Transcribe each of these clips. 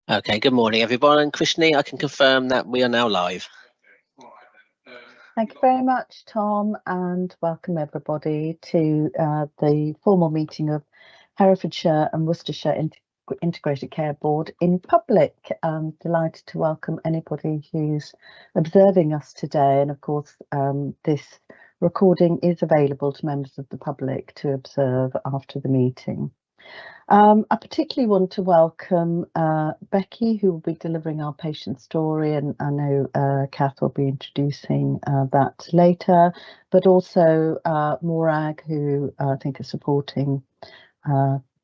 Okay, good morning everyone, and Krishni, I can confirm that we are now live. Thank you very much, Tom, and welcome everybody to the formal meeting of Herefordshire and Worcestershire Integrated Care Board in public. I'm delighted to welcome anybody who's observing us today, and of course this recording is available to members of the public to observe after the meeting. I particularly want to welcome Becky, who will be delivering our patient story, and I know Kath will be introducing that later, but also Morag, who I think is supporting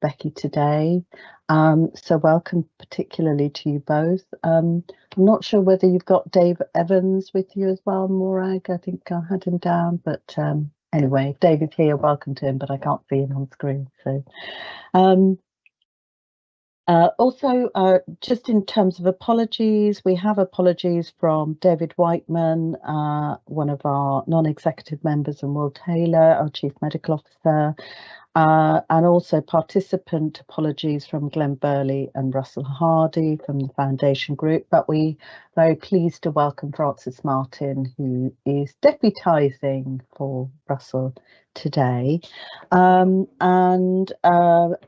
Becky today. So welcome particularly to you both. I'm not sure whether you've got Dave Evans with you as well, Morag. I think I had him down, but anyway, if David's here, welcome to him, but I can't see him on screen. So. Also, just in terms of apologies, we have apologies from David Whiteman, one of our non-executive members, and Will Taylor, our Chief Medical Officer, and also participant apologies from Glenn Burley and Russell Hardy from the Foundation Group. But we're very pleased to welcome Francis Martin, who is deputising for Russell today. And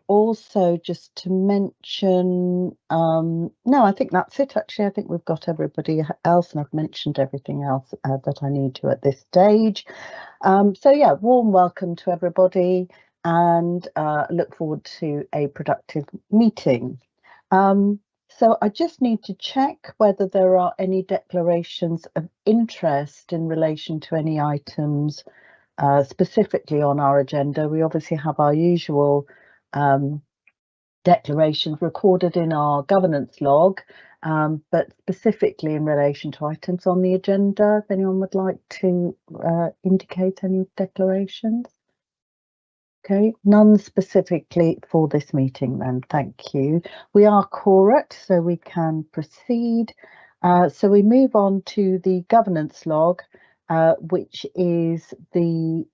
also just to mention, no, I think that's it actually. I think we've got everybody else, and I've mentioned everything else that I need to at this stage. So yeah, warm welcome to everybody, and look forward to a productive meeting. So I just need to check whether there are any declarations of interest in relation to any items specifically on our agenda. We obviously have our usual declarations recorded in our governance log, but specifically in relation to items on the agenda, if anyone would like to indicate any declarations. Okay, none specifically for this meeting then, thank you. We are quorate, so we can proceed. So we move on to the governance log, which is the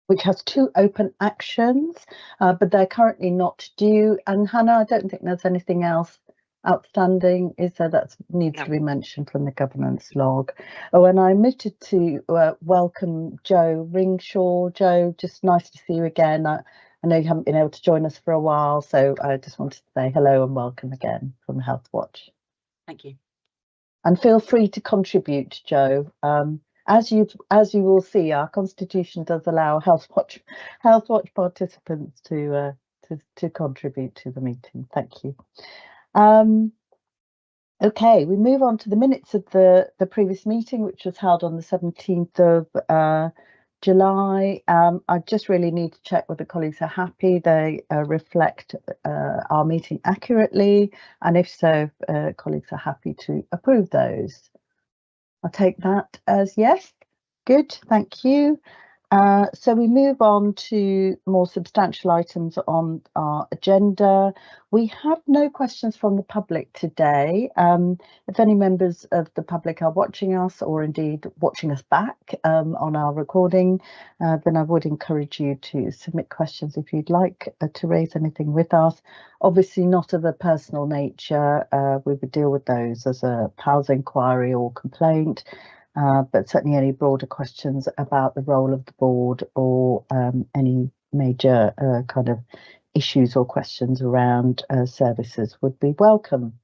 which has 2 open actions, but they're currently not due. And Hannah, I don't think there's anything else outstanding, is there, that needs to be mentioned from the governance log. Oh, and I omitted to welcome Joe Ringshaw. Joe, just nice to see you again. I know you haven't been able to join us for a while, so I just wanted to say hello and welcome again from Health Watch. Thank you. And feel free to contribute, Joe. As you will see, our constitution does allow Health Watch participants to contribute to the meeting. Thank you. Okay, we move on to the minutes of the previous meeting, which was held on the 17th of July. I just really need to check whether colleagues are happy they reflect our meeting accurately, and if so, colleagues are happy to approve those. I'll take that as yes. Good, thank you. So we move on to more substantial items on our agenda. We have no questions from the public today. If any members of the public are watching us, or indeed watching us back on our recording, then I would encourage you to submit questions if you'd like to raise anything with us. Obviously not of a personal nature. We would deal with those as a PALS inquiry or complaint. But certainly any broader questions about the role of the board, or any major kind of issues or questions around services would be welcome.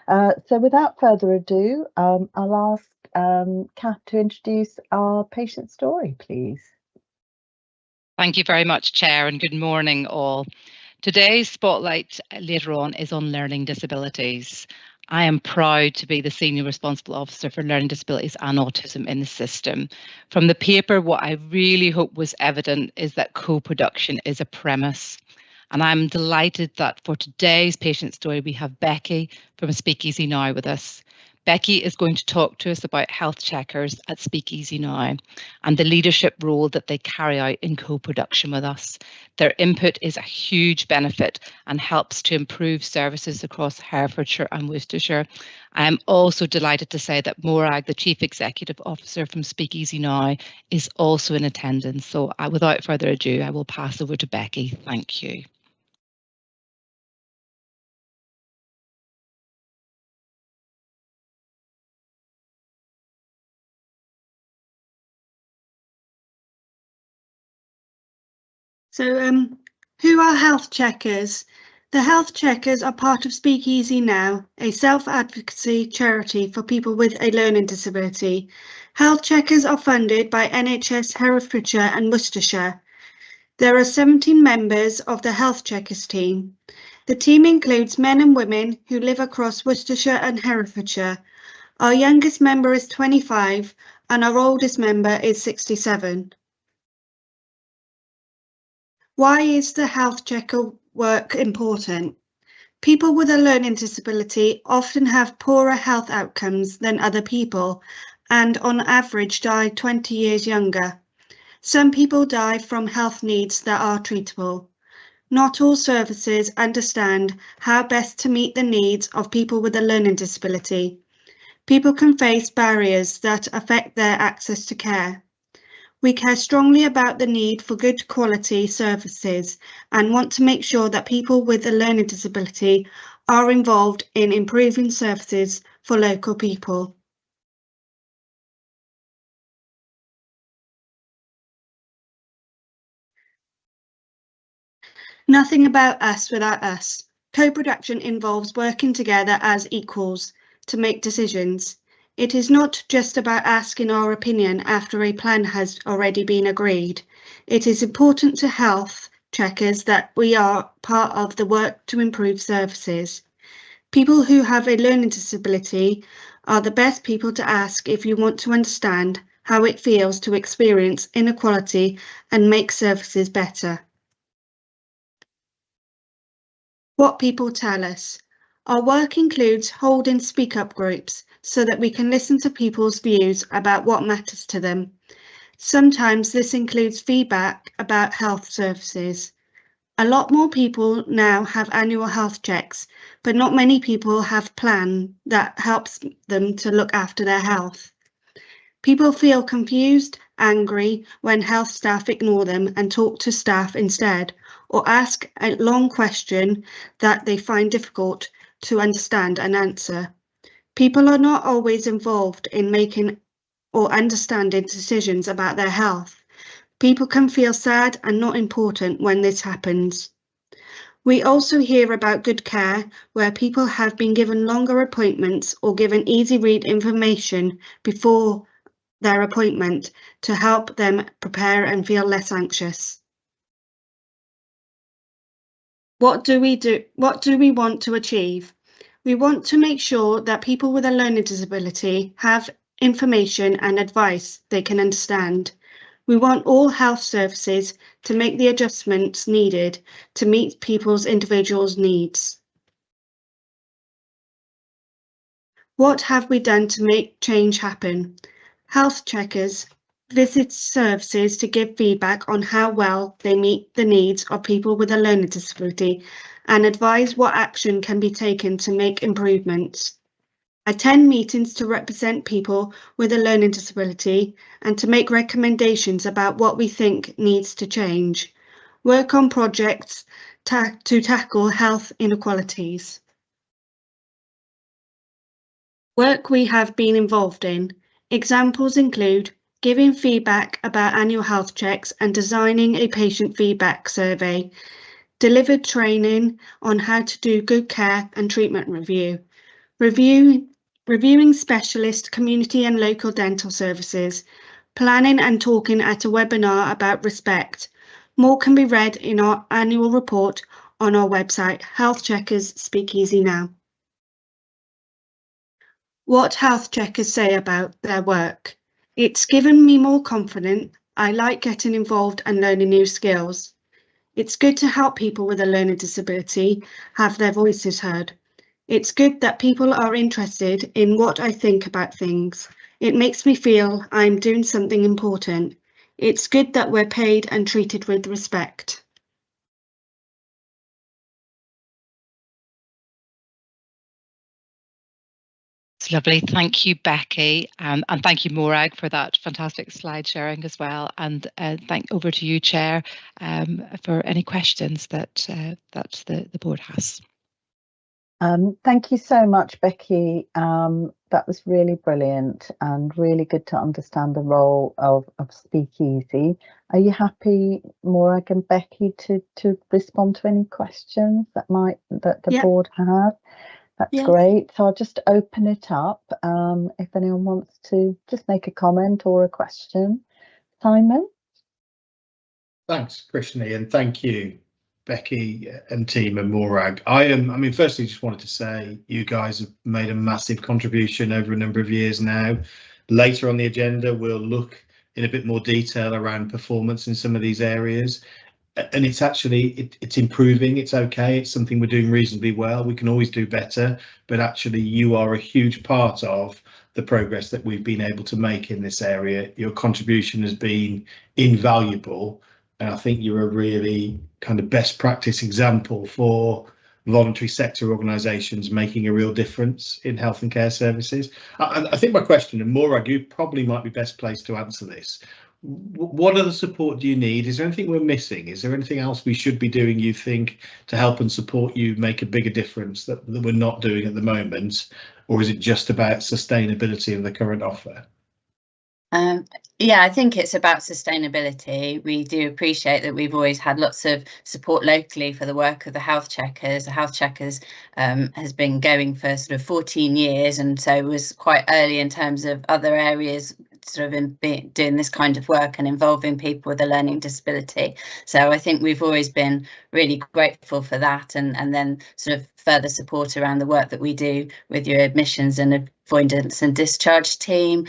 So without further ado, I'll ask Kath to introduce our patient story, please. Thank you very much, Chair, and good morning all. Today's spotlight later on is on learning disabilities. I am proud to be the Senior Responsible Officer for Learning Disabilities and Autism in the system. From the paper, what I really hope was evident is that co-production is a premise. And I'm delighted that for today's patient story, we have Becky from Speakeasy Now with us. Becky is going to talk to us about health checkers at Speakeasy Now and the leadership role that they carry out in co-production with us. Their input is a huge benefit and helps to improve services across Herefordshire and Worcestershire. I am also delighted to say that Morag, the Chief Executive Officer from Speakeasy Now, is also in attendance. So without further ado, I will pass over to Becky. Thank you. So who are health checkers? The health checkers are part of Speak Easy Now, a self-advocacy charity for people with a learning disability. Health checkers are funded by NHS Herefordshire and Worcestershire. There are 17 members of the health checkers team. The team includes men and women who live across Worcestershire and Herefordshire. Our youngest member is 25 and our oldest member is 67. Why is the health checker work important? People with a learning disability often have poorer health outcomes than other people and on average die 20 years younger. Some people die from health needs that are treatable. Not all services understand how best to meet the needs of people with a learning disability. People can face barriers that affect their access to care. We care strongly about the need for good quality services and want to make sure that people with a learning disability are involved in improving services for local people. Nothing about us without us. Co-production involves working together as equals to make decisions. It is not just about asking our opinion after a plan has already been agreed. It is important to health checkers that we are part of the work to improve services. People who have a learning disability are the best people to ask if you want to understand how it feels to experience inequality and make services better. What people tell us. Our work includes holding speak up groups so that we can listen to people's views about what matters to them. Sometimes this includes feedback about health services. A lot more people now have annual health checks, but not many people have a plan that helps them to look after their health. People feel confused, angry when health staff ignore them and talk to staff instead, or ask a long question that they find difficult to understand and answer. People are not always involved in making or understanding decisions about their health. People can feel sad and not important when this happens. We also hear about good care, where people have been given longer appointments or given easy read information before their appointment to help them prepare and feel less anxious. What do we want to achieve? We want to make sure that people with a learning disability have information and advice they can understand. We want all health services to make the adjustments needed to meet people's individual needs. What have we done to make change happen? Health checkers visit services to give feedback on how well they meet the needs of people with a learning disability and advise what action can be taken to make improvements. Attend meetings to represent people with a learning disability and to make recommendations about what we think needs to change. Work on projects to tackle health inequalities. Work we have been involved in. Examples include giving feedback about annual health checks and designing a patient feedback survey, delivered training on how to do good care and treatment review, reviewing specialist, community and local dental services, planning and talking at a webinar about respect. More can be read in our annual report on our website, Health Checkers Speak Easy Now. What health checkers say about their work. It's given me more confidence. I like getting involved and learning new skills. It's good to help people with a learning disability have their voices heard. It's good that people are interested in what I think about things. It makes me feel I'm doing something important. It's good that we're paid and treated with respect. It's lovely. Thank you, Becky, and thank you, Morag, for that fantastic slide sharing as well. And over to you, Chair, for any questions that the board has. Thank you so much, Becky, that was really brilliant and really good to understand the role of Speakeasy. Are you happy, Morag and Becky, to respond to any questions that the board have? That's great. So I'll just open it up if anyone wants to just make a comment or a question. Simon? Thanks, Krishni, and thank you, Becky and team and Morag. I mean, firstly, just wanted to say you guys have made a massive contribution over a number of years now. Later on the agenda, we'll look in a bit more detail around performance in some of these areas. And it's actually, it's improving, it's okay, it's something we're doing reasonably well. We can always do better, but actually you are a huge part of the progress that we've been able to make in this area. Your contribution has been invaluable, and I think you're a really kind of best practice example for voluntary sector organisations making a real difference in health and care services. I think my question, and Morag, you probably might be best placed to answer this. What other support do you need? Is there anything we're missing? Is there anything else we should be doing, you think, to help and support you make a bigger difference that we're not doing at the moment? Or is it just about sustainability of the current offer? Yeah, I think it's about sustainability. We do appreciate that we've always had lots of support locally for the work of the health checkers. The health checkers has been going for sort of 14 years, and so was quite early in terms of other areas sort of doing this kind of work and involving people with a learning disability. So I think we've always been really grateful for that, and then sort of further support around the work that we do with your admissions and avoidance and discharge team,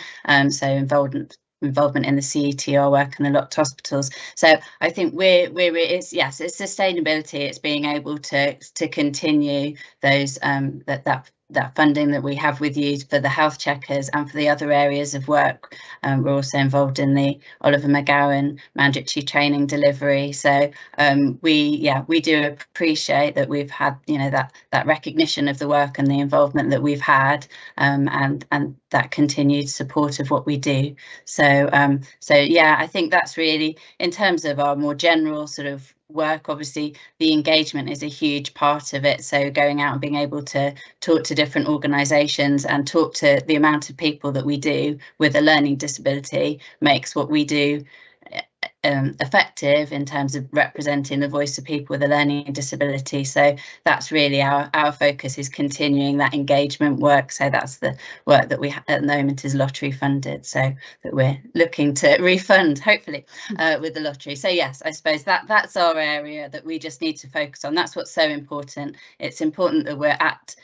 so involvement in the CETR work and the locked hospitals. So I think it's sustainability. It's being able to continue those that funding that we have with you for the health checkers and for the other areas of work. We're also involved in the Oliver McGowan mandatory training delivery. So we do appreciate that we've had, you know, that recognition of the work and the involvement that we've had, and that continued support of what we do. So yeah, I think that's really, in terms of our more general sort of work, obviously the engagement is a huge part of it. So going out and being able to talk to different organisations and talk to the amount of people that we do with a learning disability makes what we do effective in terms of representing the voice of people with a learning disability. So that's really our focus, is continuing that engagement work. So that's the work that we at the moment is lottery funded, so that we're looking to refund hopefully with the lottery. So yes, I suppose that's our area that we just need to focus on. That's what's so important. It's important that we're at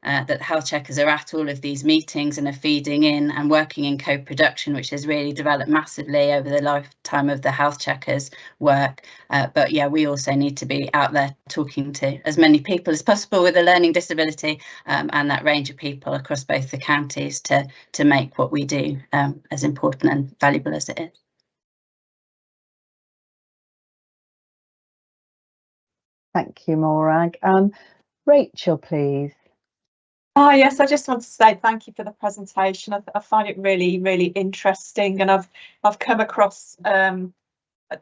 that health checkers are at all of these meetings and are feeding in and working in co-production, which has really developed massively over the lifetime of the health checkers work. But yeah, we also need to be out there talking to as many people as possible with a learning disability, and that range of people across both the counties to make what we do as important and valuable as it is. Thank you, Morag. Rachel, please. Yes, I just want to say thank you for the presentation. I find it really, really interesting, and I've come across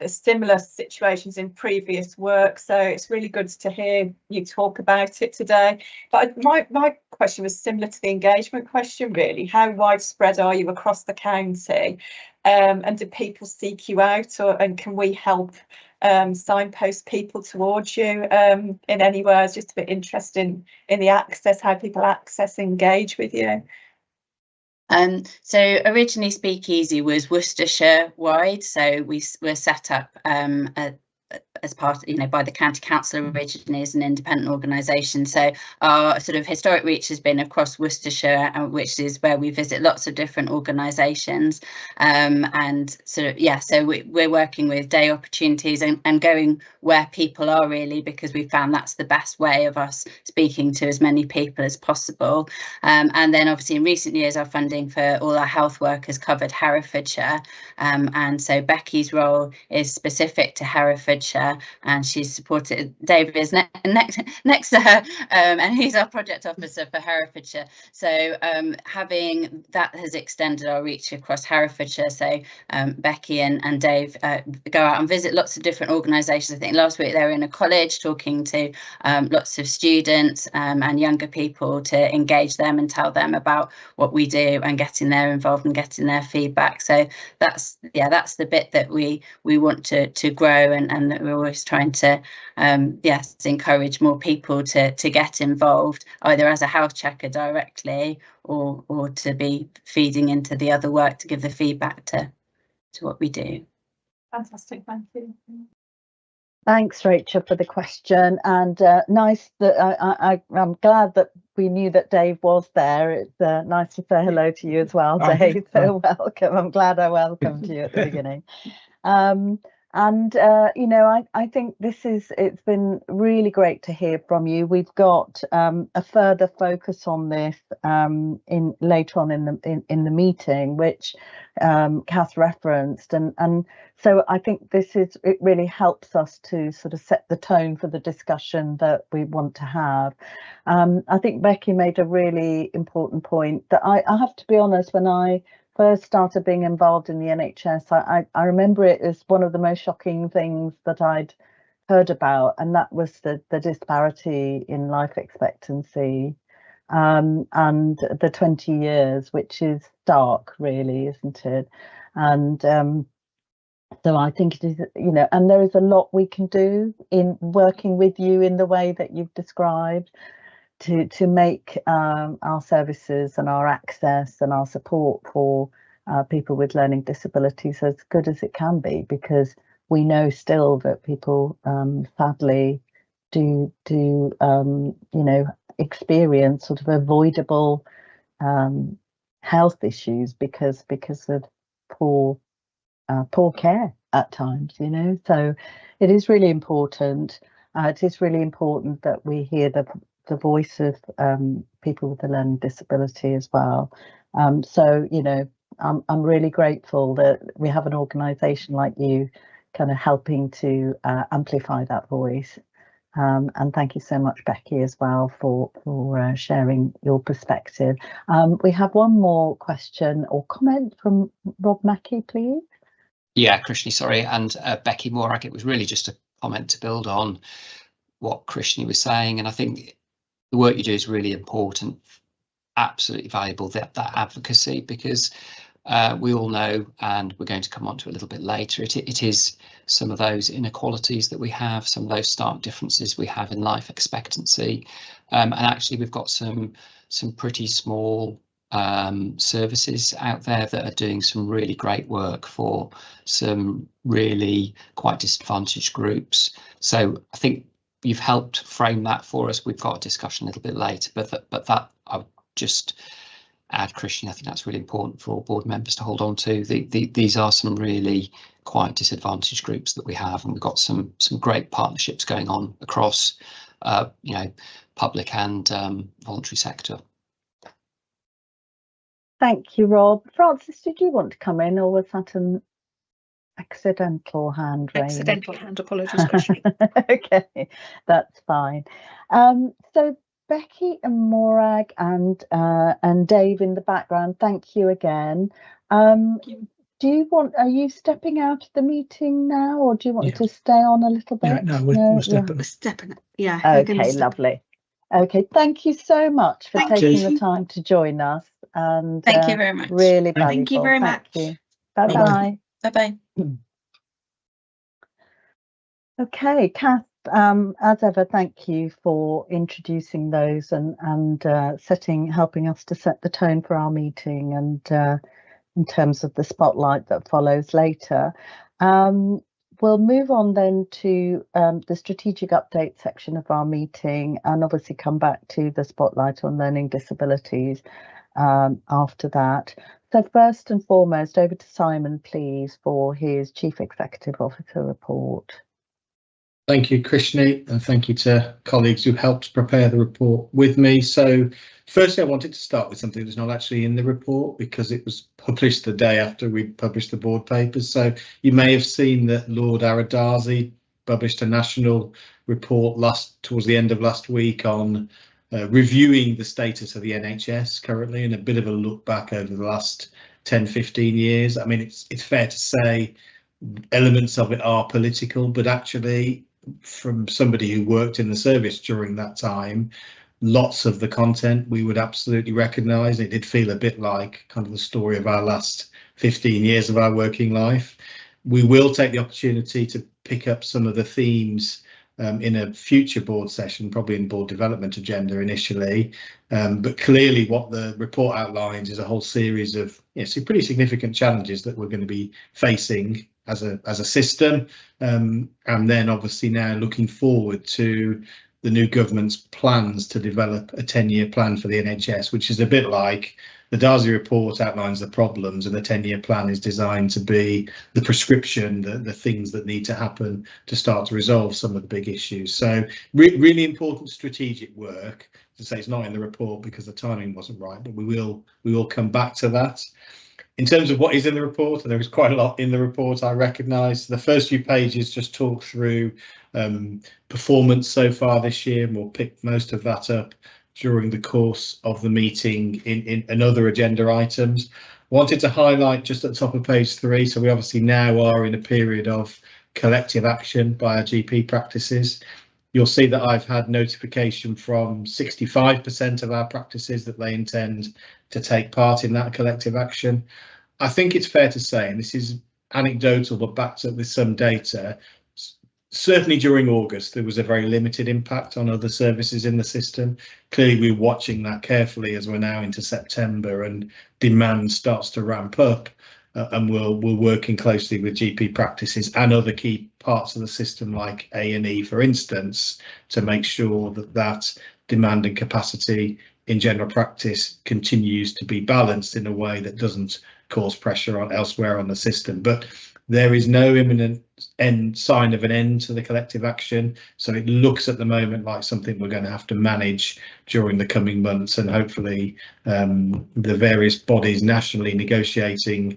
similar situations in previous work, so it's really good to hear you talk about it today. But my question was similar to the engagement question, really. How widespread are you across the county, and do people seek you out, and can we help signpost people towards you in any way? I was just a bit interested in the access, how people access, engage with you. So originally Speakeasy was Worcestershire wide, so we were set up as part, you know, by the county council originally as an independent organisation. So our sort of historic reach has been across Worcestershire, which is where we visit lots of different organisations, and sort of, yeah, so we're working with day opportunities and going where people are, really, because we found that's the best way of us speaking to as many people as possible. And then obviously in recent years our funding for all our health work has covered Herefordshire, and so Becky's role is specific to Herefordshire. Herefordshire, and she's supported. Dave is next to her, and he's our project officer for Herefordshire. So having that has extended our reach across Herefordshire. So Becky and Dave go out and visit lots of different organisations. I think last week they were in a college talking to lots of students and younger people to engage them and tell them about what we do and getting their involved and getting their feedback. So that's the bit that we want to grow, and that we're always trying to encourage more people to get involved, either as a health checker directly or to be feeding into the other work to give the feedback to what we do. Fantastic, thank you. Thanks, Rachel, for the question, and nice that I'm glad that we knew that Dave was there. It's nice to say hello to you as well, Dave. So welcome. I'm glad I welcomed you at the beginning. You know, I think it's been really great to hear from you. We've got a further focus on this later on in the meeting, which Kath referenced, and so I think it really helps us to sort of set the tone for the discussion that we want to have. I think Becky made a really important point that I have to be honest, when I first started being involved in the NHS, I remember it as one of the most shocking things that I'd heard about, and that was the disparity in life expectancy and the 20 years, which is stark, really, isn't it? And so I think it is, you know, and there is a lot we can do in working with you in the way that you've described to make our services and our access and our support for people with learning disabilities as good as it can be, because we know still that people sadly do you know, experience sort of avoidable health issues because of poor care at times, you know. So it is really important. It is really important that we hear the voice of people with a learning disability as well. So, you know, I'm really grateful that we have an organisation like you kind of helping to amplify that voice. And thank you so much, Becky, as well for sharing your perspective. We have one more question or comment from Rob Mackey, please. Yeah, Krishni, sorry, and Becky Morag. It was really just a comment to build on what Krishni was saying, and I think the work you do is really important, absolutely valuable, that advocacy, because we all know, and we're going to come on to a little bit later, it is some of those inequalities that we have, some of those stark differences we have in life expectancy, and actually we've got some pretty small services out there that are doing some really great work for some really quite disadvantaged groups. So I think you've helped frame that for us. We've got a discussion a little bit later, but that I would just add, Christian, I think that's really important for all board members to hold on to. These are some really quite disadvantaged groups that we have, and we've got some great partnerships going on across you know, public and voluntary sector. Thank you, Rob. Francis, did you want to come in, or was that an accidental hand raise? Accidental hand, apologies, Krishni. Okay, that's fine. So Becky and Morag and Dave in the background, thank you again. Are you stepping out of the meeting now, or do you want to stay on a little bit? Yeah, no, we're stepping. We're stepping it. Yeah. Okay, lovely. Okay, thank you so much for taking the time to join us. And thank you very much. Really valuable. Thank you very much. Bye bye. Bye bye. Okay, Kath, as ever, thank you for introducing those and helping us to set the tone for our meeting, and in terms of the spotlight that follows later. We'll move on then to the strategic update section of our meeting, and obviously come back to the spotlight on learning disabilities after that. So first and foremost, over to Simon, please, for his Chief Executive Officer report. Thank you, Krishni, and thank you to colleagues who helped prepare the report with me. So firstly, I wanted to start with something that's not actually in the report, because it was published the day after we published the board papers. So you may have seen that Lord Aradazi published a national report towards the end of last week on reviewing the status of the NHS currently, and a bit of a look back over the last 10-15 years. I mean, it's fair to say elements of it are political, but actually, from somebody who worked in the service during that time, lots of the content we would absolutely recognise. It did feel a bit like kind of the story of our last 15 years of our working life. We will take the opportunity to pick up some of the themes in a future board session, probably in board development agenda initially, but clearly what the report outlines is a whole series of some pretty significant challenges that we're going to be facing as a system, and then obviously now looking forward to the new government's plans to develop a 10-year plan for the NHS, which is a bit like the Darcy report outlines the problems, and the 10-year plan is designed to be the prescription, the things that need to happen to start to resolve some of the big issues. So really important strategic work. As I say, it's not in the report because the timing wasn't right, but we will come back to that. In terms of what is in the report, and there is quite a lot in the report, I recognise. The first few pages just talk through performance so far this year, and we'll pick most of that up during the course of the meeting in other agenda items. Wanted to highlight just at the top of page 3, so we obviously now are in a period of collective action by our GP practices. You'll see that I've had notification from 65% of our practices that they intend to take part in that collective action. I think it's fair to say, and this is anecdotal but backed up with some data, certainly during August there was a very limited impact on other services in the system. Clearly we're watching that carefully as we're now into September and demand starts to ramp up, and we're working closely with GP practices and other key parts of the system like A&E, for instance, to make sure that demand and capacity in general practice continues to be balanced in a way that doesn't cause pressure on elsewhere on the system. But there is no imminent sign of an end to the collective action, so it looks at the moment like something we're going to have to manage during the coming months, and hopefully the various bodies nationally negotiating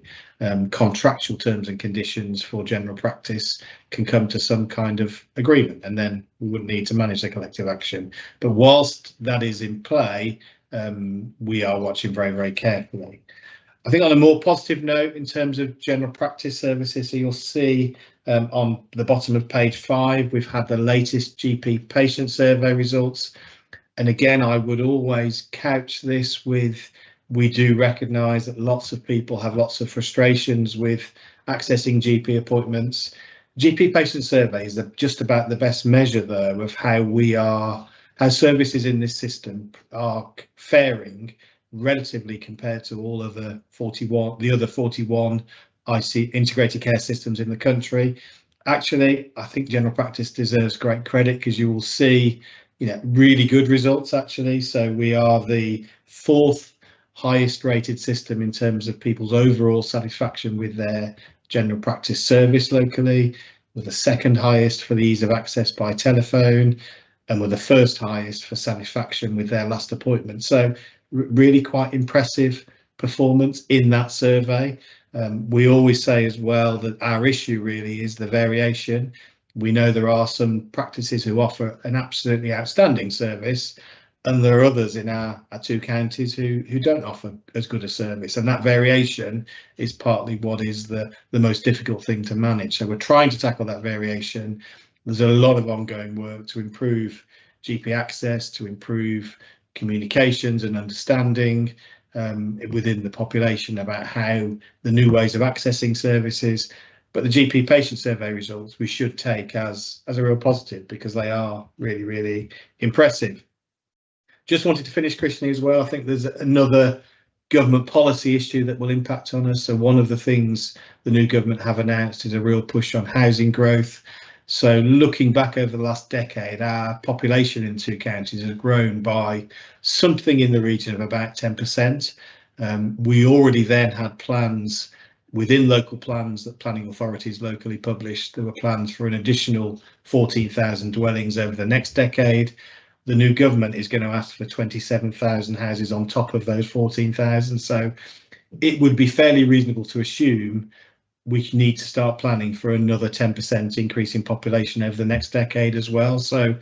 contractual terms and conditions for general practice can come to some kind of agreement, and then we wouldn't need to manage the collective action. But whilst that is in play, we are watching very, very carefully. I think on a more positive note in terms of general practice services, so you'll see on the bottom of page 5, we've had the latest GP patient survey results. And again, I would always couch this with, we do recognise that lots of people have lots of frustrations with accessing GP appointments. GP patient survey is just about the best measure though of how services in this system are faring relatively compared to all of the other 41 IC integrated care systems in the country. Actually, I think general practice deserves great credit because you will see, really good results actually. So we are the 4th highest rated system in terms of people's overall satisfaction with their general practice service locally. We're the 2nd highest for the ease of access by telephone, and we're the 1st highest for satisfaction with their last appointment. So really quite impressive performance in that survey. We always say as well that our issue really is the variation. We know there are some practices who offer an absolutely outstanding service, and there are others in our 2 counties who don't offer as good a service, and that variation is partly what is the most difficult thing to manage. So we're trying to tackle that variation. There's a lot of ongoing work to improve GP access, to improve communications and understanding within the population about how the new ways of accessing services. But the GP patient survey results we should take as a real positive because they are really, really impressive. Just wanted to finish, Krishni, as well. I think there's another government policy issue that will impact on us. So one of the things the new government have announced is a real push on housing growth. So looking back over the last decade, our population in 2 counties has grown by something in the region of about 10%. We already then had plans within local plans that planning authorities locally published. There were plans for an additional 14,000 dwellings over the next decade. The new government is going to ask for 27,000 houses on top of those 14,000. So it would be fairly reasonable to assume we need to start planning for another 10% increase in population over the next decade as well. So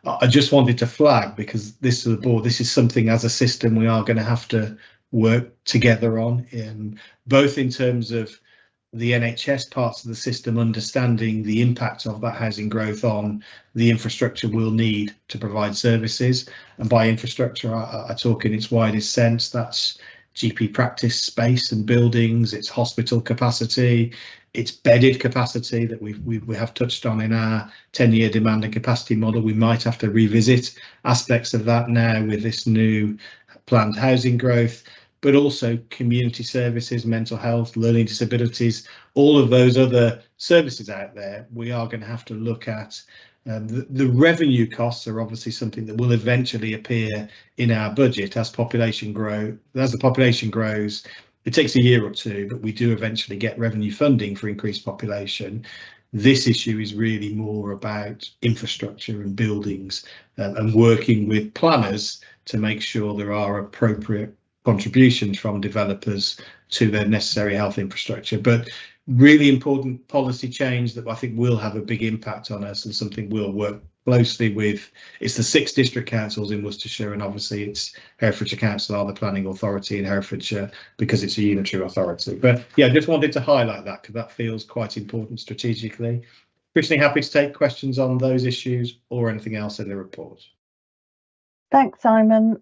I just wanted to flag, because this is the board, this is something as a system we are going to have to work together on, both in terms of the NHS parts of the system understanding the impact of that housing growth on the infrastructure we'll need to provide services. And by infrastructure, I talk in its widest sense. That's GP practice space and buildings, it's hospital capacity, it's bedded capacity that we have touched on in our 10-year demand and capacity model. We might have to revisit aspects of that now with this new planned housing growth, but also community services, mental health, learning disabilities, all of those other services out there. We are going to have to look at the revenue costs are obviously something that will eventually appear in our budget as population grow. As the population grows, it takes a year or two, but we do eventually get revenue funding for increased population. This issue is really more about infrastructure and buildings, and working with planners to make sure there are appropriate contributions from developers to their necessary health infrastructure. But really important policy change that I think will have a big impact on us, and something we'll work closely with. It's the 6 district councils in Worcestershire, and obviously it's Herefordshire Council are the planning authority in Herefordshire because it's a unitary authority. But yeah, I just wanted to highlight that because that feels quite important strategically. Christine, happy to take questions on those issues or anything else in the report. Thanks, Simon.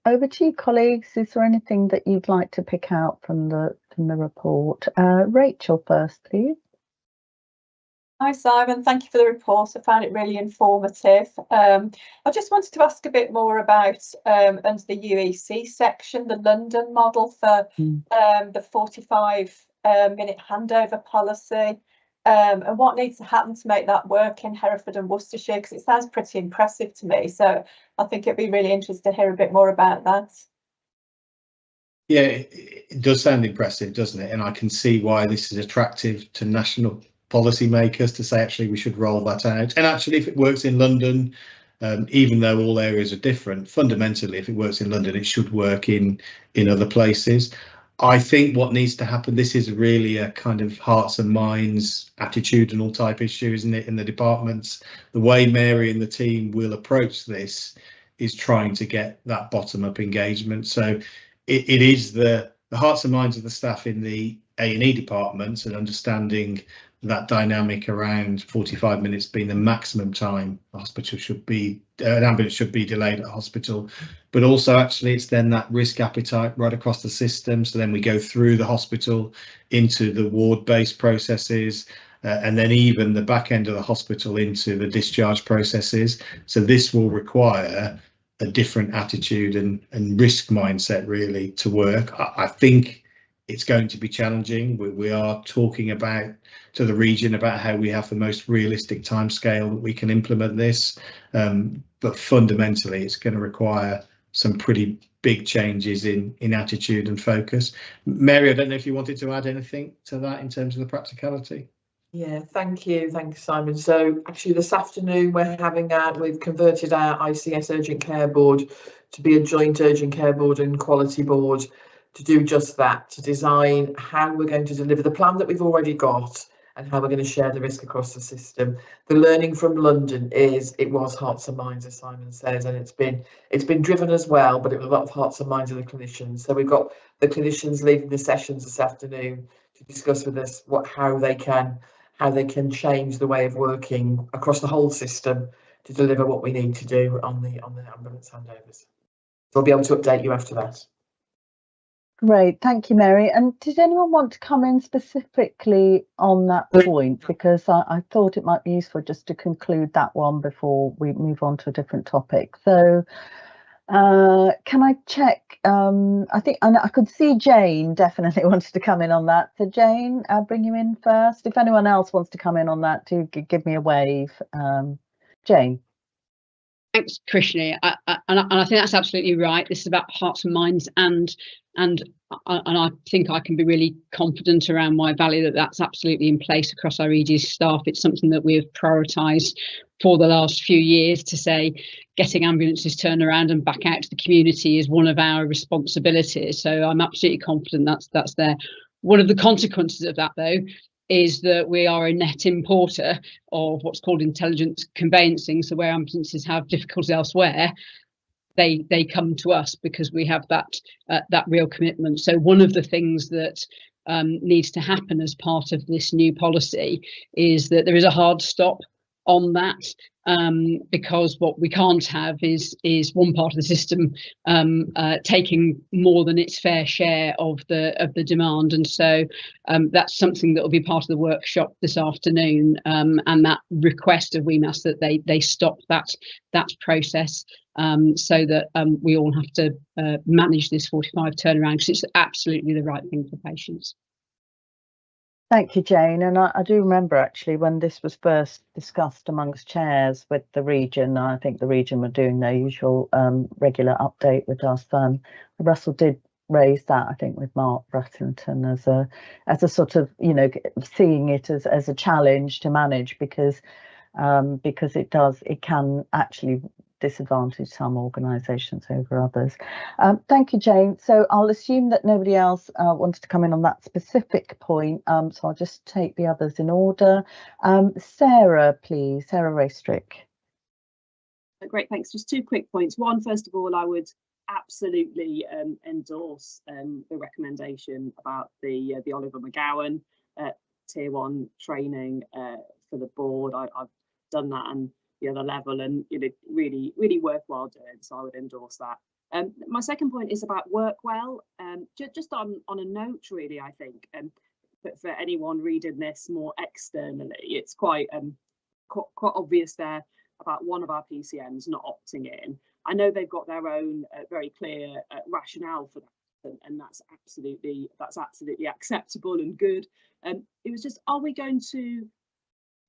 Over to you, colleagues. Is there anything that you'd like to pick out from the report? Rachel first, please. Hi, Simon. Thank you for the report. I found it really informative. I just wanted to ask a bit more about under the UEC section, the London model for the 45-minute handover policy, and what needs to happen to make that work in Hereford and Worcestershire, because it sounds pretty impressive to me. So I think it'd be really interesting to hear a bit more about that. Yeah, it does sound impressive, doesn't it? And I can see why this is attractive to national policymakers to say, actually, we should roll that out. And actually, if it works in London, even though all areas are different, fundamentally, if it works in London, it should work in other places. I think what needs to happen, this is really a kind of hearts and minds attitudinal type issue, isn't it, in the departments. The way Mary and the team will approach this is trying to get that bottom-up engagement. So it is the hearts and minds of the staff in the A&E departments and understanding that dynamic around 45 minutes being the maximum time the hospital should be, an ambulance should be delayed at hospital, but also actually it's then that risk appetite right across the system. So then we go through the hospital into the ward-based processes, and then even the back end of the hospital into the discharge processes. So this will require a different attitude and risk mindset really to work. I think it's going to be challenging. We are talking about to the region about how we have the most realistic timescale that we can implement this, but fundamentally it's going to require some pretty big changes in attitude and focus. Mary, I don't know if you wanted to add anything to that in terms of the practicality. Yeah, thank you, Simon. So actually this afternoon we've converted our ICS urgent care board to be a joint urgent care board and quality board to do just that, to design how we're going to deliver the plan that we've already got and how we're going to share the risk across the system. The learning from London is it was hearts and minds, as Simon says, and it's been driven as well, but it was a lot of hearts and minds of the clinicians. So we've got the clinicians leading the sessions this afternoon to discuss with us how they can change the way of working across the whole system to deliver what we need to do on the ambulance handovers. So we'll be able to update you after that. Great, thank you, Mary. And did anyone want to come in specifically on that point? Because I thought it might be useful just to conclude that one before we move on to a different topic. So can I check? I think I could see Jane definitely wanted to come in on that. So Jane, I'll bring you in first. If anyone else wants to come in on that, do give me a wave. Jane. Thanks, Krishni. And I think that's absolutely right. This is about hearts and minds, and I think I can be really confident around my value that that's absolutely in place across our EDS staff. It's something that we have prioritised for the last few years to say getting ambulances turned around and back out to the community is one of our responsibilities. So I'm absolutely confident that's there. One of the consequences of that, though, is that we are a net importer of what's called intelligent conveyancing. So where ambulances have difficulties elsewhere, they come to us because we have that real commitment. So one of the things that needs to happen as part of this new policy is that there is a hard stop on that, because what we can't have is one part of the system taking more than its fair share of the demand. And so that's something that will be part of the workshop this afternoon, and that request of WEMAS that they stop that process, so that we all have to manage this 45 turnaround, because it's absolutely the right thing for patients. Thank you, Jane. And I do remember actually when this was first discussed amongst chairs with the region, I think the region were doing their usual regular update with us. Russell did raise that, I think, with Mark Brassington as a sort of, you know, seeing it as a challenge to manage, because it can actually disadvantage some organisations over others. Thank you, Jane. So I'll assume that nobody else wanted to come in on that specific point, so I'll just take the others in order. Sarah, please. Sarah Raystrick. Great, thanks. Just 2 quick points. One, first of all, I would absolutely endorse the recommendation about the Oliver McGowan Tier 1 training for the board. I've done that and the other level, and you know, really worthwhile doing, so I would endorse that. My second point is about work well. Just on a note, really, I think, but for anyone reading this more externally, it's quite obvious there about one of our PCNs not opting in. I know they've got their own very clear rationale for that, and that's absolutely acceptable and good. It was just, are we going to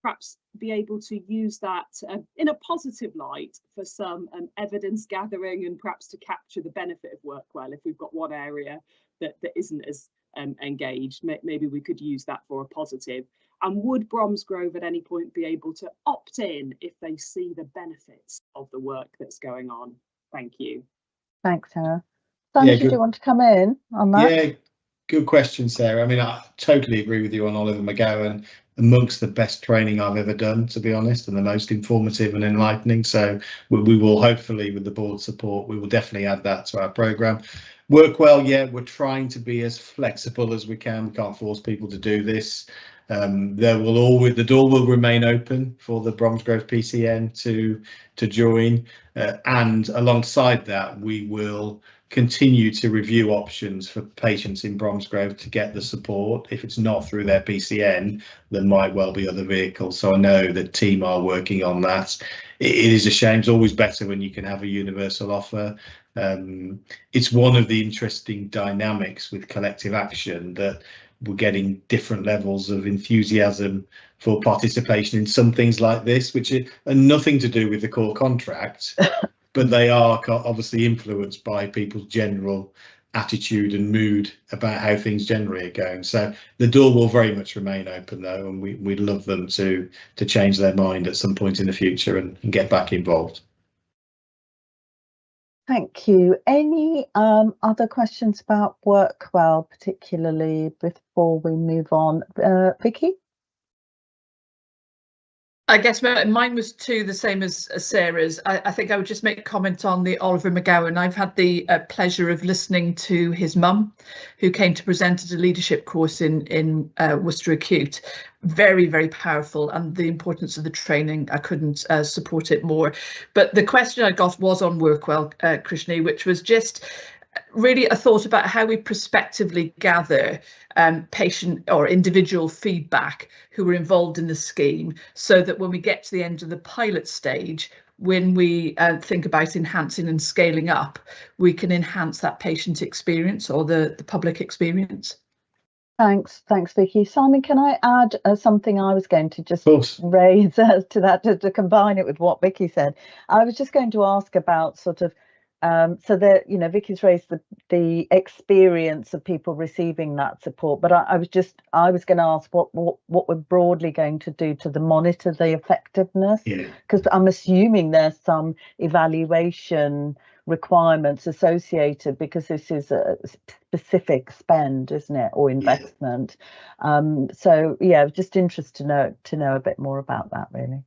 perhaps be able to use that in a positive light for some evidence gathering, and perhaps to capture the benefit of work well? If we've got one area that isn't as engaged, maybe we could use that for a positive. And would Bromsgrove at any point be able to opt in if they see the benefits of the work that's going on? Thank you. Thanks, Sarah. Sanj, do you want to come in on that? Yeah, good question, Sarah. I mean, I totally agree with you on Oliver McGowan. Amongst the best training I've ever done, to be honest, and the most informative and enlightening. So we will hopefully, with the board support, we will definitely add that to our programme. Work well, yeah, we're trying to be as flexible as we can. We can't force people to do this. The door will remain open for the Bromsgrove PCN to join, and alongside that we will continue to review options for patients in Bromsgrove to get the support. If it's not through their PCN, there might well be other vehicles. So I know the team are working on that. It is a shame. It's always better when you can have a universal offer. It's one of the interesting dynamics with collective action that we're getting different levels of enthusiasm for participation in some things like this, which are nothing to do with the core contract. But they are obviously influenced by people's general attitude and mood about how things generally are going. So the door will very much remain open, though, and we'd love them to change their mind at some point in the future and get back involved. Thank you. Any other questions about work well, particularly before we move on? Vicky? I guess mine was too the same as Sarah's. I think I would just make a comment on the Oliver McGowan. I've had the pleasure of listening to his mum, who came to present at a leadership course in Worcester Acute. Very, very powerful, and the importance of the training, I couldn't support it more. But the question I got was on Workwell, Krishni, which was just really a thought about how we prospectively gather patient or individual feedback who were involved in the scheme, so that when we get to the end of the pilot stage, when we think about enhancing and scaling up, we can enhance that patient experience or the public experience. Thanks, Vicky. Simon, can I add something I was going to just raise to that, to combine it with what Vicky said? I was just going to ask about sort of, so that, you know, Vicky's raised the experience of people receiving that support, but I was going to ask what we're broadly going to do to monitor the effectiveness, because I'm assuming there's some evaluation requirements associated, because this is a specific spend, isn't it, or investment? So yeah, just interested to know a bit more about that, really.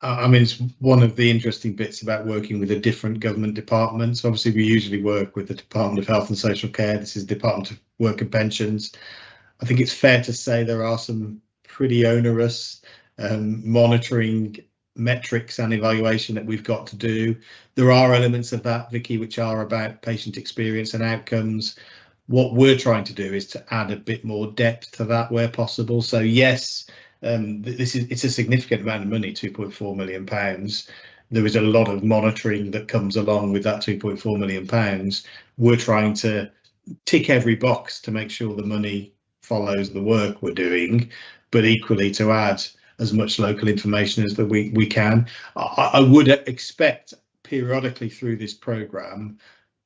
I mean, it's one of the interesting bits about working with the different government departments. Obviously, we usually work with the Department of Health and Social Care. This is the Department of Work and Pensions. I think it's fair to say there are some pretty onerous monitoring metrics and evaluation that we've got to do. There are elements of that, Vicky, which are about patient experience and outcomes. What we're trying to do is to add a bit more depth to that where possible. So yes, it's a significant amount of money, £2.4 million. There is a lot of monitoring that comes along with that £2.4 million. We're trying to tick every box to make sure the money follows the work we're doing, but equally to add as much local information as that we can. I would expect periodically through this programme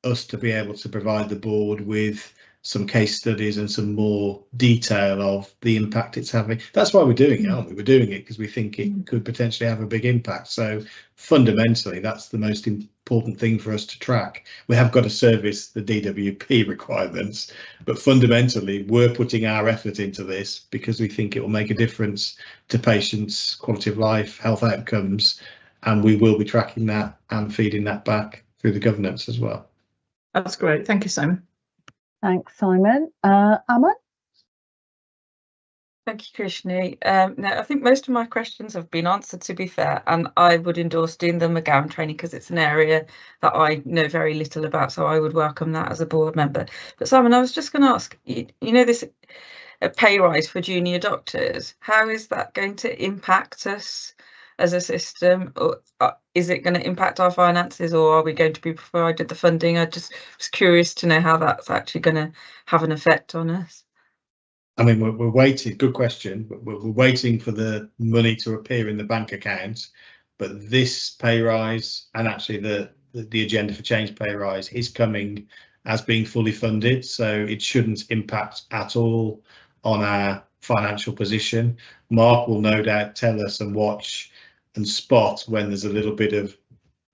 us to be able to provide the board with some case studies and some more detail of the impact it's having. That's why we're doing it, aren't we? We're doing it because we think it could potentially have a big impact. So fundamentally, that's the most important thing for us to track. We have got to service the DWP requirements, but fundamentally, we're putting our effort into this because we think it will make a difference to patients' quality of life, health outcomes, and we will be tracking that and feeding that back through the governance as well. That's great. Thank you, Simon. Thanks, Simon. Aman? Thank you, Krishni. No, I think most of my questions have been answered, to be fair, and I would endorse doing the McGowan training because it's an area that I know very little about, so I would welcome that as a board member. But Simon, I was just going to ask, you know, this pay rise for junior doctors, how is that going to impact us as a system, or is it going to impact our finances, or are we going to be provided the funding? I just was curious to know how that's actually going to have an effect on us. I mean, we're waiting, good question, but we're waiting for the money to appear in the bank account, but this pay rise and actually the agenda for change pay rise is coming as being fully funded, so it shouldn't impact at all on our financial position. Mark will no doubt tell us and watch and spot when there's a little bit of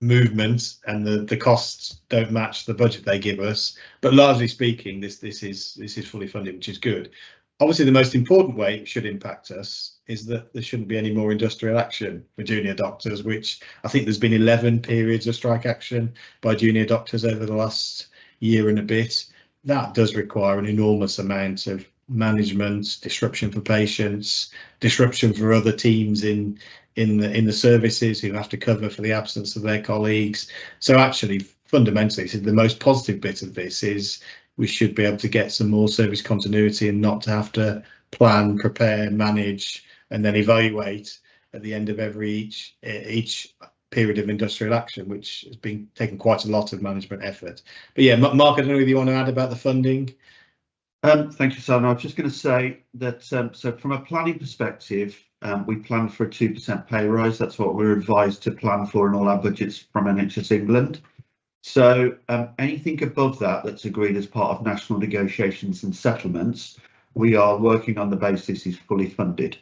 movement and the costs don't match the budget they give us, but largely speaking, this is fully funded, which is good. Obviously, the most important way it should impact us is that there shouldn't be any more industrial action for junior doctors, which I think there's been 11 periods of strike action by junior doctors over the last year and a bit. That does require an enormous amount of management, disruption for patients, disruption for other teams in the services who have to cover for the absence of their colleagues. So actually, fundamentally, the most positive bit of this is we should be able to get some more service continuity and not to have to plan, prepare, manage, and then evaluate at the end of each period of industrial action, which has been taking quite a lot of management effort. But yeah, Mark, I don't know whether you want to add about the funding. Thank you, Simon. I was just going to say that so from a planning perspective, we plan for a 2% pay rise. That's what we're advised to plan for in all our budgets from NHS England. So anything above that that's agreed as part of national negotiations and settlements, we are working on the basis is fully funded.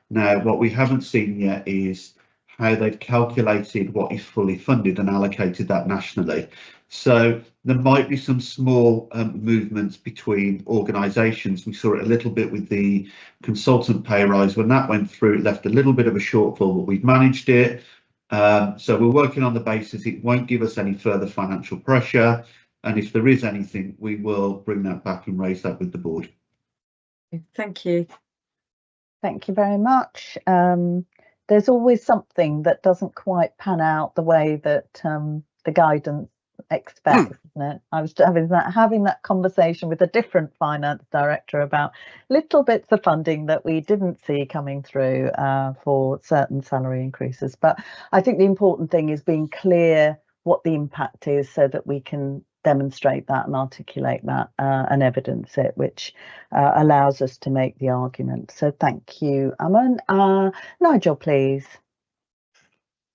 Now, what we haven't seen yet is how they've calculated what is fully funded and allocated that nationally. So there might be some small movements between organisations. We saw it a little bit with the consultant pay rise. When that went through, it left a little bit of a shortfall, but we've managed it. So we're working on the basis it won't give us any further financial pressure, and if there is anything, we will bring that back and raise that with the board. Thank you. Thank you very much. There's always something that doesn't quite pan out the way that the guidance expects, isn't it? I was having that conversation with a different finance director about little bits of funding that we didn't see coming through for certain salary increases. But I think the important thing is being clear what the impact is so that we can demonstrate that and articulate that and evidence it, which allows us to make the argument. So thank you, Aman. Nigel, please.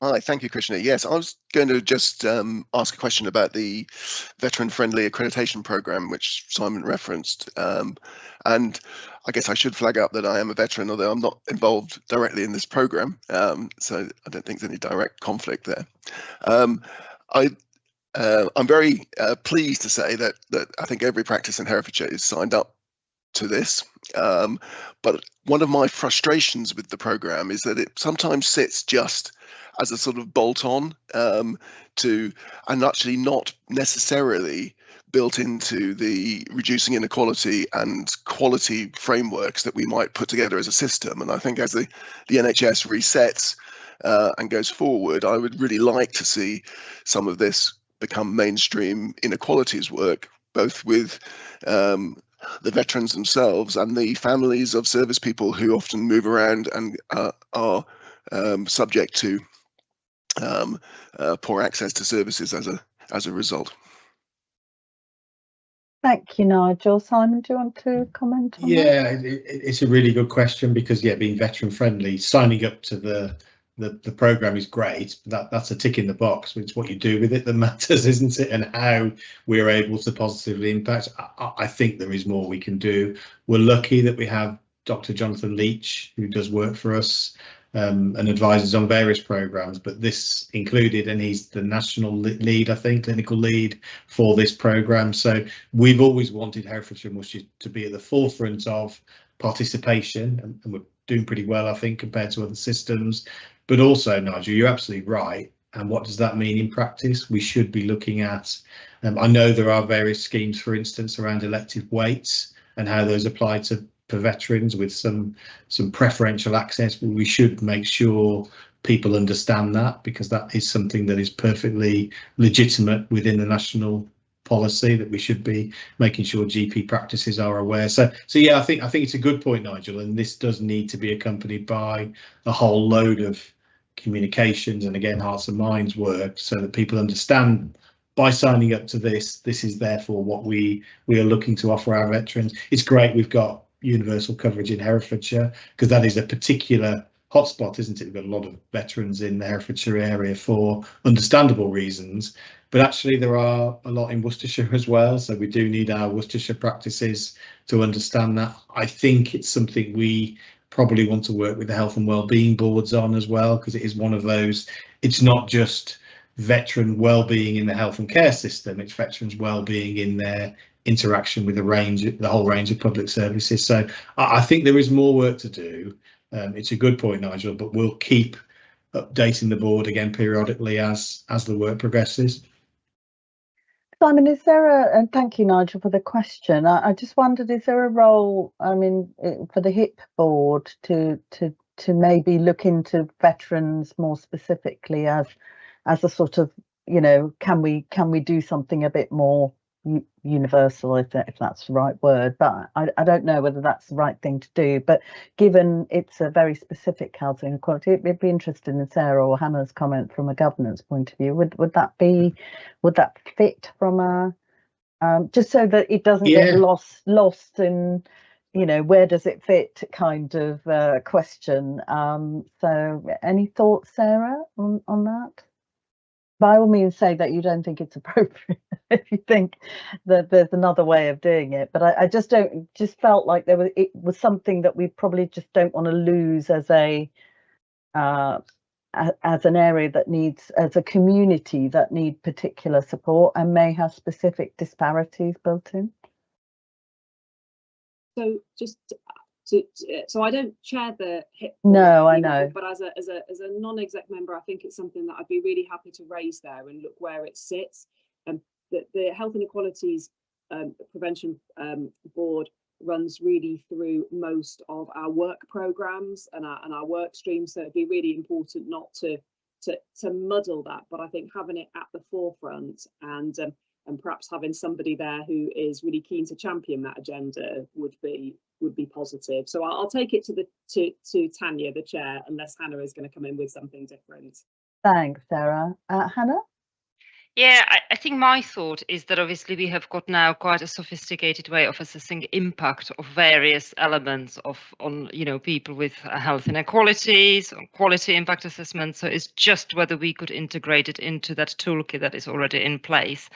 Hi, thank you, Krishna. Yes, I was going to just ask a question about the veteran-friendly accreditation programme, which Simon referenced. And I guess I should flag up that I am a veteran, although I'm not involved directly in this programme. So I don't think there's any direct conflict there. I'm very pleased to say that I think every practice in Herefordshire is signed up to this. But one of my frustrations with the programme is that it sometimes sits just as a sort of bolt-on to, and actually not necessarily built into the reducing inequality and quality frameworks that we might put together as a system. And I think as the NHS resets and goes forward, I would really like to see some of this become mainstream inequalities work, both with the veterans themselves and the families of service people who often move around and are subject to poor access to services as a result. Thank you, Nigel. Simon, do you want to comment on that? Yeah, it's a really good question because, yeah, being veteran friendly, signing up to the programme is great. That's a tick in the box. It's what you do with it that matters, isn't it? And how we're able to positively impact. I think there is more we can do. We're lucky that we have Dr. Jonathan Leach, who does work for us and advises on various programmes, but this included, and he's the national lead, I think, clinical lead for this programme. So we've always wanted Herefordshire and Worcestershire to be at the forefront of participation, and we're doing pretty well, I think, compared to other systems. But also, Nigel, you're absolutely right. And what does that mean in practice? We should be looking at, I know there are various schemes, for instance, around elective weights and how those apply to veterans with some preferential access, but we should make sure people understand that, because that is something that is perfectly legitimate within the national policy, that we should be making sure GP practices are aware. So yeah, I think it's a good point, Nigel, and this does need to be accompanied by a whole load of communications and, again, hearts and minds work, so that people understand by signing up to this is therefore what we are looking to offer our veterans. It's great we've got universal coverage in Herefordshire, because that is a particular hotspot, isn't it? We've got a lot of veterans in the Herefordshire area for understandable reasons, but actually there are a lot in Worcestershire as well, so we do need our Worcestershire practices to understand that. I think it's something we probably want to work with the health and wellbeing boards on as well, because it is one of those, it's not just veteran wellbeing in the health and care system, it's veterans wellbeing in their interaction with the whole range of public services. So I think there is more work to do. It's a good point, Nigel, but we'll keep updating the board again periodically as the work progresses. Simon, is there and thank you, Nigel, for the question. I just wondered, is there a role, I mean, for the HIP board to maybe look into veterans more specifically as a sort of, you know, can we do something a bit more universal, if that's the right word, but I don't know whether that's the right thing to do. But given it's a very specific health inequality, it'd be interesting in Sarah or Hannah's comment from a governance point of view. Would that fit from a just so that it doesn't get lost in, you know, where does it fit kind of question. So any thoughts, Sarah, on that? By all means, say that you don't think it's appropriate if you think that there's another way of doing it. But I just felt like it was something that we probably just don't want to lose as an area that needs, as a community that need particular support and may have specific disparities built in. So just so I don't chair the HIP. No, I know. But as a non-exec member, I think it's something that I'd be really happy to raise there and look where it sits. The Health Inequalities Prevention Board runs really through most of our work programmes and our work streams. So it'd be really important not to muddle that. But I think having it at the forefront and perhaps having somebody there who is really keen to champion that agenda would be positive. So I'll take it to Tanya, the chair, unless Hannah is going to come in with something different. Thanks, Sarah. Hannah? Yeah, I think my thought is that obviously we have got now quite a sophisticated way of assessing impact of various elements on people with health inequalities, on quality impact assessment. So it's just whether we could integrate it into that toolkit that is already in place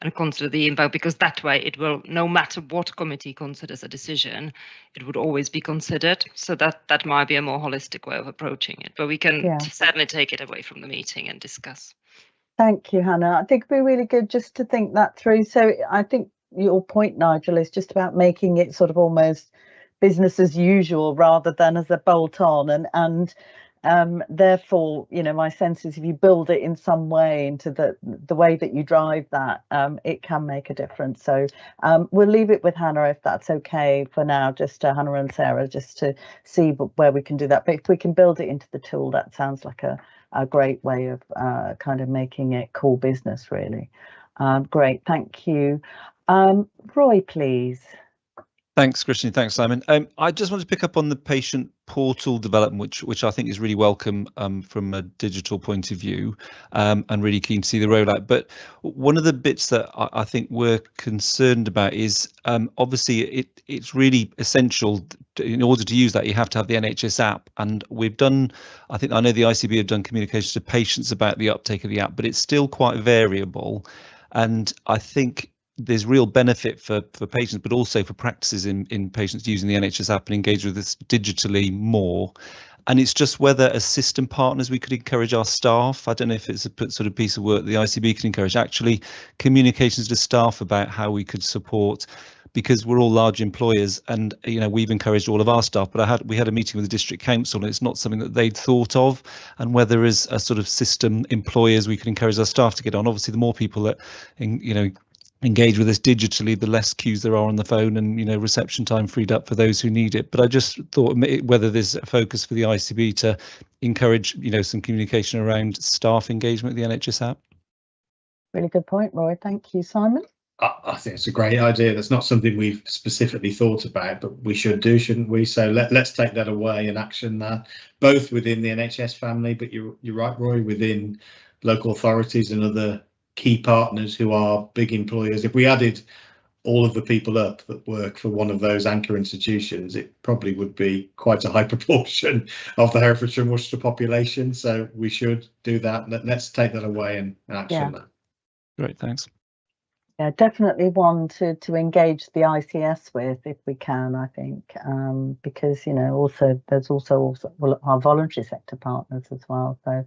and consider the impact, because that way it will, no matter what committee considers a decision, it would always be considered. So that might be a more holistic way of approaching it, but we can certainly take it away from the meeting and discuss. Thank you, Hannah. I think it'd be really good just to think that through. So I think your point, Nigel, is just about making it sort of almost business as usual rather than as a bolt on, and therefore, you know, my sense is if you build it in some way into the way that you drive that, it can make a difference. So we'll leave it with Hannah if that's okay for now, just Hannah and Sarah, just to see where we can do that. But if we can build it into the tool, that sounds like a great way of kind of making it core business, really. Great, thank you. Roy, please. Thanks, Christian. Thanks, Simon. I just want to pick up on the patient portal development, which I think is really welcome from a digital point of view, and really keen to see the rollout. But one of the bits that I think we're concerned about is obviously it's really essential in order to use that. You have to have the NHS app, and we've done. I know the ICB have done communications to patients about the uptake of the app, but it's still quite variable, and I think there's real benefit for patients, but also for practices in patients using the NHS app and engage with this digitally more. And it's just whether as system partners we could encourage our staff. I don't know if it's a sort of piece of work the ICB can encourage, actually communications to staff about how we could support, because we're all large employers, and you know, we've encouraged all of our staff, but we had a meeting with the district council and it's not something that they'd thought of, and whether as a sort of system employers we could encourage our staff to get on. Obviously the more people that engage with us digitally, the less queues there are on the phone, and reception time freed up for those who need it. But I just thought whether there's a focus for the ICB to encourage some communication around staff engagement with the NHS app. Really good point, Roy. Thank you, Simon. I think it's a great idea. That's not something we've specifically thought about, but we should do, shouldn't we? So let's take that away and action that, both within the NHS family, but you're right, Roy, within local authorities and other key partners who are big employers. If we added all of the people up that work for one of those anchor institutions, it probably would be quite a high proportion of the Herefordshire and Worcestershire population. So we should do that. Let's take that away and action that. Great, thanks. Yeah, definitely one to engage the ICS with if we can, I think, because also there's also our voluntary sector partners as well. So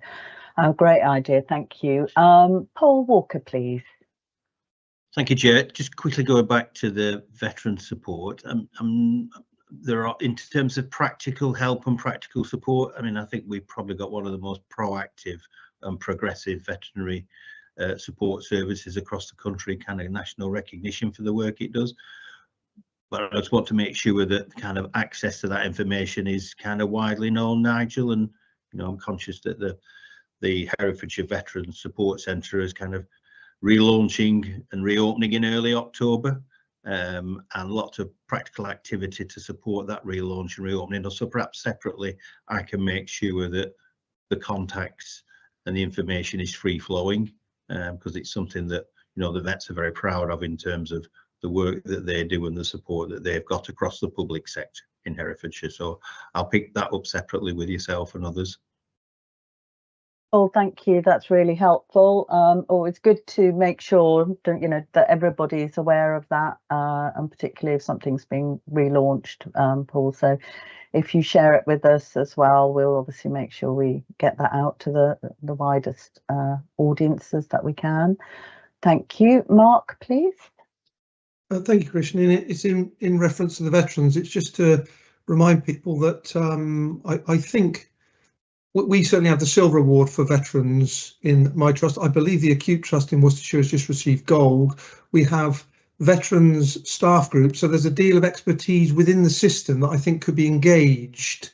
great idea, thank you. Paul Walker, please. Thank you, Chair. Just quickly going back to the veteran support. There are, in terms of practical help and practical support, I think we've probably got one of the most proactive and progressive veterinary support services across the country, kind of national recognition for the work it does. But I just want to make sure that kind of access to that information is kind of widely known, Nigel. And I'm conscious that the Herefordshire Veterans Support Centre is kind of relaunching and reopening in early October, and lots of practical activity to support that relaunch and reopening. So perhaps separately, I can make sure that the contacts and the information is free flowing, because it's something that the vets are very proud of in terms of the work that they do and the support that they've got across the public sector in Herefordshire. So I'll pick that up separately with yourself and others. Oh, thank you. That's really helpful. It's good to make sure that that everybody is aware of that, and particularly if something's being relaunched, Paul. So if you share it with us as well, we'll obviously make sure we get that out to the widest audiences that we can. Thank you. Mark, please. Thank you, Christian. It's in reference to the veterans. It's just to remind people that I think we certainly have the Silver Award for veterans in my trust. I believe the Acute Trust in Worcestershire has just received Gold. We have veterans staff groups, so there's a deal of expertise within the system that I think could be engaged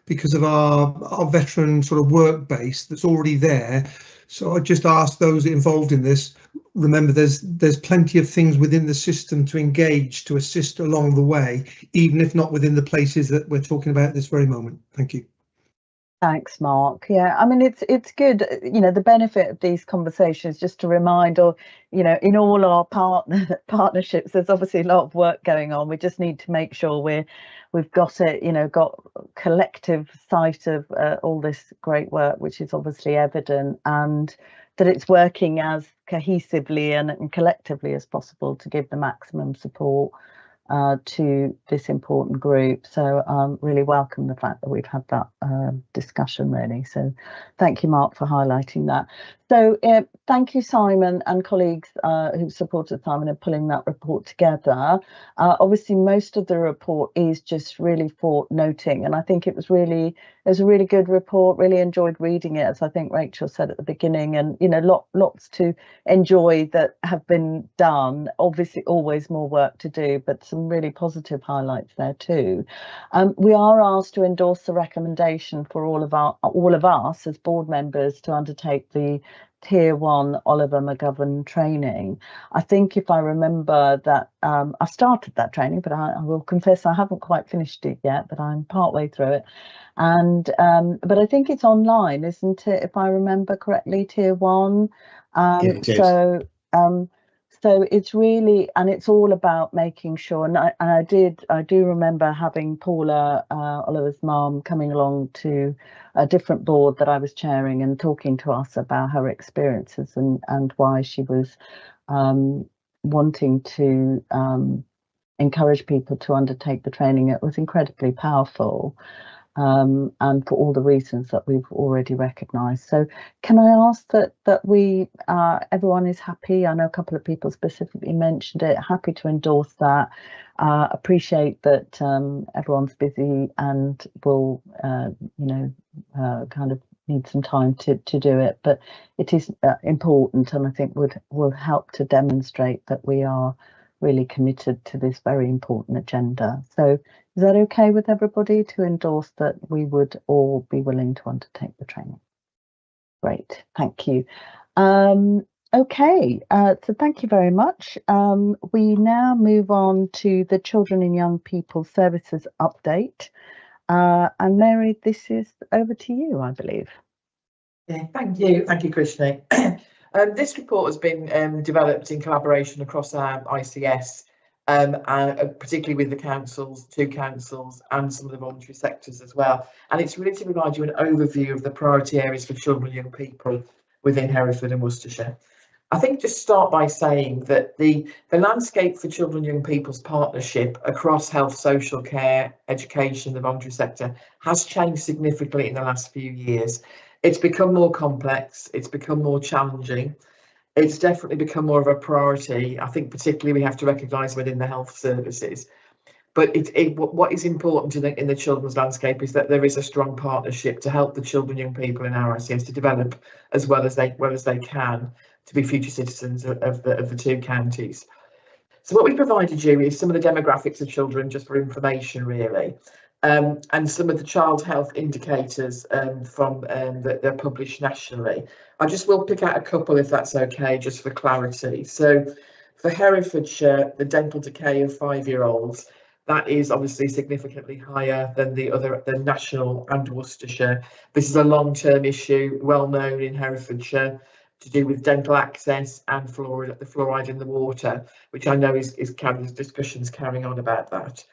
because of our veteran sort of work base that's already there. So I just ask those involved in this, remember there's plenty of things within the system to engage, to assist along the way, even if not within the places that we're talking about at this very moment. Thank you. Thanks, Mark. Yeah, it's good, the benefit of these conversations, just to remind, in all our partnerships, there's obviously a lot of work going on. We just need to make sure we've got it, got collective sight of all this great work, which is obviously evident, and that it's working as cohesively and collectively as possible to give the maximum support to this important group. So really welcome the fact that we've had that discussion really. So thank you, Mark, for highlighting that. So thank you, Simon, and colleagues who've supported Simon in pulling that report together. Obviously, most of the report is just really for noting, and I think it was a really good report. Really enjoyed reading it, as I think Rachel said at the beginning, and you know, lots to enjoy that have been done. Obviously, always more work to do, but some really positive highlights there too. We are asked to endorse the recommendation for all of us as board members to undertake the Tier 1 Oliver McGovern training. I think if I remember that I started that training, but I will confess I haven't quite finished it yet, but I'm partway through it. And but I think it's online, isn't it? If I remember correctly, Tier 1. Yeah, it is. So it's really, and it's all about making sure, and I do remember having Paula, Oliver's mum, coming along to a different board that I was chairing and talking to us about her experiences and why she was wanting to encourage people to undertake the training. It was incredibly powerful. And for all the reasons that we've already recognised. So can I ask that we everyone is happy? I know a couple of people specifically mentioned it, happy to endorse that. Appreciate that everyone's busy and will kind of need some time to do it, but it is important, and I think will help to demonstrate that we are really committed to this very important agenda. So is that okay with everybody to endorse that we would all be willing to undertake the training? Great, thank you. Okay, so thank you very much. We now move on to the Children and Young People Services update. And Mary, this is over to you, I believe. Yeah, thank you, Krishni. This report has been developed in collaboration across our ICS, and particularly with the two councils and some of the voluntary sectors as well. And it's really to provide you an overview of the priority areas for children and young people within Hereford and Worcestershire. I think just start by saying that the landscape for children and young people's partnership across health, social care, education, the voluntary sector has changed significantly in the last few years. It's become more complex, it's become more challenging. It's definitely become more of a priority. I think particularly we have to recognise within the health services. But what is important in the children's landscape is that there is a strong partnership to help the children and young people in our ICS to develop as well as they can to be future citizens of the two counties. So what we provided you is some of the demographics of children just for information really. And some of the child health indicators from that they're published nationally. I just will pick out a couple if that's okay, just for clarity. So for Herefordshire, the dental decay of 5-year-olds, that is obviously significantly higher than the national and Worcestershire. This is a long-term issue, well known in Herefordshire, to do with dental access and the fluoride in the water, which I know is discussions carrying on about that.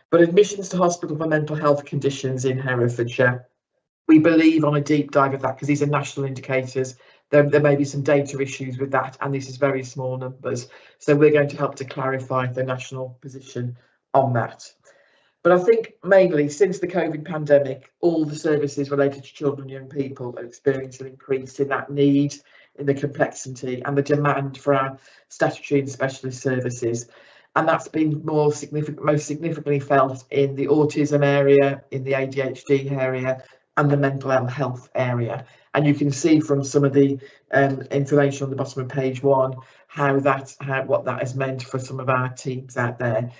But admissions to hospital for mental health conditions in Herefordshire, we believe on a deep dive of that, because these are national indicators, there may be some data issues with that, and this is very small numbers. So we're going to help to clarify the national position on that. But I think mainly since the COVID pandemic, all the services related to children and young people are experiencing an increase in that need, in the complexity and the demand for our statutory and specialist services. And that's been most significantly felt in the autism area, in the ADHD area, and the mental health area. And you can see from some of the information on the bottom of page 1 what that has meant for some of our teams out there.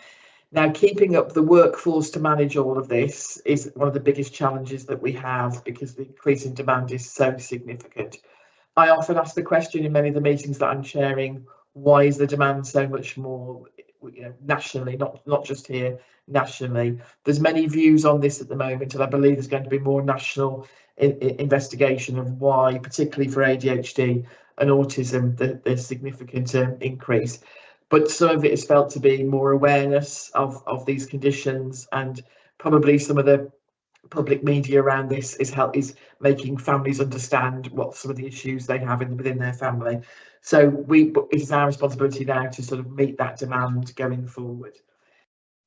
Now, keeping up the workforce to manage all of this is one of the biggest challenges that we have, because the increase in demand is so significant. I often ask the question in many of the meetings that I'm chairing, why is the demand so much more nationally, not just here, nationally? There's many views on this at the moment, and I believe there's going to be more national investigation of why, particularly for ADHD and autism, there's significant increase. But some of it is felt to be more awareness of these conditions, and probably some of the public media around this is making families understand what some of the issues they have within their family. So it is our responsibility now to sort of meet that demand going forward.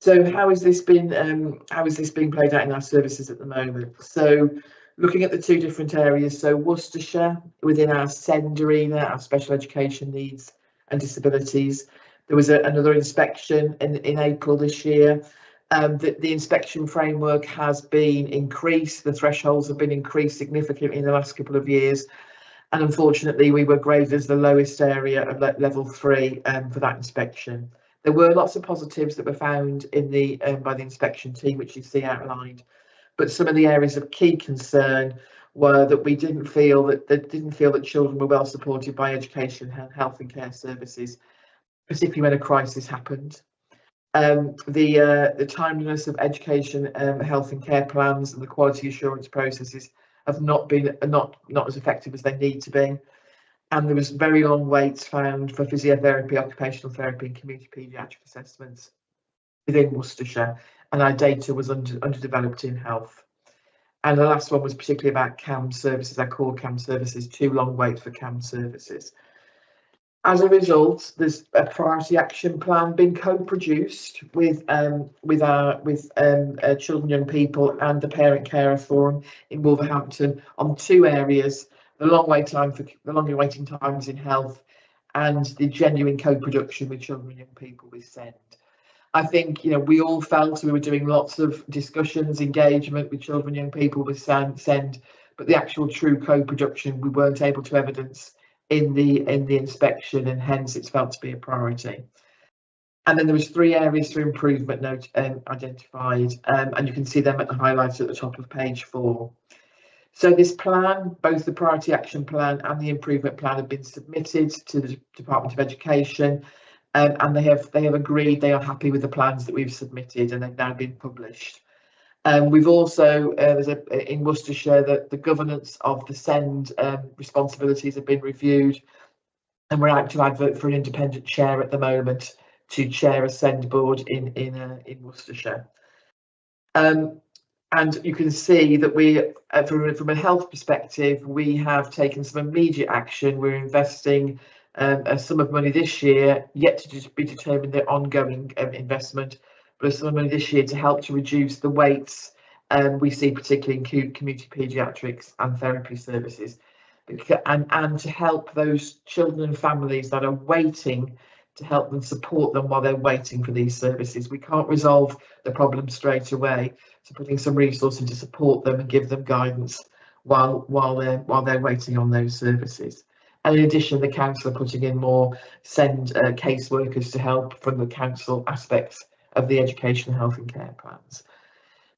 So how is this being played out in our services at the moment? So looking at the two different areas, so Worcestershire within our SEND arena, our special education needs and disabilities, there was another inspection in April this year. The inspection framework has been increased, the thresholds have been increased significantly in the last couple of years, and unfortunately we were graded as the lowest area of level 3 for that inspection. There were lots of positives that were found in the by the inspection team, which you see outlined, but some of the areas of key concern were that we didn't feel that children were well supported by education, health and care services, particularly when a crisis happened. The timeliness of education, health and care plans and the quality assurance processes have not been not as effective as they need to be, and there was very long waits found for physiotherapy, occupational therapy and community paediatric assessments within Worcestershire, and our data was underdeveloped in health. And the last one was particularly about CAM services, our core CAM services, too long wait for CAM services. As a result, there's a priority action plan being co-produced with children, young people and the Parent Carer Forum in Wolverhampton on two areas: the longer waiting times in health and the genuine co-production with children and young people with SEND. I think, you know, we all felt we were doing lots of discussions, engagement with children and young people with SEND, but the actual true co-production we weren't able to evidence in the inspection, and hence it's felt to be a priority. And then there was 3 areas for improvement identified, and you can see them at the highlights at the top of page 4. So this plan, both the priority action plan and the improvement plan, have been submitted to the Department of Education, and they have agreed they are happy with the plans that we've submitted, and they've now been published. We've also, in Worcestershire, the governance of the SEND responsibilities have been reviewed, and we're out to advert for an independent chair at the moment to chair a SEND board in Worcestershire. And you can see that we, from a health perspective, we have taken some immediate action. We're investing a sum of money this year, yet to be determined the ongoing investment, but a sum of money this year to help to reduce the waits we see, particularly in community paediatrics and therapy services, and to help those children and families that are waiting, to help them, support them while they're waiting for these services. We can't resolve the problem straight away, so putting some resources to support them and give them guidance while they're waiting on those services. And in addition, the council are putting in more SEND caseworkers to help from the council aspects of the education, health and care plans.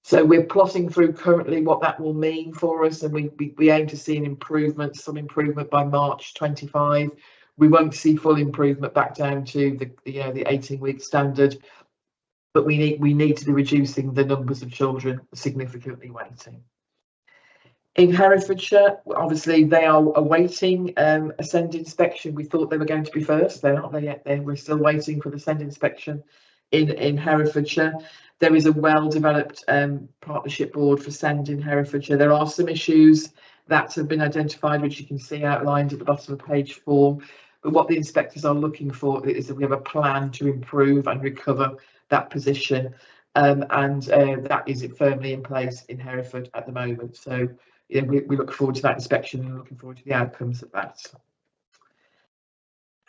So we're plotting through currently what that will mean for us, and we aim to see some improvement by March 25. We won't see full improvement back down to the 18-week standard, but we need to be reducing the numbers of children significantly waiting. In Herefordshire, obviously they are awaiting a SEND inspection. We thought they were going to be first. They're not there yet. We're still waiting for the SEND inspection in Herefordshire. There is a well-developed partnership board for SEND in Herefordshire. There are some issues that have been identified, which you can see outlined at the bottom of page 4. But what the inspectors are looking for is that we have a plan to improve and recover that position, and that is firmly in place in Hereford at the moment. So, you know, we look forward to that inspection and looking forward to the outcomes of that.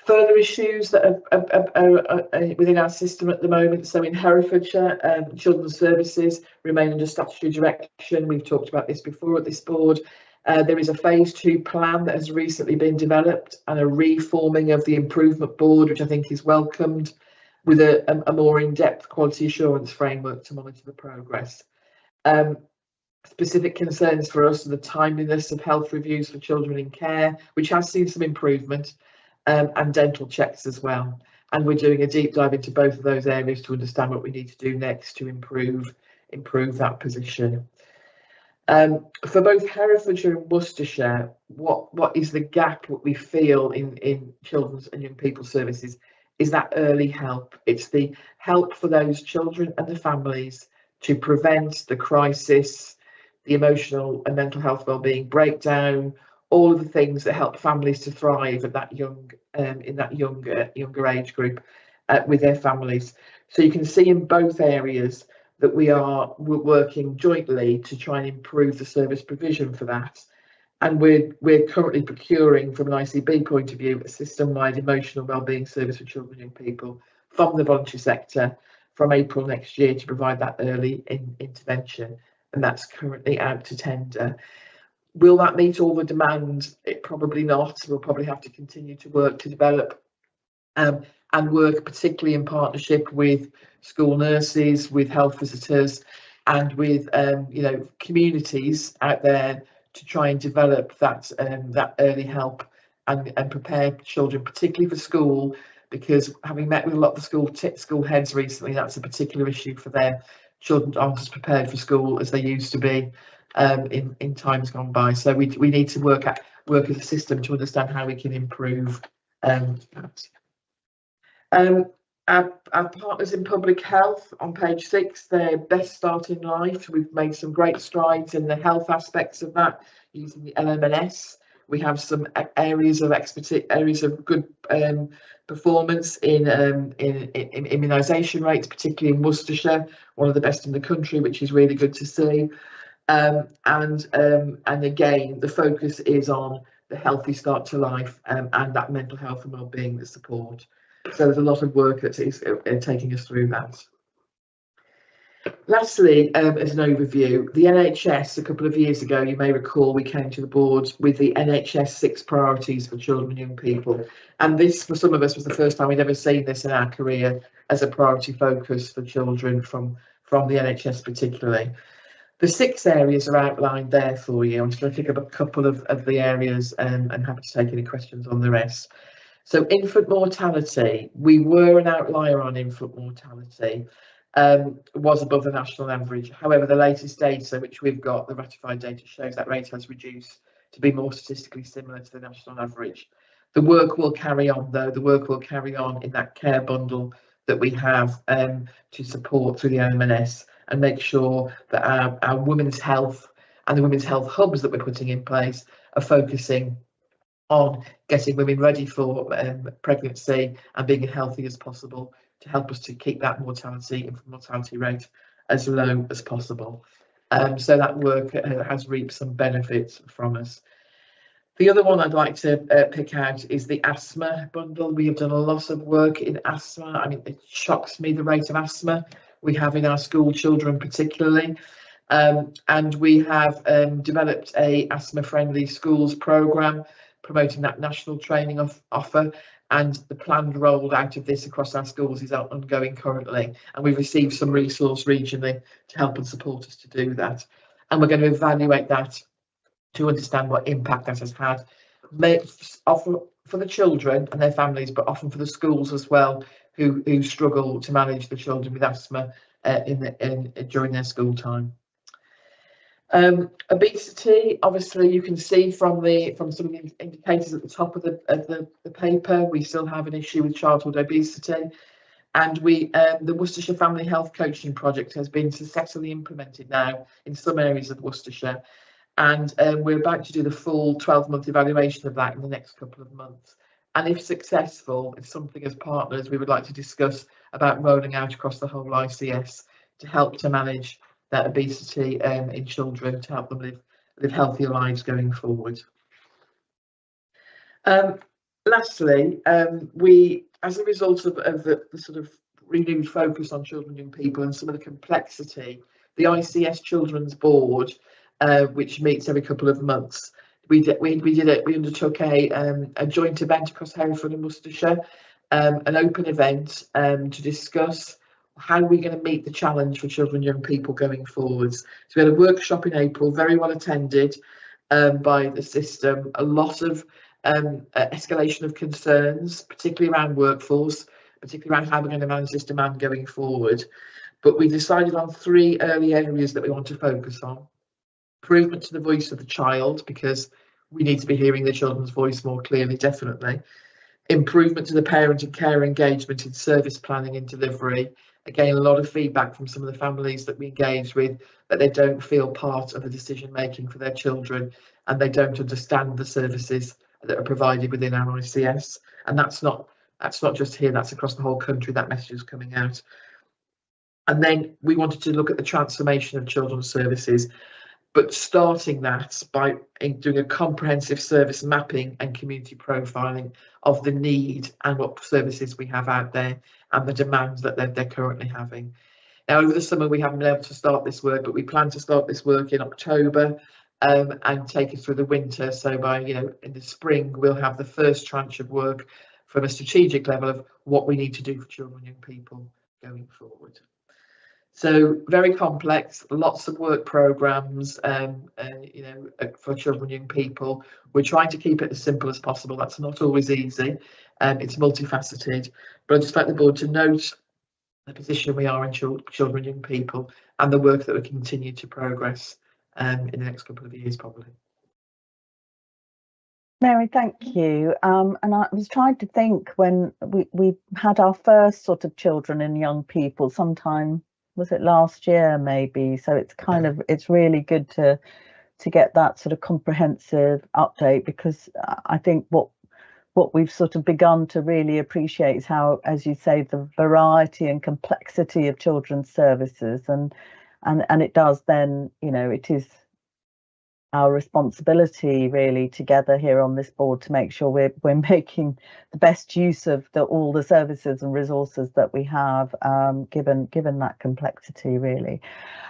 Further issues that are within our system at the moment. So in Herefordshire, children's services remain under statutory direction. We've talked about this before at this board. There is a phase 2 plan that has recently been developed, and a reforming of the improvement board, which I think is welcomed, with a more in-depth quality assurance framework to monitor the progress. Specific concerns for us are the timeliness of health reviews for children in care, which has seen some improvement, and dental checks as well. And we're doing a deep dive into both of those areas to understand what we need to do next to improve that position. For both Herefordshire and Worcestershire, what is the gap that we feel in children's and young people services is that early help. It's the help for those children and the families to prevent the crisis, the emotional and mental health wellbeing breakdown, all of the things that help families to thrive at that younger age group with their families. So you can see in both areas that we're working jointly to try and improve the service provision for that. And we're currently procuring, from an ICB point of view, a system-wide emotional wellbeing service for children and young people from the voluntary sector from April next year to provide that early intervention, and that's currently out to tender. Will that meet all the demand? It probably not. We'll probably have to continue to work to develop and work particularly in partnership with school nurses, with health visitors, and with communities out there to try and develop that early help and prepare children, particularly for school, because having met with a lot of the school heads recently, that's a particular issue for their children aren't as prepared for school as they used to be in times gone by. So we need to work as a system to understand how we can improve that. Our partners in public health on page 6, their best start in life. We've made some great strides in the health aspects of that using the LMNS. We have some areas of expertise, areas of good performance in immunisation rates, particularly in Worcestershire, one of the best in the country, which is really good to see. And again, the focus is on the healthy start to life and that mental health and wellbeing that support. So there's a lot of work that is taking us through that. Lastly, as an overview, the NHS, a couple of years ago, you may recall, we came to the board with the NHS 6 priorities for children and young people. And this, for some of us, was the first time we'd ever seen this in our career as a priority focus for children from the NHS particularly. The 6 areas are outlined there for you. I'm just going to pick up a couple of the areas and happy to take any questions on the rest. So infant mortality, we were an outlier on infant mortality, was above the national average. However, the latest data, which we've got, the ratified data, shows that rate has reduced to be more statistically similar to the national average. The work will carry on, though. The work will carry on in that care bundle that we have to support through the OMNS and make sure that our women's health and the women's health hubs that we're putting in place are focusing on getting women ready for pregnancy and being as healthy as possible to help us to keep that infant mortality rate as low as possible. So that work has reaped some benefits from us. The other one I'd like to pick out is the asthma bundle. We have done a lot of work in asthma. I mean, it shocks me the rate of asthma we have in our school children particularly. And we have developed a asthma-friendly schools programme promoting that national training offer, and the planned roll out of this across our schools is ongoing currently, and we've received some resource regionally to help and support us to do that, and we're going to evaluate that to understand what impact that has had, often for the children and their families, but often for the schools as well, who struggle to manage the children with asthma during their school time. Obesity, obviously, you can see from some of the indicators at the top of the paper, we still have an issue with childhood obesity, and the Worcestershire Family Health Coaching Project has been successfully implemented now in some areas of Worcestershire, and we're about to do the full 12-month evaluation of that in the next couple of months. And if successful, it's something as partners we would like to discuss about rolling out across the whole ICS to help to manage that obesity in children, to help them live healthier lives going forward. Lastly, we, as a result of the sort of renewed focus on children and young people and some of the complexity, the ICS Children's Board, which meets every couple of months, we undertook a joint event across Hereford and Worcestershire, an open event to discuss how are we going to meet the challenge for children and young people going forwards. So we had a workshop in April, very well attended by the system, a lot of escalation of concerns, particularly around workforce, particularly around how we're going to manage this demand going forward. But we decided on 3 early areas that we want to focus on. Improvement to the voice of the child, because we need to be hearing the children's voice more clearly, definitely. Improvement to the parent and care engagement in service planning and delivery. Again, a lot of feedback from some of the families that we engage with, that they don't feel part of the decision making for their children and they don't understand the services that are provided within our ICS. And that's not just here, that's across the whole country, that message is coming out. And then we wanted to look at the transformation of children's services, but starting that by doing a comprehensive service mapping and community profiling of the need and what services we have out there and the demands that they're currently having. Now, over the summer, we haven't been able to start this work, but we plan to start this work in October and take it through the winter. So by, in the spring, we'll have the first tranche of work from a strategic level of what we need to do for children and young people going forward. So very complex, lots of work programs, for children and young people. We're trying to keep it as simple as possible. That's not always easy. It's multifaceted, but I'd just like the board to note the position we are in children and young people and the work that we continue to progress in the next couple of years, probably. Mary, thank you. And I was trying to think when we had our first sort of children and young people sometime, was it last year maybe? So it's kind of, it's really good to get that sort of comprehensive update, because I think what we've sort of begun to really appreciate is how, as you say, the variety and complexity of children's services, and it does then, it is our responsibility really together here on this board to make sure we're making the best use of all the services and resources that we have, given that complexity really.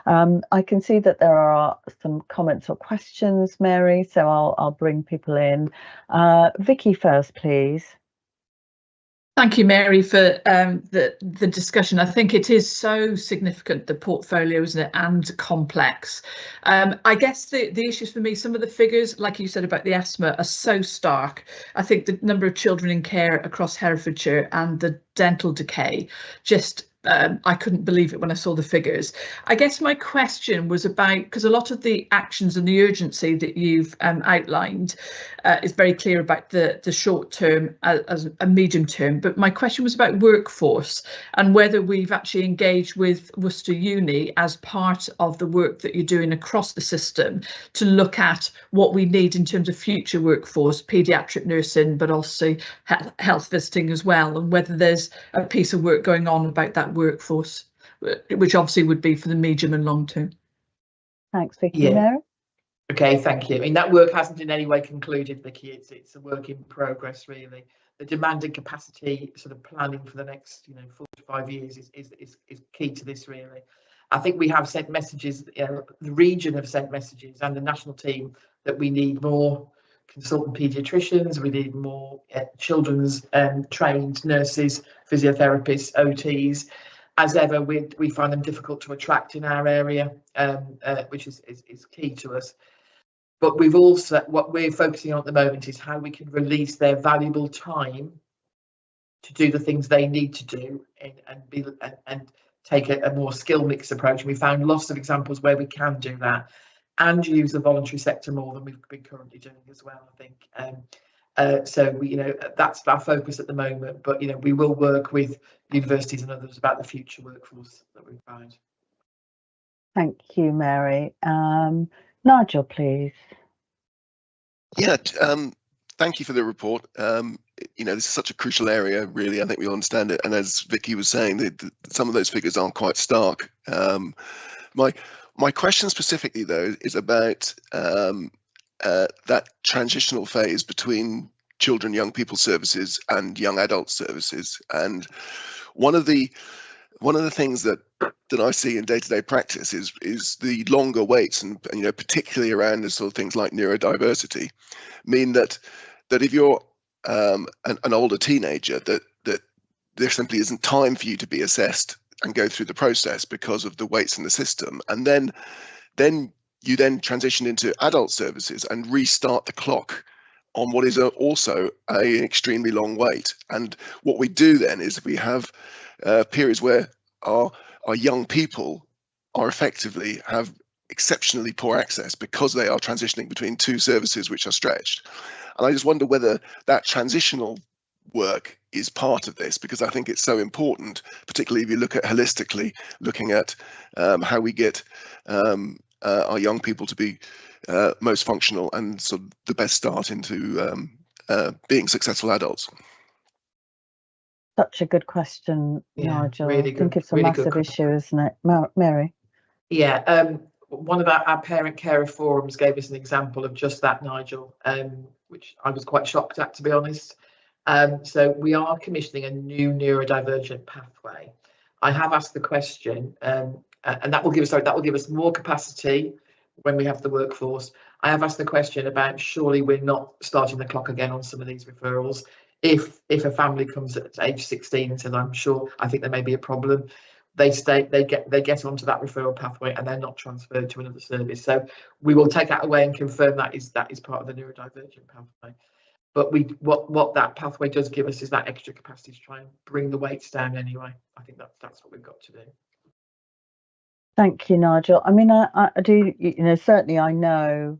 I can see that there are some comments or questions, Mary, so I'll bring people in. Vicky first, please. Thank you, Mary, for the discussion. I think it is so significant, the portfolio, isn't it, and complex. I guess the issues for me, some of the figures, like you said about the asthma, are so stark. I think the number of children in care across Herefordshire and the dental decay, just I couldn't believe it when I saw the figures. I guess my question was about, because a lot of the actions and the urgency that you've outlined is very clear about the short term as a medium term, but my question was about workforce and whether we've actually engaged with Worcester Uni as part of the work that you're doing across the system to look at what we need in terms of future workforce, paediatric nursing, but also health visiting as well, and whether there's a piece of work going on about that workforce, which obviously would be for the medium and long term. Thanks, Vicky. Yeah. Mary? Okay, thank you. I mean, that work hasn't in any way concluded, Vicky. It's a work in progress, really. The demand and capacity sort of planning for the next 4 to 5 years is key to this, really. I think we have sent messages, the region have sent messages, and the national team, that we need more consultant paediatricians, we need more children's trained nurses, physiotherapists, OTs. As ever, we find them difficult to attract in our area, which is key to us. But we've also, what we're focusing on at the moment is how we can release their valuable time to do the things they need to do and take a more skill mix approach. And we found lots of examples where we can do that and use the voluntary sector more than we've been currently doing as well, I think. So we, that's our focus at the moment, but we will work with universities and others about the future workforce that we find. Thank you, Mary. Nigel, please. Yeah, thank you for the report. This is such a crucial area, really. I think we all understand it. And as Vicky was saying, some of those figures aren't quite stark. My question specifically, though, is about that transitional phase between children, young people services and young adult services. And one of the things that I see in day-to-day practice is the longer waits, and particularly around the sort of things like neurodiversity, mean that if you're an older teenager, that there simply isn't time for you to be assessed and go through the process because of the waits in the system, and then you transition into adult services and restart the clock on what is also an extremely long wait. And what we do then is we have periods where our young people are effectively have exceptionally poor access because they are transitioning between two services which are stretched. And I just wonder whether that transitional work is part of this, because I think it's so important, particularly if you look at holistically, looking at how we get our young people to be most functional and sort of the best start into being successful adults. Such a good question, Yeah, Nigel. really I think good, it's a really good massive issue, isn't it, Mary? Yeah, one of our parent carer forums gave us an example of just that, Nigel, which I was quite shocked at, to be honest. So we are commissioning a new neurodivergent pathway. I have asked the question, and that will give us more capacity when we have the workforce. I have asked the question about, surely we're not starting the clock again on some of these referrals. If a family comes at age 16 and says, I think there may be a problem, they get onto that referral pathway and they're not transferred to another service. So we will take that away and confirm that is part of the neurodivergent pathway. But what that pathway does give us is that extra capacity to try and bring the weights down anyway. I think that's what we've got to do. Thank you, Nigel. I mean, I do, certainly I know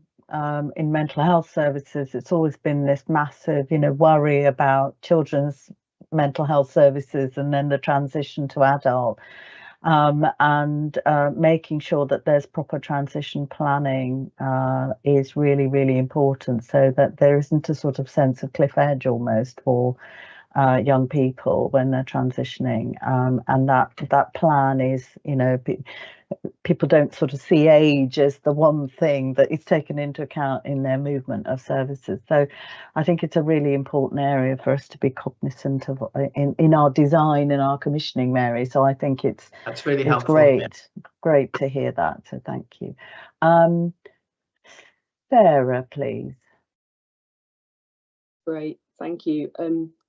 in mental health services, it's always been this massive, worry about children's mental health services and then the transition to adult, and making sure that there's proper transition planning is really, really important, so that there isn't a sort of sense of cliff edge almost for young people when they're transitioning, and that plan is, people don't sort of see age as the one thing that is taken into account in their movement of services. So I think it's a really important area for us to be cognizant of in our design and our commissioning, Mary. So I think that's really helpful. Great to hear that. So thank you. Sarah, please. Great, thank you.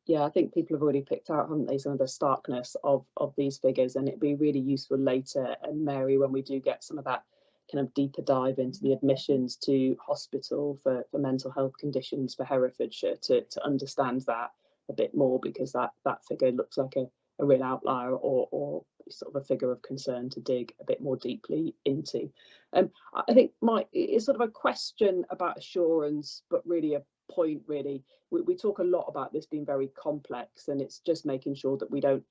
Yeah, I think people have already picked out, haven't they, some of the starkness of these figures, and it'd be really useful later, and Mary, when we do get some of that kind of deeper dive into the admissions to hospital for mental health conditions for Herefordshire, to understand that a bit more, because that figure looks like a real outlier, or sort of a figure of concern to dig a bit more deeply into. I think it's sort of a question about assurance, but really a point, really. We talk a lot about this being very complex, and it's just making sure that we don't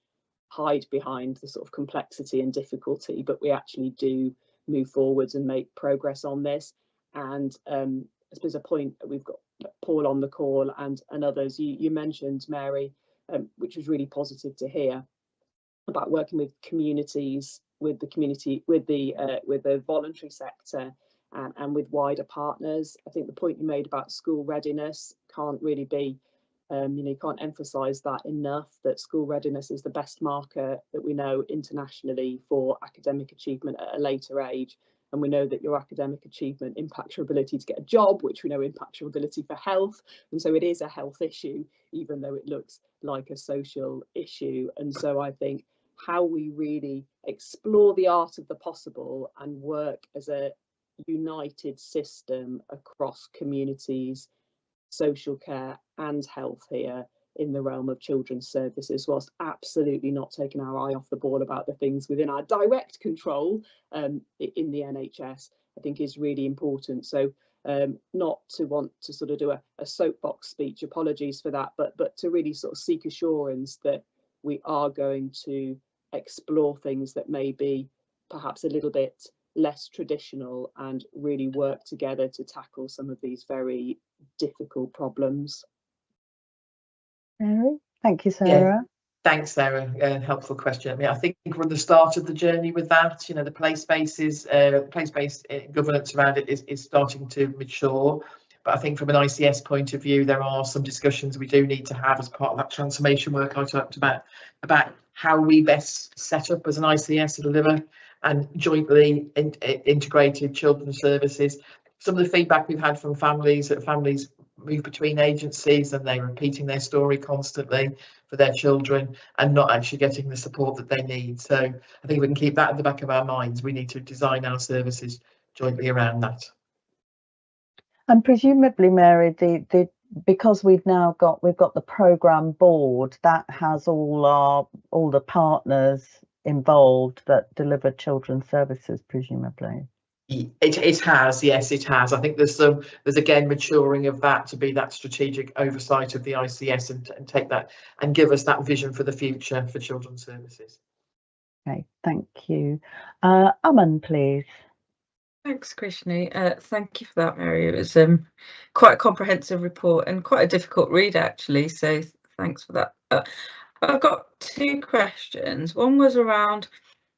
hide behind the sort of complexity and difficulty, but we actually do move forwards and make progress on this. And I suppose a point, we've got Paul on the call and others. You mentioned, Mary, which was really positive to hear, about working with communities, with the voluntary sector, and with wider partners. I think the point you made about school readiness can't really be, you can't emphasise that enough, that school readiness is the best marker that we know internationally for academic achievement at a later age. And we know that your academic achievement impacts your ability to get a job, which we know impacts your ability for health. And so it is a health issue, even though it looks like a social issue. And so I think how we really explore the art of the possible and work as a united system across communities, social care and health here in the realm of children's services, whilst absolutely not taking our eye off the ball about the things within our direct control in the NHS, I think is really important. So not to want to sort of do a soapbox speech, apologies for that, but to really sort of seek assurance that we are going to explore things that may be perhaps a little bit less traditional and really work together to tackle some of these very difficult problems. Mary, thank you, Sarah. Yeah. Thanks, Sarah. Helpful question. I mean, I think we're at the start of the journey with that. The place-based governance around it is starting to mature. But I think from an ICS point of view, there are some discussions we do need to have as part of that transformation work I talked about how we best set up as an ICS to deliver and jointly integrated children's services. Some of the feedback we've had from families, that families move between agencies and they're repeating their story constantly for their children and not actually getting the support that they need. So I think we can keep that at the back of our minds. We need to design our services jointly around that. And presumably, Mary, because we've got the programme board that has all the partners involved that deliver children's services, presumably. It has, yes, it has. I think there's again maturing of that to be that strategic oversight of the ICS and take that and give us that vision for the future for children's services. Okay, thank you. Aman, please. Thanks, Krishni. Thank you for that, Mary. It was quite a comprehensive report and quite a difficult read, actually. So thanks for that. I've got two questions. One was around,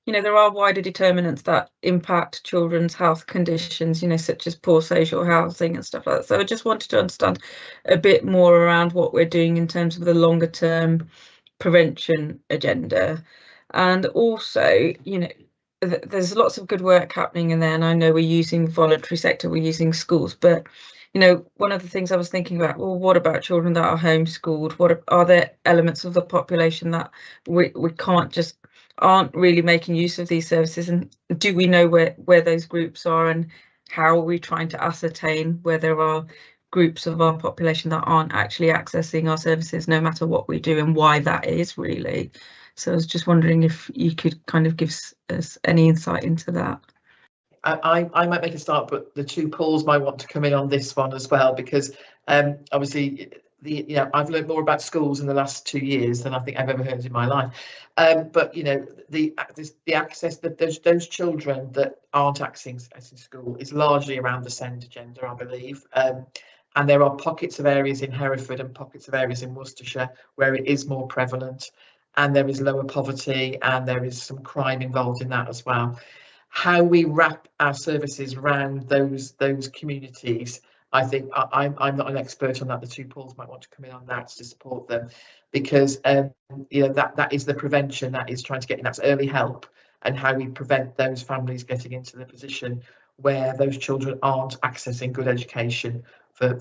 there are wider determinants that impact children's health conditions, such as poor social housing and stuff like that. So I just wanted to understand a bit more around what we're doing in terms of the longer term prevention agenda. And also, there's lots of good work happening in there, and I know we're using the voluntary sector, we're using schools, but one of the things I was thinking about, well, what about children that are homeschooled? What are there elements of the population that we aren't really making use of these services, and do we know where those groups are, and how are we trying to ascertain where there are groups of our population that aren't actually accessing our services, no matter what we do, and why that is really? So I was just wondering if you could kind of give us any insight into that. I might make a start, but the two Pauls might want to come in on this one as well, because obviously I've learned more about schools in the last 2 years than I think I've ever heard in my life. But the access that those children that aren't accessing school is largely around the SEND agenda, I believe. And there are pockets of areas in Hereford and pockets of areas in Worcestershire where it is more prevalent, and there is lower poverty, and there is some crime involved in that as well. How we wrap our services around those communities, I think I'm not an expert on that. The two Pauls might want to come in on that to support them, because that is the prevention, that is trying to get in that early help, and how we prevent those families getting into the position where those children aren't accessing good education for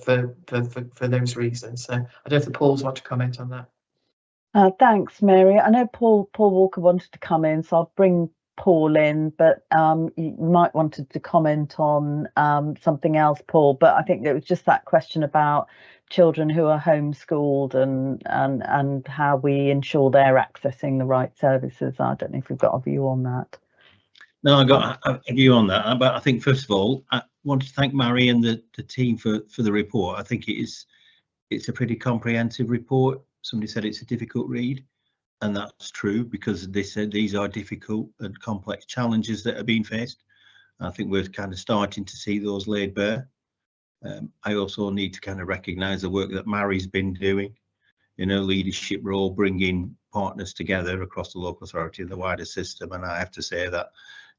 those reasons. So I don't know if the Pauls want to comment on that. Thanks, Mary. I know Paul Walker wanted to come in, so I'll bring Paul in, but you might wanted to comment on something else, Paul. But I think it was just that question about children who are homeschooled and how we ensure they're accessing the right services. I don't know if we've got a view on that. No, I got a view on that, but I think first of all I want to thank Mary and the team for the report. I think it's a pretty comprehensive report. Somebody said it's a difficult read, and that's true, because they said these are difficult and complex challenges that are being faced. I think we're kind of starting to see those laid bare. I also need to kind of recognise the work that Mary's been doing in her leadership role, bringing partners together across the local authority and the wider system. And I have to say that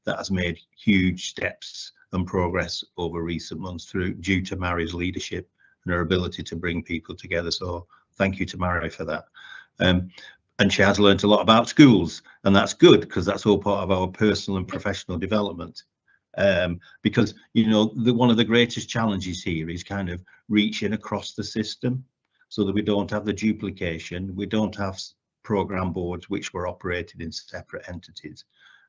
has made huge steps and progress over recent months due to Mary's leadership and her ability to bring people together. So thank you to Mary for that. And she has learned a lot about schools, and that's good, because that's all part of our personal and professional development. Because one of the greatest challenges here is kind of reaching across the system, so that we don't have the duplication, we don't have programme boards which were operated in separate entities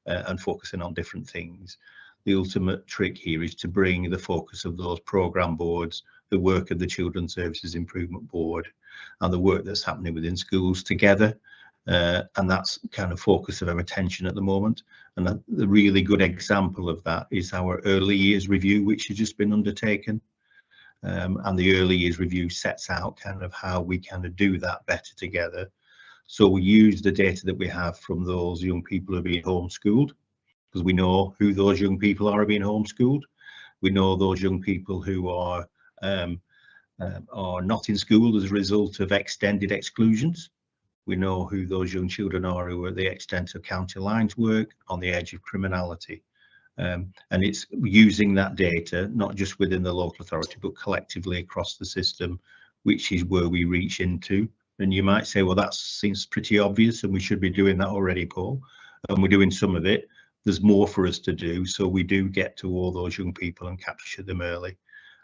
and focusing on different things. The ultimate trick here is to bring the focus of those programme boards, the work of the Children's Services Improvement Board, and the work that's happening within schools together. And that's kind of focus of our attention at the moment. And the really good example of that is our early years review, which has just been undertaken. And the early years review sets out kind of how we kind of do that better together. So we use the data that we have from those young people who are being homeschooled, because we know who those young people are being homeschooled. We know those young people who are not in school as a result of extended exclusions. We know who those young children are who are at the extent of county lines work, on the edge of criminality. And it's using that data, not just within the local authority, but collectively across the system, which is where we reach into. And you might say, well, that seems pretty obvious, and we should be doing that already, Paul. And we're doing some of it. There's more for us to do, so we do get to all those young people and capture them early.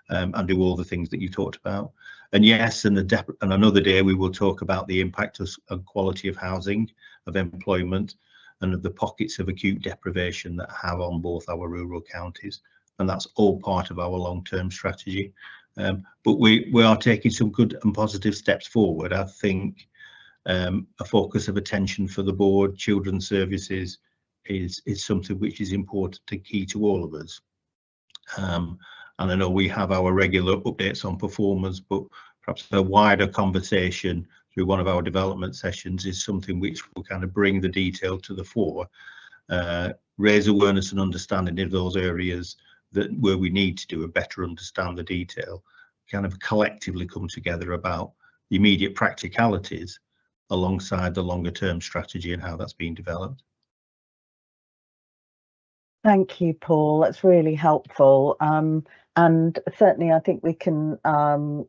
And do all the things that you talked about. And yes, and another day we will talk about the impact of quality of housing, of employment, and of the pockets of acute deprivation that have on both our rural counties. And that's all part of our long-term strategy. But we are taking some good and positive steps forward. I think a focus of attention for the board, children's services, is something which is important and key to all of us. And I know we have our regular updates on performance, but perhaps a wider conversation through one of our development sessions is something which will kind of bring the detail to the fore, raise awareness and understanding of those areas where we need to do a better understand the detail, kind of collectively come together about the immediate practicalities, alongside the longer term strategy and how that's being developed. Thank you, Paul. That's really helpful. And certainly I think we can, Hannah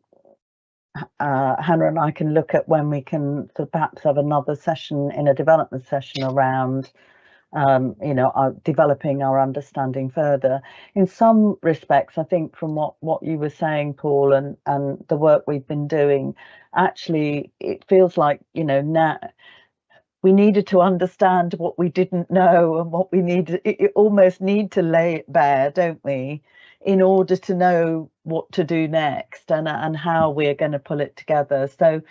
and I can look at when we can sort of perhaps have another session in a development session around developing our understanding further. In some respects, I think from what you were saying, Paul, and the work we've been doing, actually it feels like, now we needed to understand what we didn't know, and what we needed, you almost need to lay it bare, don't we, in order to know what to do next and how we're going to pull it together. So,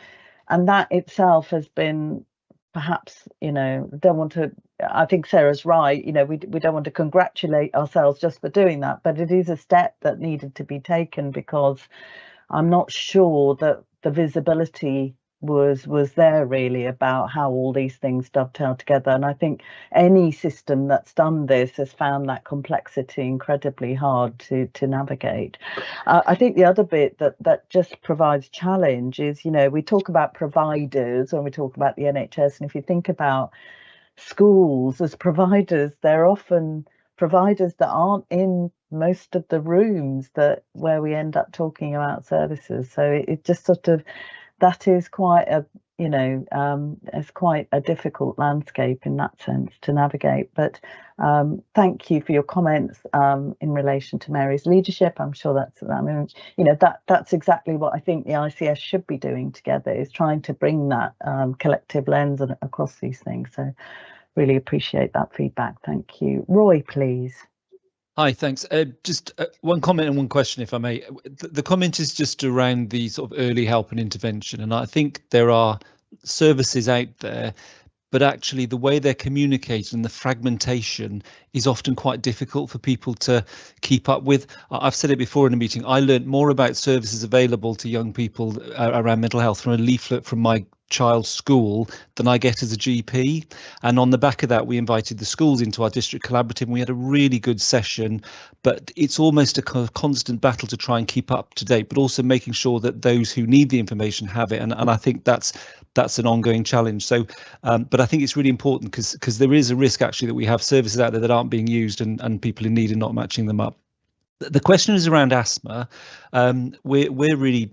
and that itself has been perhaps, I think Sarah's right, we don't want to congratulate ourselves just for doing that, but it is a step that needed to be taken, because I'm not sure that the visibility was there really about how all these things dovetail together. And I think any system that's done this has found that complexity incredibly hard to navigate. I think the other bit that just provides challenge is, we talk about providers when we talk about the NHS, and if you think about schools as providers, they're often providers that aren't in most of the rooms where we end up talking about services. So it just sort of, that is quite a, it's quite a difficult landscape in that sense to navigate. But thank you for your comments in relation to Mary's leadership. I'm sure that's exactly what I think the ICS should be doing together, is trying to bring that collective lens across these things. So really appreciate that feedback. Thank you. Roy, please. Hi, thanks. Just one comment and one question, if I may. The comment is just around the sort of early help and intervention. And I think there are services out there, but actually the way they're communicated and the fragmentation is often quite difficult for people to keep up with. I've said it before in a meeting, I learned more about services available to young people around mental health from a leaflet from my child's school than I get as a GP. And on the back of that, we invited the schools into our district collaborative, and we had a really good session. But it's almost a constant battle to try and keep up to date, but also making sure that those who need the information have it. And I think that's an ongoing challenge. So, but I think it's really important because there is a risk actually that we have services out there that aren't being used and people in need are not matching them up. The question is around asthma. We're really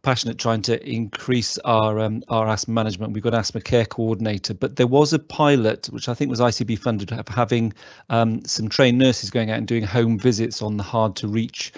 passionate trying to increase our asthma management. We've got an asthma care coordinator, but there was a pilot which I think was ICB funded of having some trained nurses going out and doing home visits on the hard to reach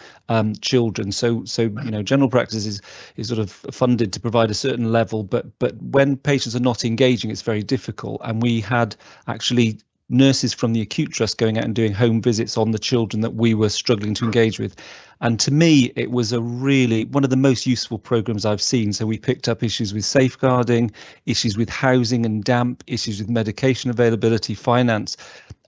children. So general practice is sort of funded to provide a certain level, but when patients are not engaging, it's very difficult. And we had actually nurses from the acute trust going out and doing home visits on the children that we were struggling to engage with. And to me, it was one of the most useful programs I've seen. So we picked up issues with safeguarding, issues with housing and damp, issues with medication availability, finance.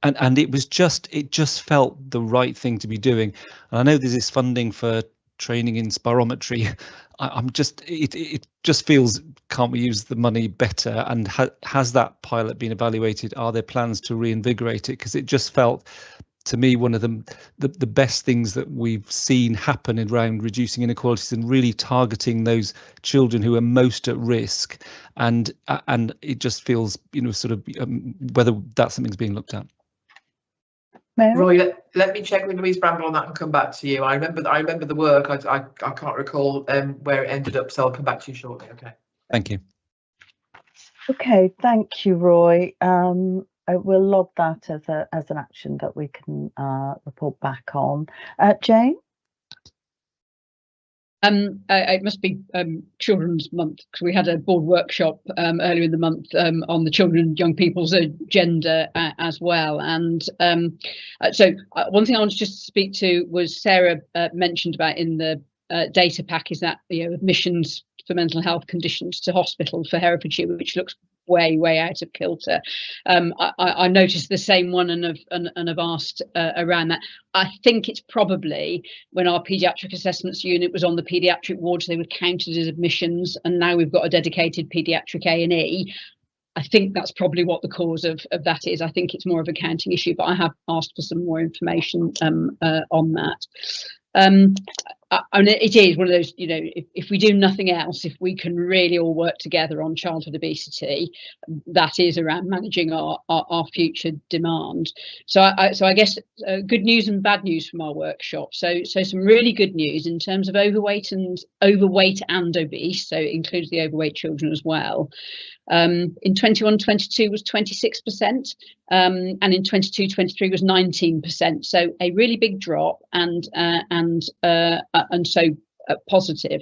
And it just felt the right thing to be doing. And I know there's this funding for training in spirometry. It just feels, can't we use the money better? And has that pilot been evaluated? Are there plans to reinvigorate it? Because it just felt to me one of the best things that we've seen happen around reducing inequalities and really targeting those children who are most at risk. And it just feels, sort of whether that's something's being looked at. Roy, let me check with Louise Bramble on that and come back to you. I remember the work. I can't recall where it ended up, so I'll come back to you shortly. Okay. Thank you. Okay, thank you, Roy. We'll log that as an action that we can report back on. Jane? It must be Children's Month, because we had a board workshop earlier in the month on the children and young people's agenda as well. And so one thing I wanted just to speak to was Sarah mentioned about in the data pack is that admissions for mental health conditions to hospital for Herefordshire, which looks way out of kilter. I noticed the same one and have asked around that. I think it's probably when our paediatric assessments unit was on the paediatric wards, they were counted as admissions, and now we've got a dedicated paediatric A&E. I think that's probably what the cause of that is. I think it's more of a counting issue, but I have asked for some more information on that. I mean, it is one of those, you know, if we do nothing else, if we can really all work together on childhood obesity, that is around managing our future demand. So I guess good news and bad news from our workshop. So some really good news in terms of overweight and obese. So it includes the overweight children as well. In 21-22 was 26%, and in 22-23 was 19%. So a really big drop, and so positive.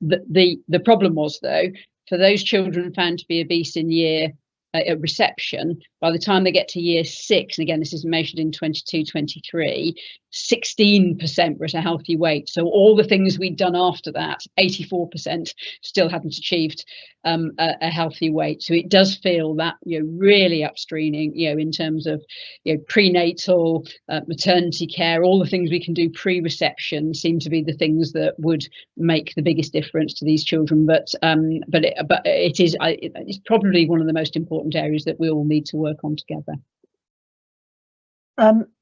The problem was, though, for those children found to be obese in year at reception, by the time they get to year 6, and again this is measured in 22-23, 16% were at a healthy weight. So all the things we'd done after that, 84% still hadn't achieved a healthy weight. So it does feel that, you know, really upstreaming, you know, in terms of, you know, prenatal, maternity care, all the things we can do pre-reception seem to be the things that would make the biggest difference to these children. But it's probably one of the most important areas that we all need to work on together.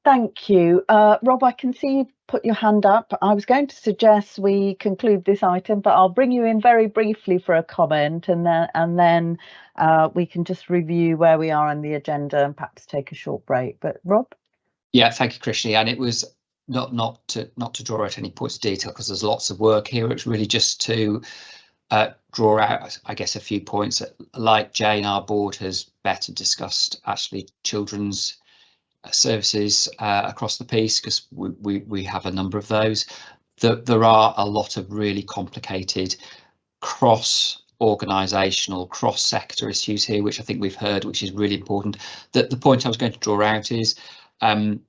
Thank you. Rob, I can see you've put your hand up. I was going to suggest we conclude this item, but I'll bring you in very briefly for a comment, and then we can just review where we are on the agenda and perhaps take a short break. But Rob? Yeah, thank you, Krishni. And it was not to draw out any points of detail, because there's lots of work here. It's really just to draw out, I guess, a few points. Like Jane, our board has better discussed actually children's services across the piece, because we have a number of those. There are a lot of really complicated cross-organisational, cross-sector issues here, which I think we've heard, which is really important. The point I was going to draw out is that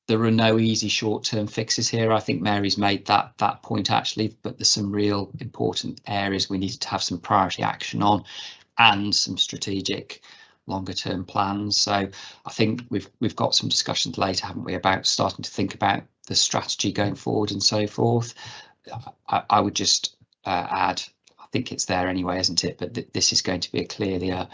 there are no easy short-term fixes here. I think Mary's made that point actually, but there's some real important areas we need to have some priority action on, and some strategic longer-term plans. So I think we've got some discussions later, haven't we, about starting to think about the strategy going forward and so forth. I would just add, I think it's there anyway, isn't it? But this is going to be clearly a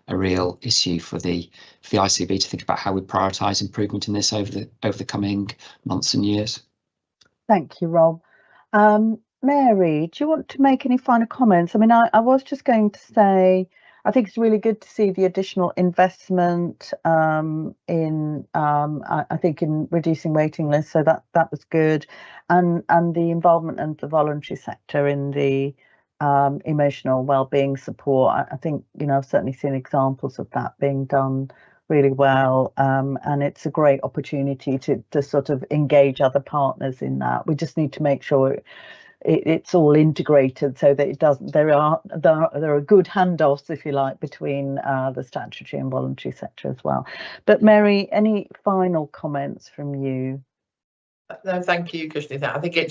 real issue for the ICB to think about how we prioritise improvement in this over the coming months and years. Thank you, Rob. Mary, do you want to make any final comments? I mean, I was just going to say, I think it's really good to see the additional investment in reducing waiting lists. So that was good, and the involvement of the voluntary sector in the emotional well-being support. I think, you know, I've certainly seen examples of that being done really well, and it's a great opportunity to sort of engage other partners in that. We just need to make sure it's all integrated, so that it doesn't. There are good handoffs, if you like, between the statutory and voluntary sector as well. But Mary, any final comments from you? No, thank you, Krishni. I think I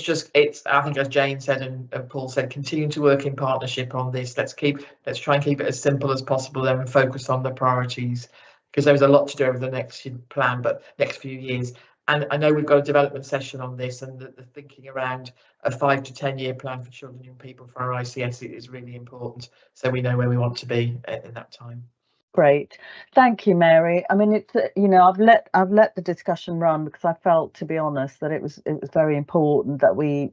think as Jane said and Paul said, continuing to work in partnership on this. Let's try and keep it as simple as possible and focus on the priorities, because there is a lot to do over the next few years. And I know we've got a development session on this, and the thinking around a 5 to 10 year plan for children and young people for our ICS is really important, so we know where we want to be in that time. Great, thank you, Mary. I mean, it's, you know, I've let the discussion run, because I felt, to be honest, that it was very important that we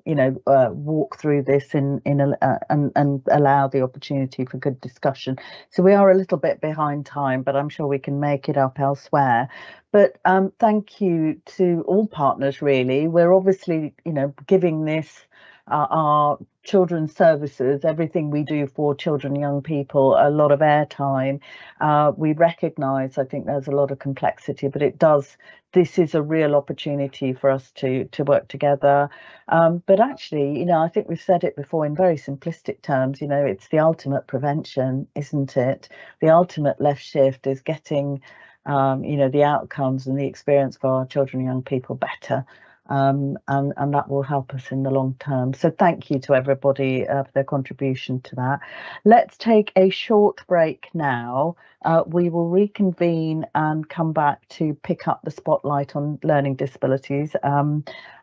you know, walk through this and allow the opportunity for good discussion. So we are a little bit behind time, but I'm sure we can make it up elsewhere. But thank you to all partners, really. We're obviously, you know, giving this our children's services, everything we do for children and young people, a lot of airtime. We recognise, I think there's a lot of complexity, but this is a real opportunity for us to work together. But actually, you know, I think we've said it before in very simplistic terms, you know, it's the ultimate prevention, isn't it? The ultimate left shift is getting, you know, the outcomes and the experience for our children and young people better. And that will help us in the long term. So thank you to everybody for their contribution to that. Let's take a short break now. We will reconvene and come back to pick up the spotlight on learning disabilities.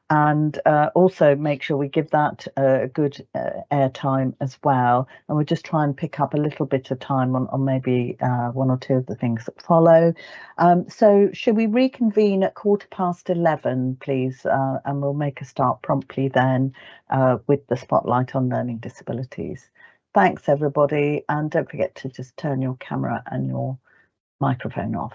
and also make sure we give that good airtime as well. And we'll just try and pick up a little bit of time on maybe one or two of the things that follow. So should we reconvene at 11:15, please? And we'll make a start promptly then with the spotlight on learning disabilities. Thanks, everybody. And don't forget to just turn your camera and your microphone off.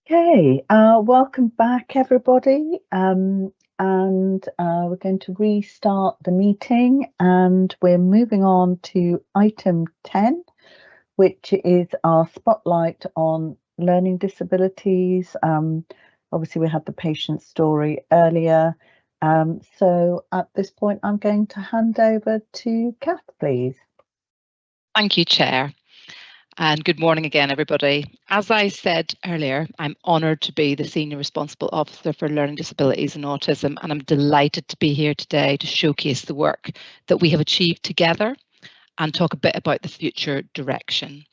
Okay, welcome back everybody, and we're going to restart the meeting, and we're moving on to item 10, which is our spotlight on learning disabilities. Obviously we had the patient story earlier, so at this point I'm going to hand over to Kath, please. Thank you, Chair. And good morning again, everybody. As I said earlier, I'm honoured to be the Senior Responsible Officer for Learning Disabilities and Autism, and I'm delighted to be here today to showcase the work that we have achieved together and talk a bit about the future direction.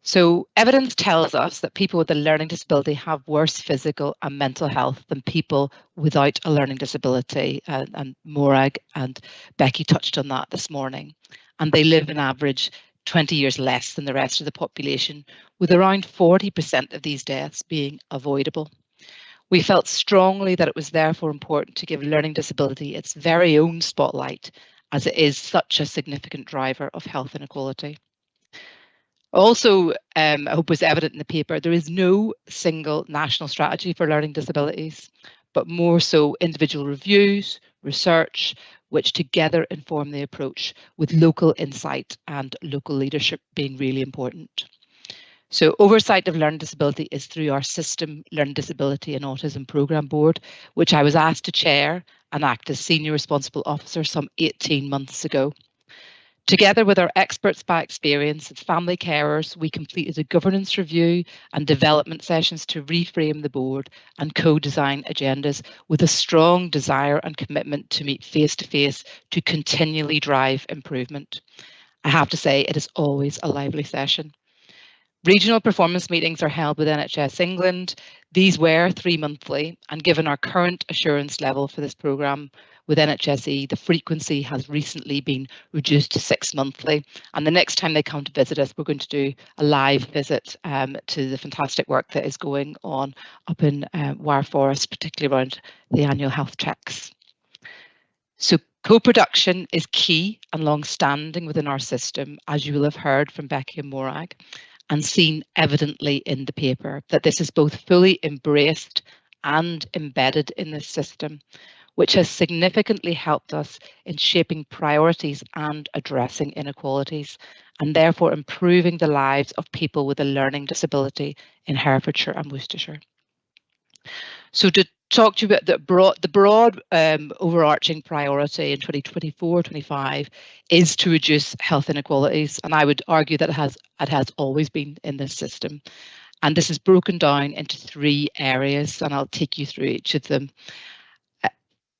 So evidence tells us that people with a learning disability have worse physical and mental health than people without a learning disability, and Morag and Becky touched on that this morning. And they live an average 20 years less than the rest of the population, with around 40% of these deaths being avoidable. We felt strongly that it was therefore important to give learning disability its very own spotlight, as it is such a significant driver of health inequality. Also, I hope was evident in the paper, there is no single national strategy for learning disabilities, but more so individual reviews, research, which together inform the approach, with local insight and local leadership being really important. So oversight of learning disability is through our System Learning Disability and Autism Programme Board, which I was asked to chair and act as Senior Responsible Officer some 18 months ago. Together with our experts by experience and family carers, we completed a governance review and development sessions to reframe the board and co-design agendas with a strong desire and commitment to meet face-to-face to continually drive improvement. I have to say, it is always a lively session. Regional performance meetings are held with NHS England. These were 3 monthly, and given our current assurance level for this programme with NHSE, the frequency has recently been reduced to 6 monthly. And the next time they come to visit us, we're going to do a live visit to the fantastic work that is going on up in Wire Forest, particularly around the annual health checks. So co-production is key and long-standing within our system, as you will have heard from Becky and Morag, and seen evidently in the paper that this is both fully embraced and embedded in this system, which has significantly helped us in shaping priorities and addressing inequalities, and therefore improving the lives of people with a learning disability in Herefordshire and Worcestershire. So to talk to you about the broad overarching priority in 2024-25 is to reduce health inequalities, and I would argue that it has always been in this system. And this is broken down into 3 areas, and I'll take you through each of them.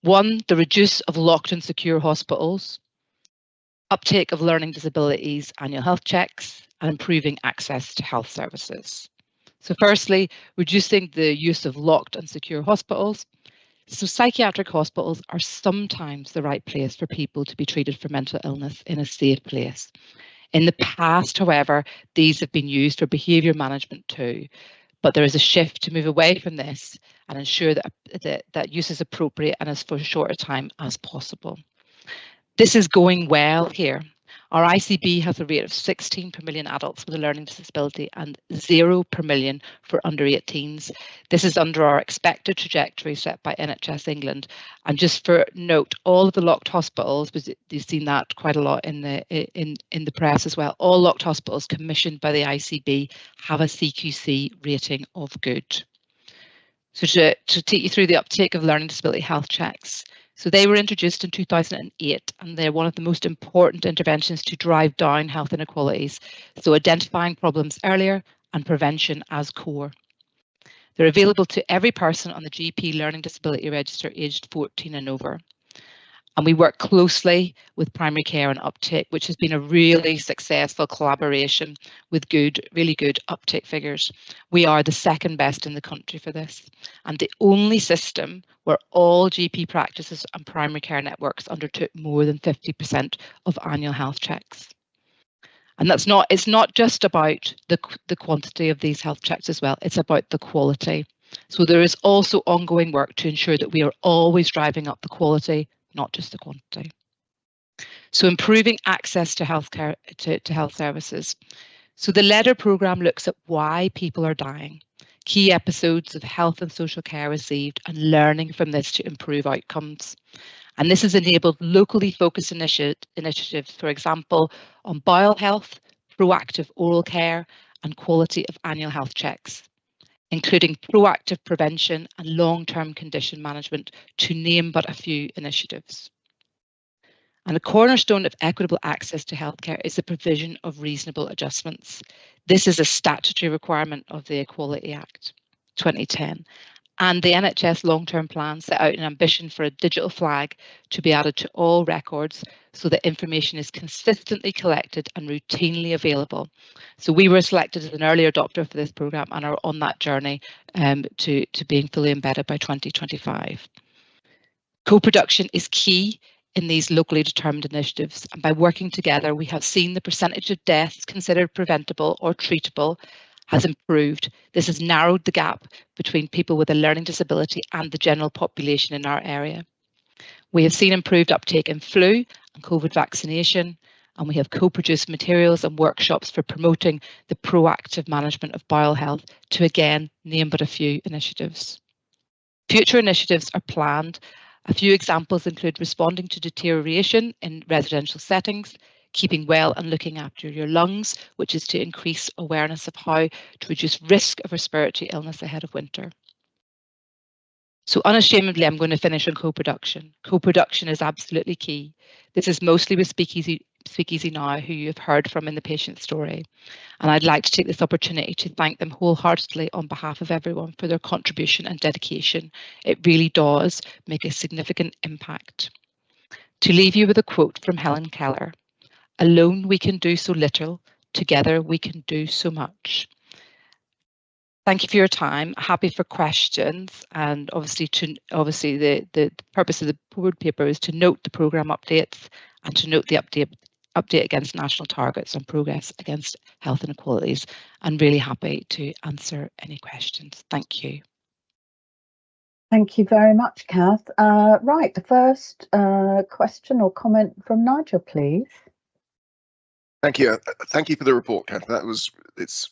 1, the reduce of locked and secure hospitals, uptake of learning disabilities annual health checks, and improving access to health services. So firstly, reducing the use of locked and secure hospitals. So psychiatric hospitals are sometimes the right place for people to be treated for mental illness in a safe place. In the past, however, these have been used for behaviour management too, but there is a shift to move away from this and ensure that use is appropriate and as for as short a time as possible. This is going well here. Our ICB has a rate of 16 per million adults with a learning disability and 0 per million for under 18s. This is under our expected trajectory set by NHS England. And just for note, all of the locked hospitals, you've seen that quite a lot in the press as well, all locked hospitals commissioned by the ICB have a CQC rating of good. So to take you through the uptake of learning disability health checks. So they were introduced in 2008, and they're one of the most important interventions to drive down health inequalities. So identifying problems earlier and prevention as core. They're available to every person on the GP Learning Disability Register aged 14 and over. And we work closely with primary care and uptake, which has been a really successful collaboration with really good uptake figures. We are the second best in the country for this, and the only system where all GP practices and primary care networks undertook more than 50% of annual health checks. And it's not just about the quantity of these health checks as well, it's about the quality. So there is also ongoing work to ensure that we are always driving up the quality, not just the quantity. So improving access to healthcare, to health services. So the LEADER programme looks at why people are dying, key episodes of health and social care received, and learning from this to improve outcomes. And this has enabled locally focused initiatives, for example, on bowel health, proactive oral care, and quality of annual health checks, including proactive prevention and long-term condition management, to name but a few initiatives. And a cornerstone of equitable access to healthcare is the provision of reasonable adjustments. This is a statutory requirement of the Equality Act 2010. And the NHS long-term plan set out an ambition for a digital flag to be added to all records so that information is consistently collected and routinely available. So we were selected as an early adopter for this programme and are on that journey to being fully embedded by 2025. Co-production is key in these locally determined initiatives, and by working together we have seen the percentage of deaths considered preventable or treatable has improved. This has narrowed the gap between people with a learning disability and the general population in our area. We have seen improved uptake in flu and COVID vaccination, and we have co-produced materials and workshops for promoting the proactive management of bowel health, to again name but a few initiatives. Future initiatives are planned. A few examples include responding to deterioration in residential settings, keeping well and looking after your lungs, which is to increase awareness of how to reduce risk of respiratory illness ahead of winter. So unashamedly, I'm going to finish on co-production. Co-production is absolutely key. This is mostly with Speak Easy Now, who you've heard from in the patient story. And I'd like to take this opportunity to thank them wholeheartedly on behalf of everyone for their contribution and dedication. It really does make a significant impact. To leave you with a quote from Helen Keller: "Alone we can do so little, together we can do so much." Thank you for your time. Happy for questions, and obviously the purpose of the board paper is to note the programme updates and to note the update against national targets on progress against health inequalities. I'm really happy to answer any questions. Thank you. Thank you very much, Kath. Right, the first question or comment from Nigel, please. Thank you. Thank you for the report, Kath. It's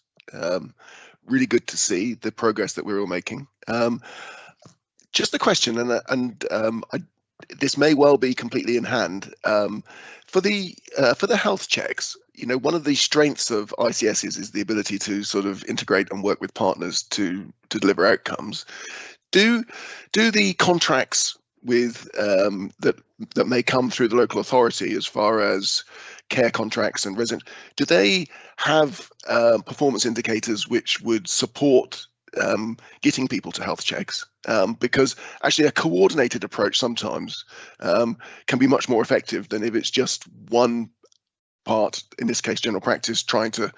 really good to see the progress that we're all making. Just a question, this may well be completely in hand. For the health checks, you know, one of the strengths of ICSs is the ability to sort of integrate and work with partners to deliver outcomes. Do the contracts with that may come through the local authority, as far as care contracts and resident, do they have performance indicators which would support getting people to health checks? Because actually a coordinated approach sometimes can be much more effective than if it's just one part, in this case general practice, trying to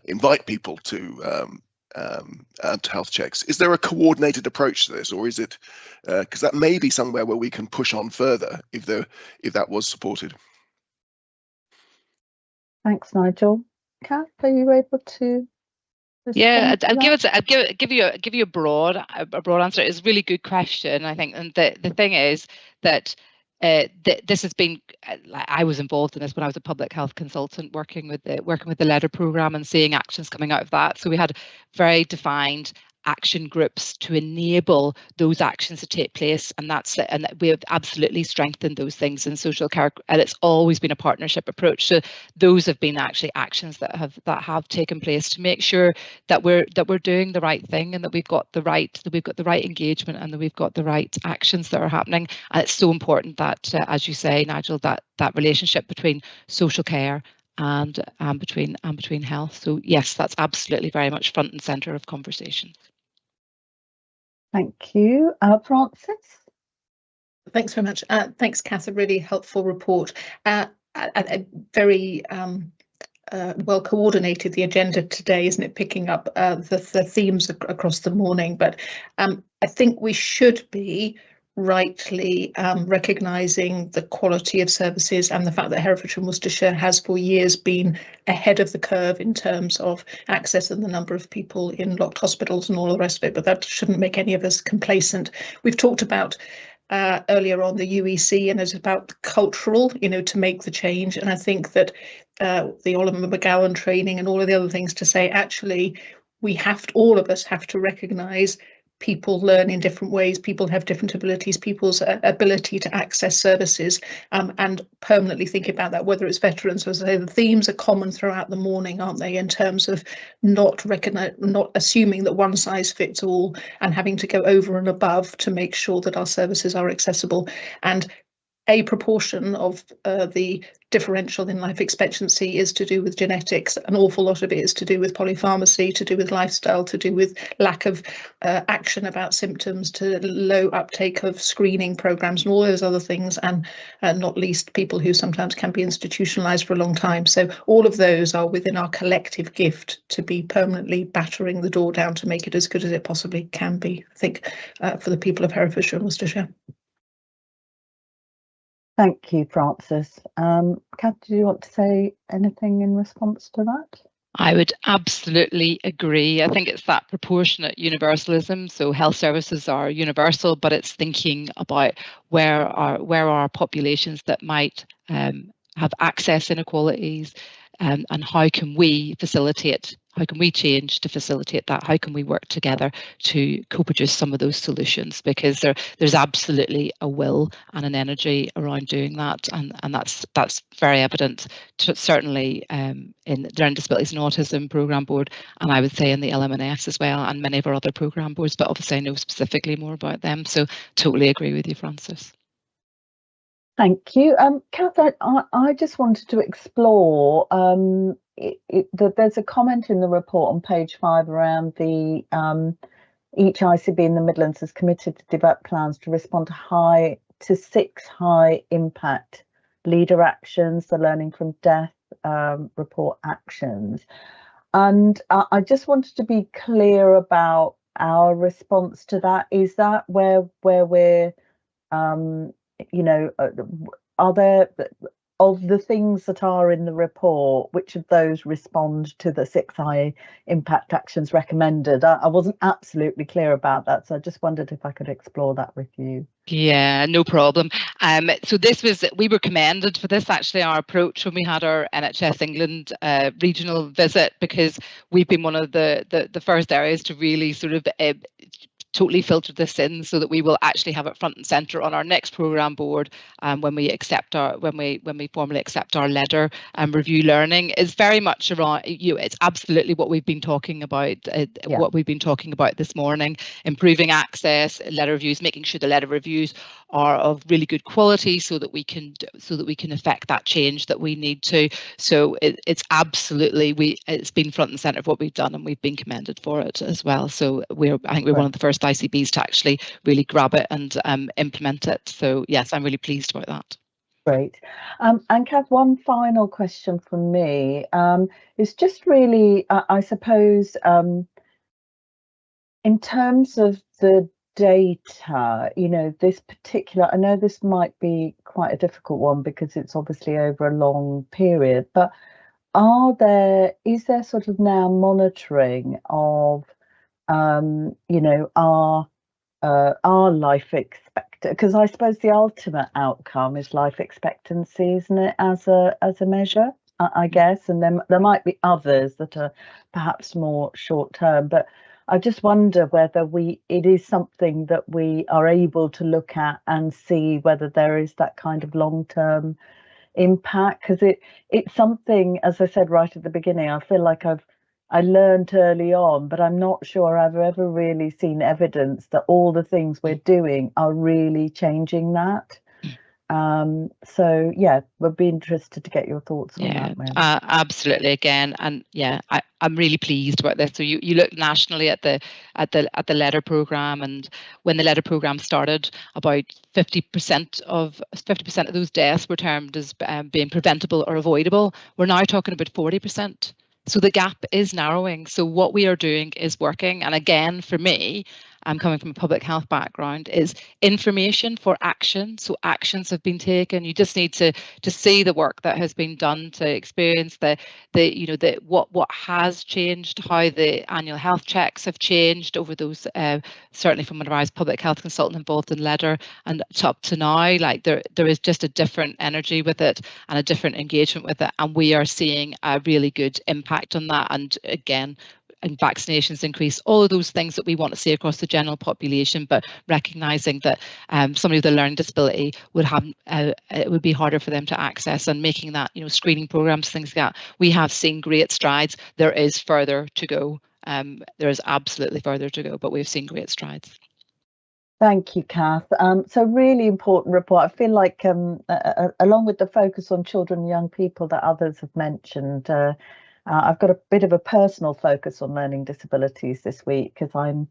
invite people to health checks. Is there a coordinated approach to this, or is it because that may be somewhere where we can push on further if that was supported? Thanks, Nigel. Kath, are you able to? Yeah, I'll give you a broad answer. It's a really good question, I think, and the thing is that this has been, I was involved in this when I was a public health consultant, working with the LEADER programme and seeing actions coming out of that. So we had very defined action groups to enable those actions to take place, and we have absolutely strengthened those things in social care, and it's always been a partnership approach. So those have been actually actions that have taken place to make sure that we're doing the right thing, and that we've got the right engagement, and that we've got the right actions that are happening. And it's so important that, as you say, Nigel, that relationship between social care and between health. So yes, that's absolutely very much front and centre of conversations. Thank you. Frances? Thanks very much. Thanks, Kath, a really helpful report. Very well coordinated, the agenda today, isn't it, picking up the themes across the morning. But I think we should be rightly recognising the quality of services and the fact that Herefordshire and Worcestershire has for years been ahead of the curve in terms of access and the number of people in locked hospitals and all the rest of it, but that shouldn't make any of us complacent. We've talked about earlier on the UEC, and it's about cultural, to make the change, and I think that the Oliver McGowan training and all of the other things to say, actually, all of us have to recognise people learn in different ways, people have different abilities, people's ability to access services, and permanently think about that, whether it's veterans. As I say, the themes are common throughout the morning, aren't they, in terms of not assuming that one size fits all and having to go over and above to make sure that our services are accessible. And a proportion of the differential in life expectancy is to do with genetics. An awful lot of it is to do with polypharmacy, to do with lifestyle, to do with lack of action about symptoms, to low uptake of screening programs and all those other things, and not least people who sometimes can be institutionalized for a long time. So all of those are within our collective gift to be permanently battering the door down to make it as good as it possibly can be, I think, for the people of Herefordshire and Worcestershire. Thank you, Frances. Kath, do you want to say anything in response to that? I would absolutely agree. I think it's that proportionate universalism. So health services are universal, but it's thinking about where are populations that might have access inequalities, and how can we facilitate, how can we change to facilitate that? How can we work together to co-produce some of those solutions? Because there's absolutely a will and an energy around doing that, and that's very evident, certainly in the Learning Disabilities and Autism Programme Board, and I would say in the LMNS as well, and many of our other programme boards, but obviously I know specifically more about them. So totally agree with you, Frances. Thank you. Kath, I just wanted to explore that there's a comment in the report on page 5 around the each ICB in the Midlands is committed to develop plans to respond to 6 high impact leader actions, the learning from death report actions. And I just wanted to be clear about our response to that. Is that where we're you know, are there, of the things that are in the report, which of those respond to the 6 high impact actions recommended? I wasn't absolutely clear about that, so I just wondered if I could explore that with you. Yeah, no problem. So we were commended for this, actually, our approach when we had our NHS England regional visit, because we've been one of the first areas to really sort of totally filter this in, so that we will actually have it front and centre on our next programme board when we formally accept our letter and review learning. Is very much around, it's absolutely what we've been talking about, what we've been talking about this morning: improving access, letter reviews, making sure the letter reviews are of really good quality, so that we can affect that change that we need to. So it's absolutely, it's been front and centre of what we've done, and we've been commended for it as well. So I think we're one of the first ICBs to actually really grab it and implement it. So yes, I'm really pleased about that. Great. And Kath, one final question from me is just really, I suppose, in terms of the data, you know, this particular, I know this might be quite a difficult one because it's obviously over a long period, but is there sort of now monitoring of you know, our life expectancy? Because I suppose the ultimate outcome is life expectancy, isn't it, as a measure, I guess, and then there might be others that are perhaps more short term, but I just wonder whether it is something that we are able to look at and see whether there is that kind of long-term impact, because it's something, as I said right at the beginning, I feel like I learned early on, but I'm not sure I've ever really seen evidence that all the things we're doing are really changing that. So yeah, we'd be interested to get your thoughts on that, Mary. Absolutely, again, and yeah, I'm really pleased about this. So you look nationally at the letter programme, and when the letter programme started, about 50% of those deaths were termed as being preventable or avoidable. We're now talking about 40%. So the gap is narrowing. So what we are doing is working. And again, for me, I'm coming from a public health background, is information for action. So actions have been taken. You just need to see the work that has been done, to experience what has changed, how the annual health checks have changed over those, certainly from when I was public health consultant involved in letter and up to now. Like there is just a different energy with it and a different engagement with it, and we are seeing a really good impact on that. And again, and vaccinations increase, all of those things that we want to see across the general population, but recognising that somebody with a learning disability would have it would be harder for them to access, and making that, you know, screening programs, things like that. We have seen great strides. There is further to go. There is absolutely further to go, but we've seen great strides. Thank you, Kath. So really important report. I feel like along with the focus on children and young people that others have mentioned, I've got a bit of a personal focus on learning disabilities this week, because I'm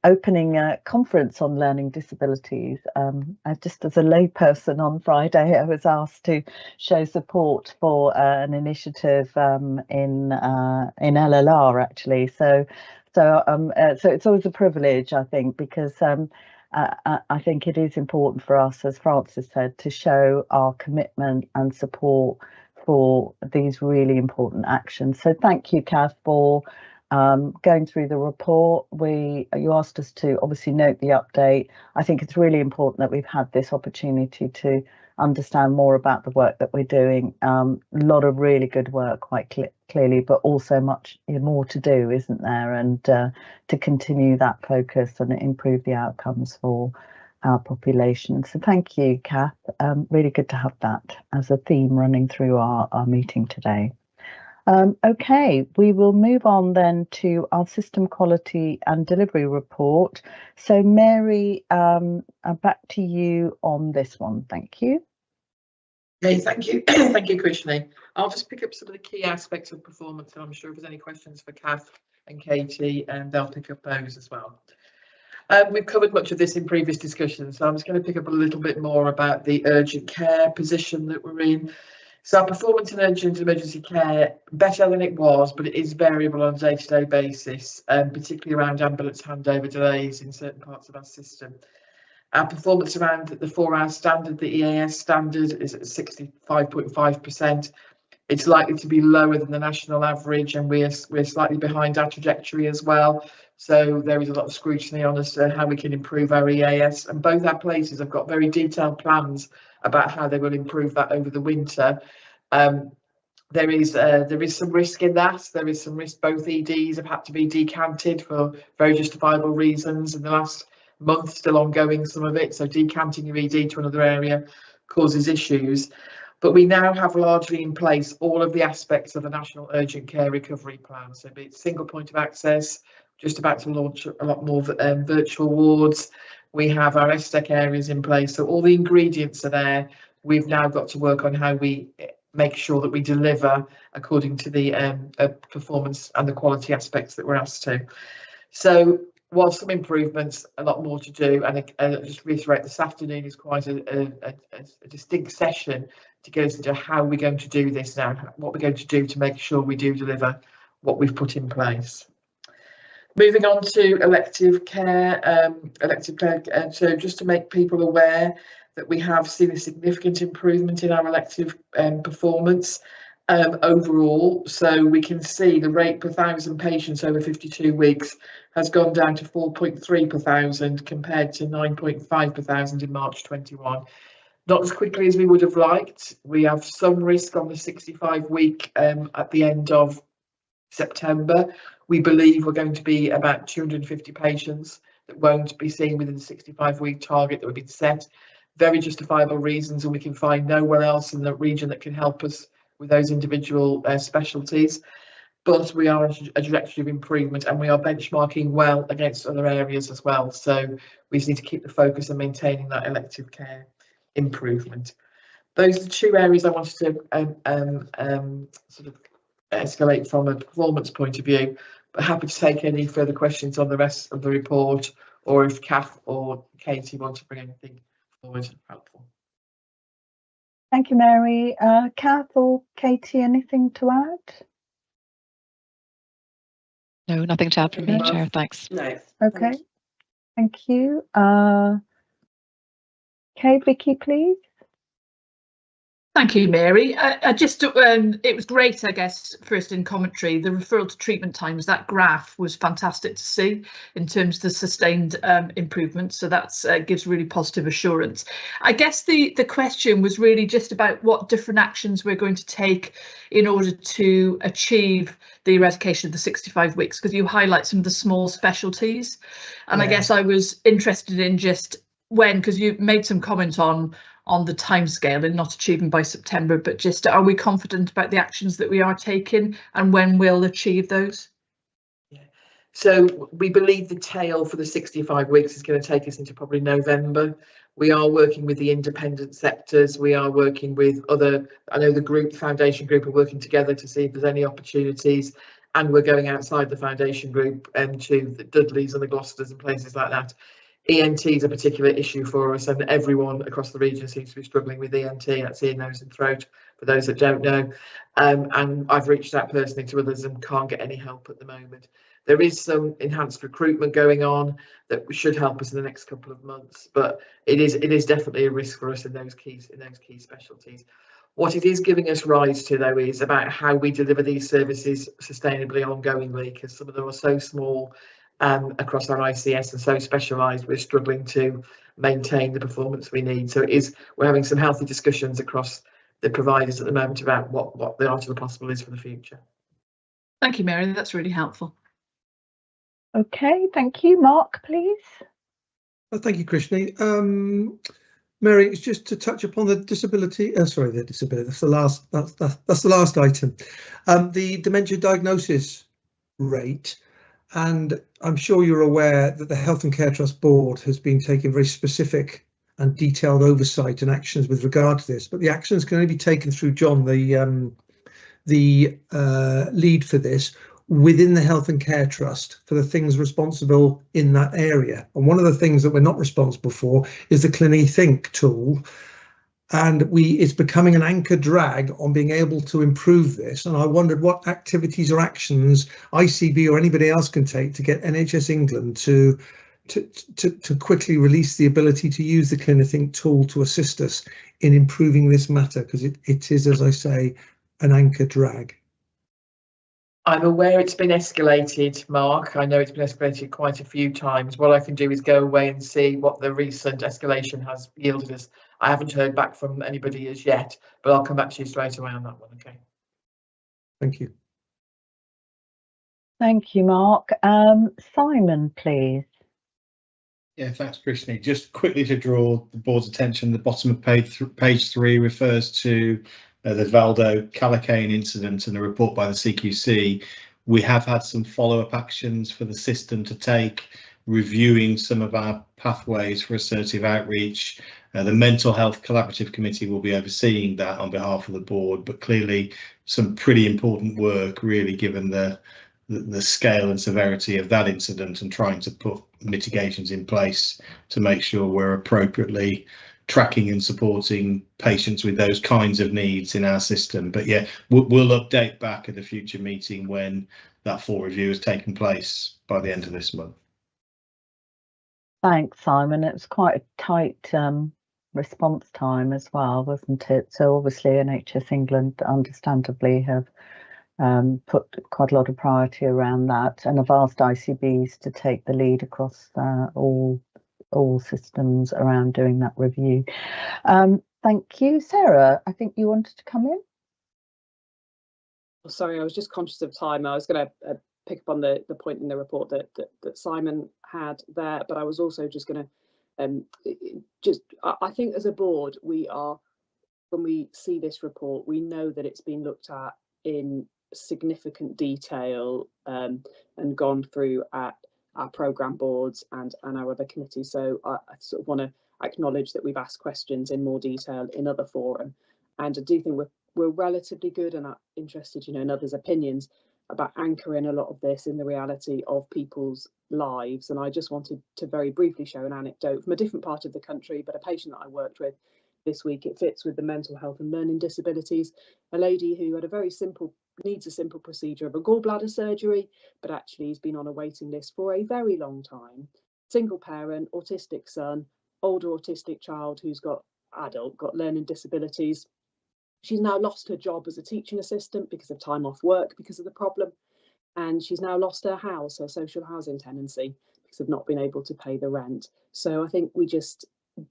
opening a conference on learning disabilities. Just as a layperson on Friday, I was asked to show support for an initiative in LLR, actually. So it's always a privilege, I think, because I think it is important for us, as Francis said, to show our commitment and support for these really important actions. So thank you, Kath, for going through the report. You asked us to obviously note the update. I think it's really important that we've had this opportunity to understand more about the work that we're doing. A lot of really good work, quite clearly, but also much more to do, isn't there? And to continue that focus and improve the outcomes for our population. So thank you, Kath. Really good to have that as a theme running through our meeting today. Okay, we will move on then to our system quality and delivery report. So Mary, back to you on this one. Thank you. Okay, thank you. Thank you, Krishni. I'll just pick up some of the key aspects of performance, and I'm sure if there's any questions for Kath and Katie, they'll pick up those as well. We've covered much of this in previous discussions, so I'm just going to pick up a little bit more about the urgent care position that we're in. So our performance in urgent emergency care, better than it was, but it is variable on a day-to-day basis, particularly around ambulance handover delays in certain parts of our system. Our performance around the 4-hour standard, the EAS standard, is at 65.5%. It's likely to be lower than the national average, and we're slightly behind our trajectory as well. So there is a lot of scrutiny on us how we can improve our EAS, and both our places have got very detailed plans about how they will improve that over the winter. There is some risk in that. There is some risk. Both EDs have had to be decanted for very justifiable reasons in the last month, still ongoing some of it. So decanting your ED to another area causes issues. But we now have largely in place all of the aspects of a national urgent care recovery plan. So be it single point of access, just about to launch a lot more virtual wards. We have our STEC areas in place. So all the ingredients are there. We've now got to work on how we make sure that we deliver according to the performance and the quality aspects that we're asked to. So while some improvements, a lot more to do, and I'll just reiterate, this afternoon is quite a distinct session to get us into how we're going to do this now, what we're going to do to make sure we do deliver what we've put in place. Moving on to elective care, so just to make people aware that we have seen a significant improvement in our elective performance overall. So we can see the rate per 1,000 patients over 52 weeks has gone down to 4.3 per 1,000 compared to 9.5 per 1,000 in March 21. Not as quickly as we would have liked. We have some risk on the 65-week at the end of September. We believe we're going to be about 250 patients that won't be seen within the 65-week target that we've been set. Very justifiable reasons, and we can find nowhere else in the region that can help us with those individual specialties. But we are on a trajectory of improvement, and we are benchmarking well against other areas as well. So we just need to keep the focus on maintaining that elective care improvement. Those are the two areas I wanted to sort of escalate from a performance point of view, but happy to take any further questions on the rest of the report, or if Kath or Katie want to bring anything forward helpful. Thank you, Mary. Kath or Katie, anything to add? No, nothing to add from me, Chair. Thanks. No. Okay. Thank you. Okay, Vicky, please. Thank you, Mary. I just it was great, I guess, first in commentary, the referral to treatment times, that graph was fantastic to see in terms of the sustained improvement. So that's gives really positive assurance. I guess the question was really just about what different actions we're going to take in order to achieve the eradication of the 65 weeks, because you highlight some of the small specialties. And I guess I was interested in just when, because you made some comment on the timescale and not achieving by September, but just are we confident about the actions that we are taking and when we'll achieve those? Yeah. So we believe the tail for the 65 weeks is going to take us into probably November. We are working with the independent sectors. We are working with other, I know the group, the foundation group are working together to see if there's any opportunities, and we're going outside the foundation group and to the Dudleys and the Gloucesters and places like that. ENT is a particular issue for us, and everyone across the region seems to be struggling with ENT. That's ear, nose and throat, for those that don't know. And I've reached out personally to others and can't get any help at the moment. There is some enhanced recruitment going on that should help us in the next couple of months, but it is definitely a risk for us in those key specialties. What it is giving us rise to, though, is about how we deliver these services sustainably, ongoingly, because some of them are so small across our ICS and so specialised, we're struggling to maintain the performance we need. So we're having some healthy discussions across the providers at the moment about what the art of the possible is for the future. Thank you, Mary, that's really helpful. Okay, thank you. Mark, please. Thank you, Krishni. Mary, it's just to touch upon the disability. Sorry, the disability. That's the last item. The dementia diagnosis rate. And I'm sure you're aware that the Health and Care Trust Board has been taking very specific and detailed oversight and actions with regard to this. But the actions can only be taken through John, the lead for this, within the Health and Care Trust for the things responsible in that area. And one of the things that we're not responsible for is the CliniThink tool. And it's becoming an anchor drag on being able to improve this. And I wondered what activities or actions ICB or anybody else can take to get NHS England to quickly release the ability to use the CliniThink tool to assist us in improving this matter, because it is, as I say, an anchor drag. I'm aware it's been escalated, Mark. I know it's been escalated quite a few times. What I can do is go away and see what the recent escalation has yielded us. I haven't heard back from anybody as yet, but I'll come back to you straight away on that one, okay? Thank you. Thank you, Mark. Simon, please. Yeah, thanks, Krishni. Just quickly to draw the board's attention, the bottom of page 3 refers to the Valdo Calicane incident and a report by the CQC. We have had some follow-up actions for the system to take, reviewing some of our pathways for assertive outreach. The Mental Health Collaborative Committee will be overseeing that on behalf of the board, but clearly some pretty important work, really, given the scale and severity of that incident, and trying to put mitigations in place to make sure we're appropriately tracking and supporting patients with those kinds of needs in our system. But yeah, we'll update back at a future meeting when that full review has taken place by the end of this month. Thanks, Simon. It was quite a tight response time as well, wasn't it? So obviously NHS England understandably have put quite a lot of priority around that, and have asked ICBs to take the lead across all systems around doing that review. Thank you. Sarah, I think you wanted to come in. Sorry, I was just conscious of time. I was going to pick up on the point in the report that Simon had there, but I was also just going to I think as a board, when we see this report, we know that it's been looked at in significant detail and gone through at our programme boards and our other committees. So I sort of want to acknowledge that we've asked questions in more detail in other forum, and I do think we're relatively good and are interested, in others' opinions about anchoring a lot of this in the reality of people's lives. And I just wanted to very briefly share an anecdote from a different part of the country, but a patient that I worked with this week. It fits with the mental health and learning disabilities. A lady who had needs a simple procedure of a gallbladder surgery, but actually has been on a waiting list for a very long time. Single parent, autistic son, older autistic child who's got learning disabilities. She's now lost her job as a teaching assistant because of time off work because of the problem, and she's now lost her house, her social housing tenancy, because of not being able to pay the rent. So I think we just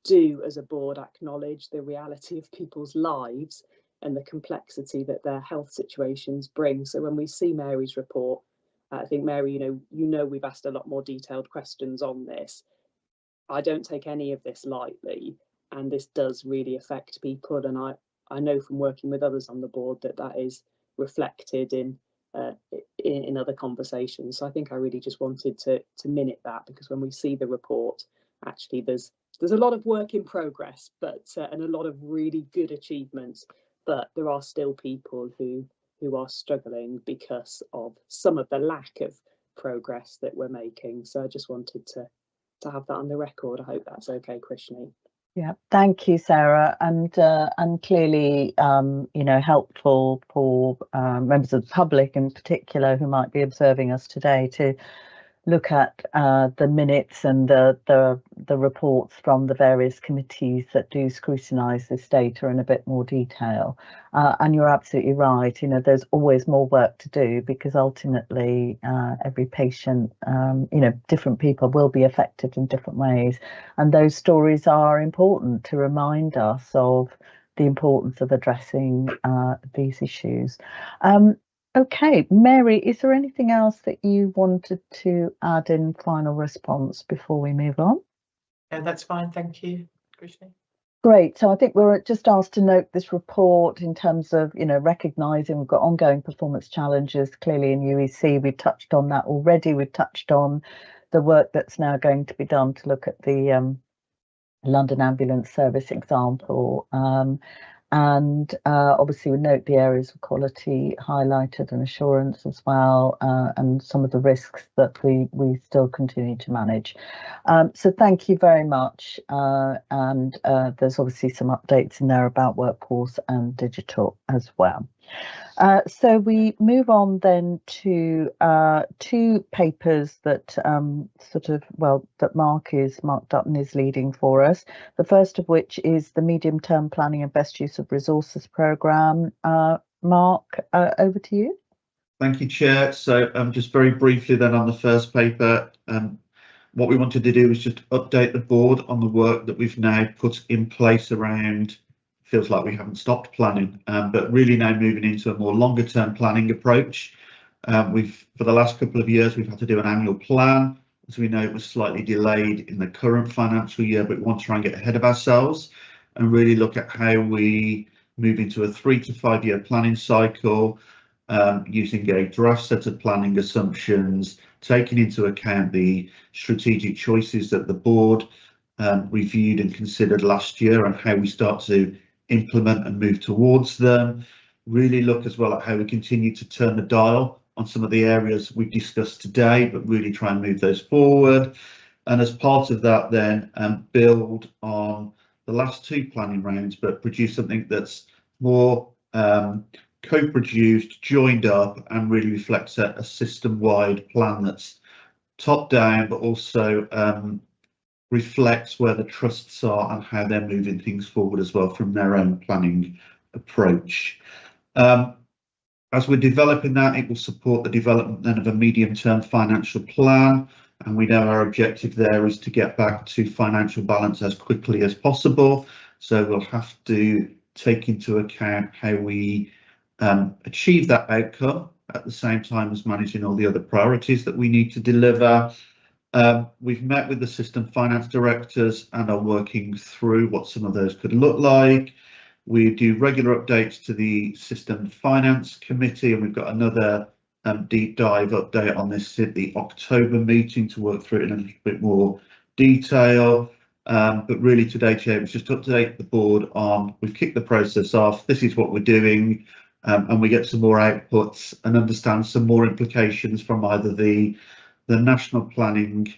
do, as a board, acknowledge the reality of people's lives and the complexity that their health situations bring. So when we see Mary's report, I think, Mary, you know, we've asked a lot more detailed questions on this. I don't take any of this lightly, and this does really affect people. And I know from working with others on the board that that is reflected in other conversations. So I think I really just wanted to minute that, because when we see the report, actually there's a lot of work in progress, but and a lot of really good achievements, but there are still people who are struggling because of some of the lack of progress that we're making. So I just wanted to have that on the record. I hope that's okay, Krishni. Yeah, thank you, Sarah, and clearly, you know, helpful for members of the public in particular who might be observing us today to look at the minutes and the reports from the various committees that do scrutinise this data in a bit more detail. And you're absolutely right. You know, there's always more work to do, because ultimately every patient, you know, different people will be affected in different ways, and those stories are important to remind us of the importance of addressing these issues. Okay, Mary, is there anything else that you wanted to add in final response before we move on? Yeah, that's fine. Thank you, Krishni. Great. So I think we're just asked to note this report in terms of, you know, recognising we've got ongoing performance challenges clearly in UEC. We've touched on that already. We've touched on the work that's now going to be done to look at the London Ambulance Service example. And obviously we note the areas of quality highlighted and assurance as well, and some of the risks that we still continue to manage. So thank you very much. And there's obviously some updates in there about workforce and digital as well. So we move on then to two papers that that Mark Dutton is leading for us. The first of which is the medium-term planning and best use of resources programme. Mark, over to you. Thank you, Chair. So just very briefly then on the first paper, what we wanted to do is just update the board on the work that we've now put in place around. Feels like we haven't stopped planning, but really now moving into a more longer term planning approach. For the last couple of years, we've had to do an annual plan. As we know, it was slightly delayed in the current financial year, but we want to try and get ahead of ourselves and really look at how we move into a 3 to 5 year planning cycle, using a draft set of planning assumptions, taking into account the strategic choices that the board reviewed and considered last year, and how we start to implement and move towards them. Really look as well at how we continue to turn the dial on some of the areas we've discussed today, but really try and move those forward. And as part of that then build on the last two planning rounds, but produce something that's more co-produced, joined up, and really reflects a system-wide plan that's top down, but also reflects where the trusts are and how they're moving things forward as well from their own planning approach. As we're developing that, it will support the development then of a medium-term financial plan, and we know our objective there is to get back to financial balance as quickly as possible. So we'll have to take into account how we achieve that outcome at the same time as managing all the other priorities that we need to deliver. We've met with the system finance directors and are working through what some of those could look like. We do regular updates to the system finance committee, and we've got another deep dive update on this at the October meeting to work through it in a little bit more detail. But really today, Chair, was just to update the board on, we've kicked the process off, this is what we're doing, and we get some more outputs and understand some more implications from either the national planning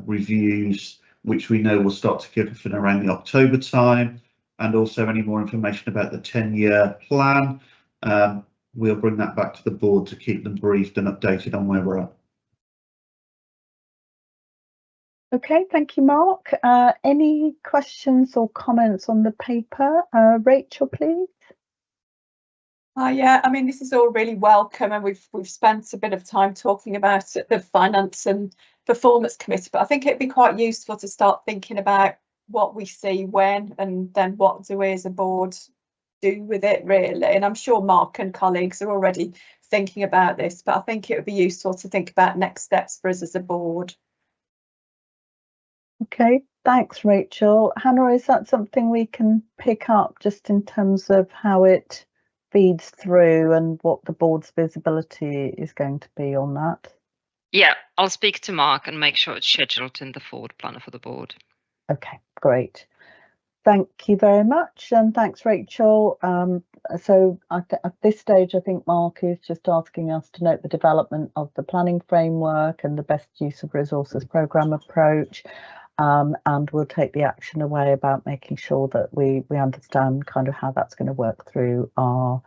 reviews, which we know will start to kick off in around the October time, and also any more information about the 10-year plan. We'll bring that back to the board to keep them briefed and updated on where we're at. Okay, thank you, Mark. Any questions or comments on the paper? Rachel, please. Yeah, I mean, this is all really welcome, and we've spent a bit of time talking about the finance and performance committee, but I think it'd be quite useful to start thinking about what we see when, and then what do we as a board do with it, really. And I'm sure Mark and colleagues are already thinking about this, but I think it would be useful to think about next steps for us as a board. Okay, thanks, Rachel. Hannah, is that something we can pick up just in terms of how it feeds through and what the board's visibility is going to be on that? Yeah, I'll speak to Mark and make sure it's scheduled in the forward planner for the board. Okay, great. Thank you very much, and thanks, Rachel. So at this stage, I think Mark is just asking us to note the development of the planning framework and the best use of resources programme approach, and we'll take the action away about making sure that we understand kind of how that's going to work through our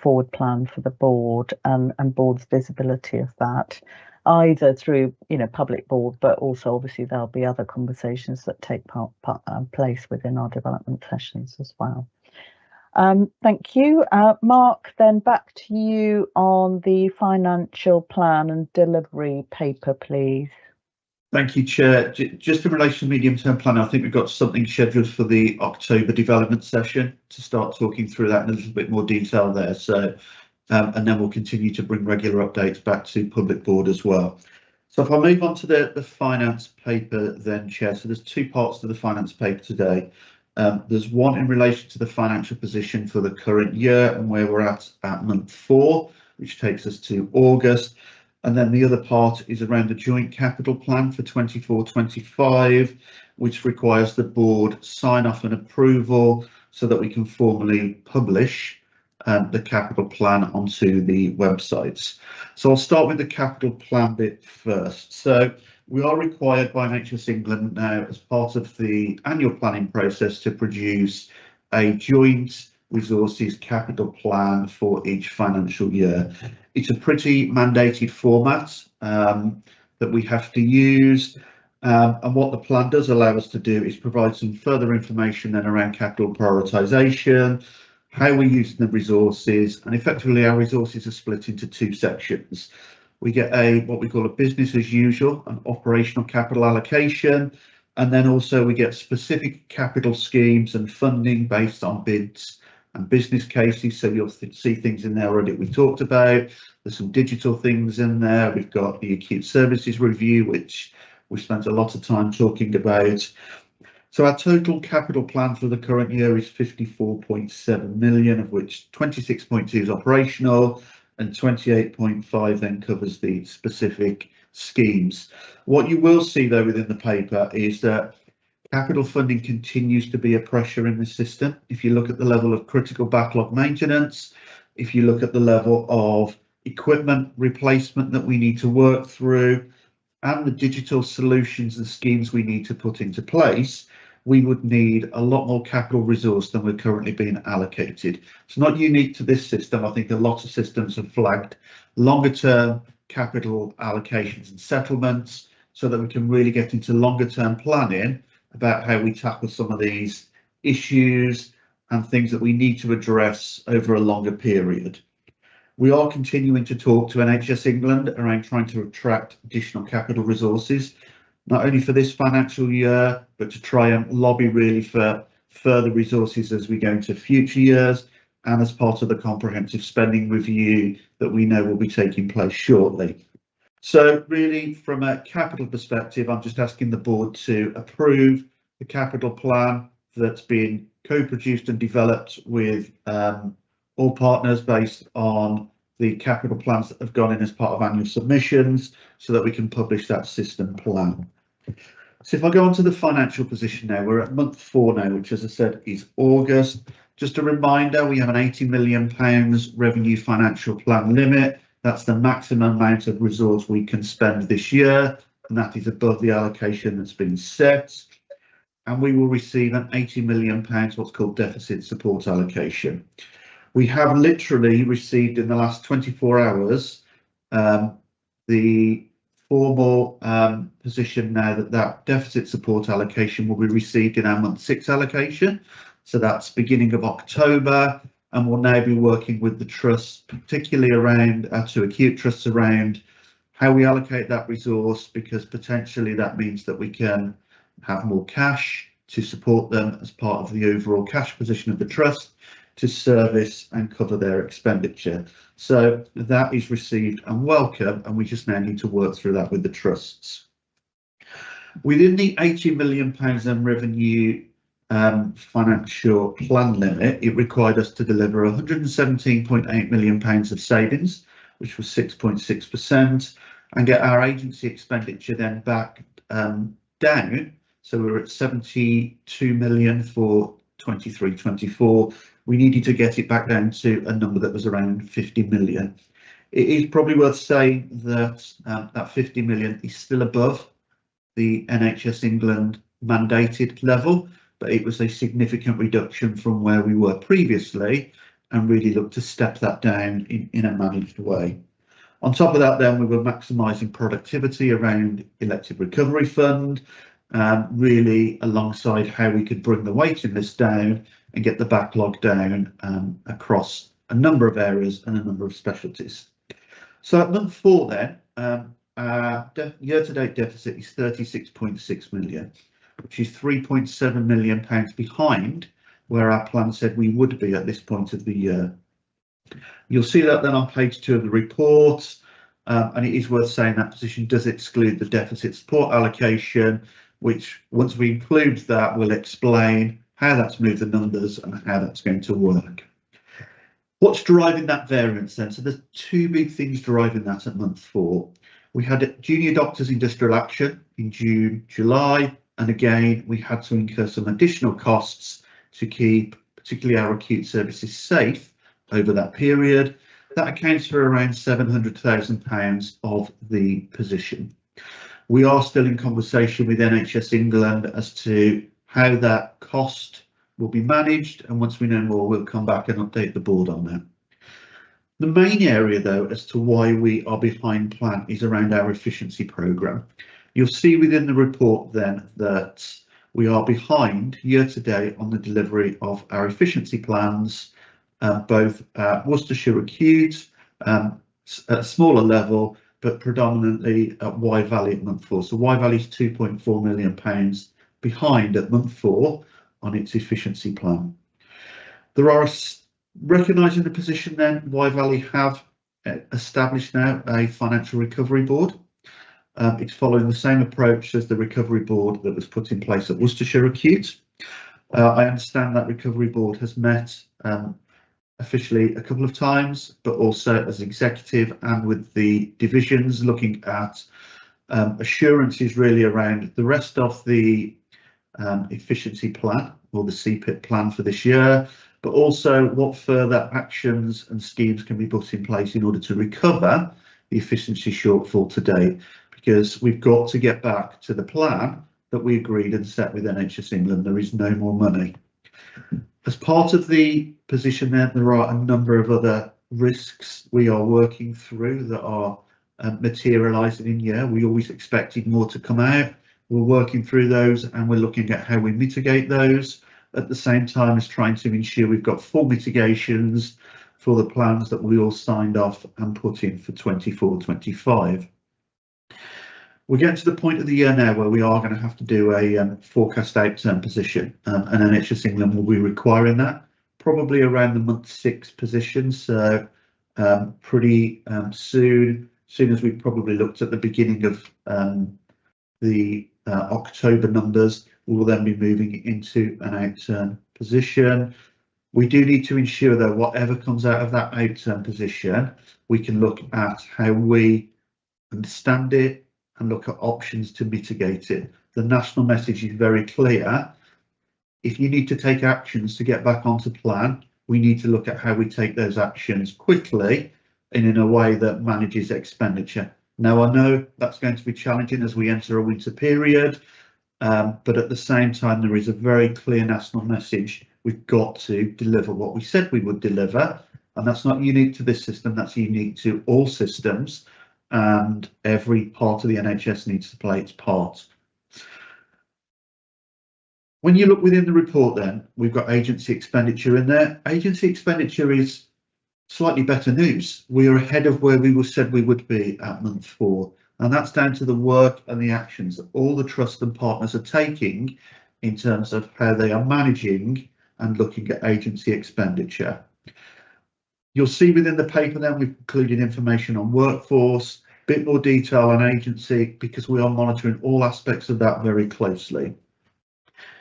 forward plan for the board and board's visibility of that, either through public board, but also obviously there'll be other conversations that take place within our development sessions as well. Thank you. Mark, then back to you on the financial plan and delivery paper, please. Thank you, Chair. Just in relation to medium-term plan, I think we've got something scheduled for the October development session to start talking through that in a little bit more detail there. So, and then we'll continue to bring regular updates back to public board as well. So if I move on to the finance paper then, Chair, so there's two parts to the finance paper today. There's one in relation to the financial position for the current year and where we're at month 4, which takes us to August. And then the other part is around the joint capital plan for 24-25, which requires the board sign off and approval so that we can formally publish the capital plan onto the websites. So I'll start with the capital plan bit first. So we are required by NHS England now, as part of the annual planning process, to produce a joint resources capital plan for each financial year. It's a pretty mandated format that we have to use, and what the plan does allow us to do is provide some further information then around capital prioritisation, how we're using the resources, and effectively our resources are split into 2 sections. We get what we call a business as usual, an operational capital allocation, and then also we get specific capital schemes and funding based on bids and business cases. So you'll see things in there already we've talked about. There's some digital things in there. We've got the acute services review, which we spent a lot of time talking about. So our total capital plan for the current year is 54.7 million, of which 26.2 is operational and 28.5 then covers the specific schemes. What you will see though within the paper is that capital funding continues to be a pressure in the system. If you look at the level of critical backlog maintenance, if you look at the level of equipment replacement that we need to work through, and the digital solutions and schemes we need to put into place, we would need a lot more capital resource than we're currently being allocated. It's not unique to this system. I think a lot of systems have flagged longer term capital allocations and settlements so that we can really get into longer term planning about how we tackle some of these issues and things that we need to address over a longer period. We are continuing to talk to NHS England around trying to attract additional capital resources, not only for this financial year, but to try and lobby really for further resources as we go into future years and as part of the comprehensive spending review that we know will be taking place shortly. So really, from a capital perspective, I'm just asking the board to approve the capital plan that's been co-produced and developed with all partners based on the capital plans that have gone in as part of annual submissions so that we can publish that system plan. So if I go on to the financial position now, we're at month 4 now, which as I said is August. Just a reminder, we have an £80 million revenue financial plan limit. That's the maximum amount of resource we can spend this year, and that is above the allocation that's been set. And we will receive an £80 million what's called deficit support allocation. We have literally received in the last 24 hours the formal position now that deficit support allocation will be received in our month 6 allocation. So that's beginning of October, and we'll now be working with the trusts, particularly around our 2 acute trusts, around how we allocate that resource, because potentially that means that we can have more cash to support them as part of the overall cash position of the trust to service and cover their expenditure. So that is received and welcome, and we just now need to work through that with the trusts. Within the £80 million in revenue financial plan limit, it required us to deliver £117.8 million of savings, which was 6.6%, and get our agency expenditure then back down. So we were at 72 million for 23-24. We needed to get it back down to a number that was around 50 million. It is probably worth saying that that 50 million is still above the NHS England mandated level, but it was a significant reduction from where we were previously, and really look to step that down in a managed way. On top of that, then we were maximising productivity around elective recovery fund, really alongside how we could bring the waiting list down and get the backlog down across a number of areas and a number of specialties. So at month 4 then, our year-to-date deficit is 36.6 million, which is 3.7 million pounds behind where our plan said we would be at this point of the year. You'll see that then on page 2 of the report, and it is worth saying that position does exclude the deficit support allocation, which once we include that, we'll explain how that's moved the numbers and how that's going to work. What's driving that variance then? So there's 2 big things driving that at month 4. We had junior doctors industrial action in June, July, and again we had to incur some additional costs to keep particularly our acute services safe over that period. That accounts for around £700,000 of the position. We are still in conversation with NHS England as to how that cost will be managed, and once we know more, we'll come back and update the board on that. The main area, though, as to why we are behind plan is around our efficiency programme. You'll see within the report then that we are behind year to date on the delivery of our efficiency plans, both at Worcestershire acute, at a smaller level, but predominantly at Wye Valley at month 4. So Wye Valley is £2.4 million behind at month 4 on its efficiency plan. There are, recognising the position then, Wye Valley have established now a financial recovery board. It's following the same approach as the recovery board that was put in place at Worcestershire acute. I understand that recovery board has met officially a couple of times, but also as executive and with the divisions, looking at assurances really around the rest of the efficiency plan, or the CPIP plan for this year, but also what further actions and schemes can be put in place in order to recover the efficiency shortfall to date, because we've got to get back to the plan that we agreed and set with NHS England. There is no more money. As part of the position there are a number of other risks we are working through that are materialising in year. We always expected more to come out. We're working through those and we're looking at how we mitigate those, at the same time as trying to ensure we've got full mitigations for the plans that we all signed off and put in for 24-25. We're getting to the point of the year now where we are going to have to do a forecast outturn position, and NHS England will be requiring that probably around the month 6 position. So pretty soon as we probably looked at the beginning of the October numbers, we will then be moving into an outturn position. We do need to ensure that whatever comes out of that outturn position, we can look at how we understand it and look at options to mitigate it. The national message is very clear. If you need to take actions to get back onto plan, we need to look at how we take those actions quickly and in a way that manages expenditure. Now, I know that's going to be challenging as we enter a winter period, but at the same time, there is a very clear national message. We've got to deliver what we said we would deliver, and that's not unique to this system, that's unique to all systems, and every part of the NHS needs to play its part. When you look within the report, then we've got agency expenditure in there. Agency expenditure is slightly better news. We are ahead of where we said we would be at month 4, and that's down to the work and the actions that all the trust and partners are taking in terms of how they are managing and looking at agency expenditure. You'll see within the paper then we've included information on workforce, a bit more detail on agency, because we are monitoring all aspects of that very closely.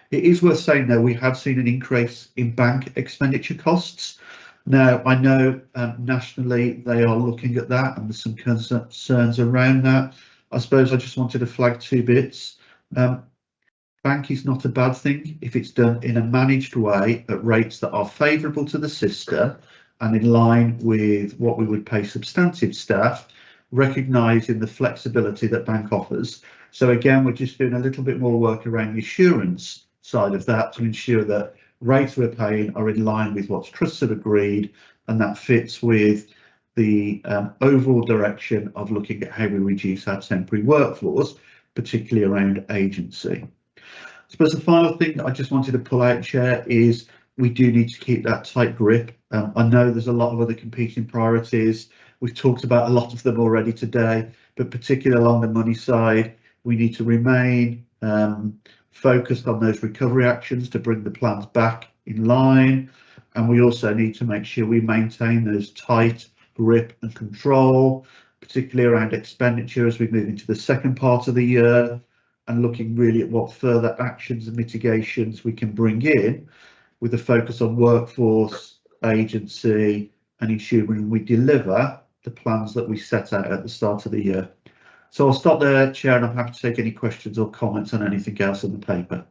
It is worth saying though, we have seen an increase in bank expenditure costs. Now, I know nationally they are looking at that and there's some concerns around that. I suppose I just wanted to flag 2 bits. Bank is not a bad thing if it's done in a managed way at rates that are favourable to the system and in line with what we would pay substantive staff, recognising the flexibility that bank offers. So again, we're just doing a little bit more work around the assurance side of that to ensure that rates we're paying are in line with what trusts have agreed, and that fits with the overall direction of looking at how we reduce our temporary workforce, particularly around agency. I suppose the final thing that I just wanted to pull out, Chair, is we do need to keep that tight grip. I know there's a lot of other competing priorities. We've talked about a lot of them already today, but particularly along the money side, we need to remain focused on those recovery actions to bring the plans back in line, and we also need to make sure we maintain those tight grip and control, particularly around expenditure as we move into the second part of the year, and looking really at what further actions and mitigations we can bring in with a focus on workforce, agency, and ensuring we deliver the plans that we set out at the start of the year. So I'll stop there, Chair, and I'm happy to take any questions or comments on anything else in the paper.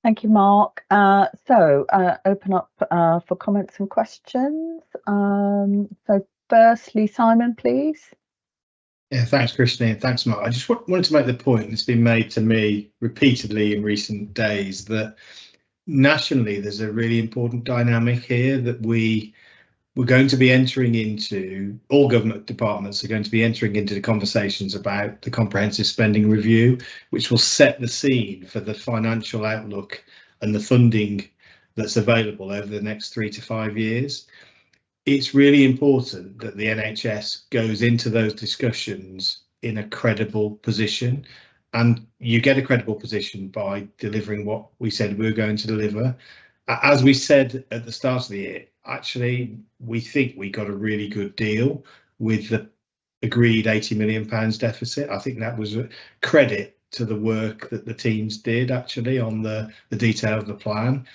Thank you, Mark. Open up for comments and questions. So firstly, Simon, please. Yeah, thanks, Christine. Thanks, Mark. I just wanted to make the point that's been made to me repeatedly in recent days that nationally there's a really important dynamic here that we're going to be entering into, all government departments are going to be entering into the conversations about the comprehensive spending review, which will set the scene for the financial outlook and the funding that's available over the next 3 to 5 years. It's really important that the NHS goes into those discussions in a credible position, and you get a credible position by delivering what we said we were going to deliver. As we said at the start of the year, actually, we think we got a really good deal with the agreed £80 million deficit. I think that was a credit to the work that the teams did actually on the detail of the plan.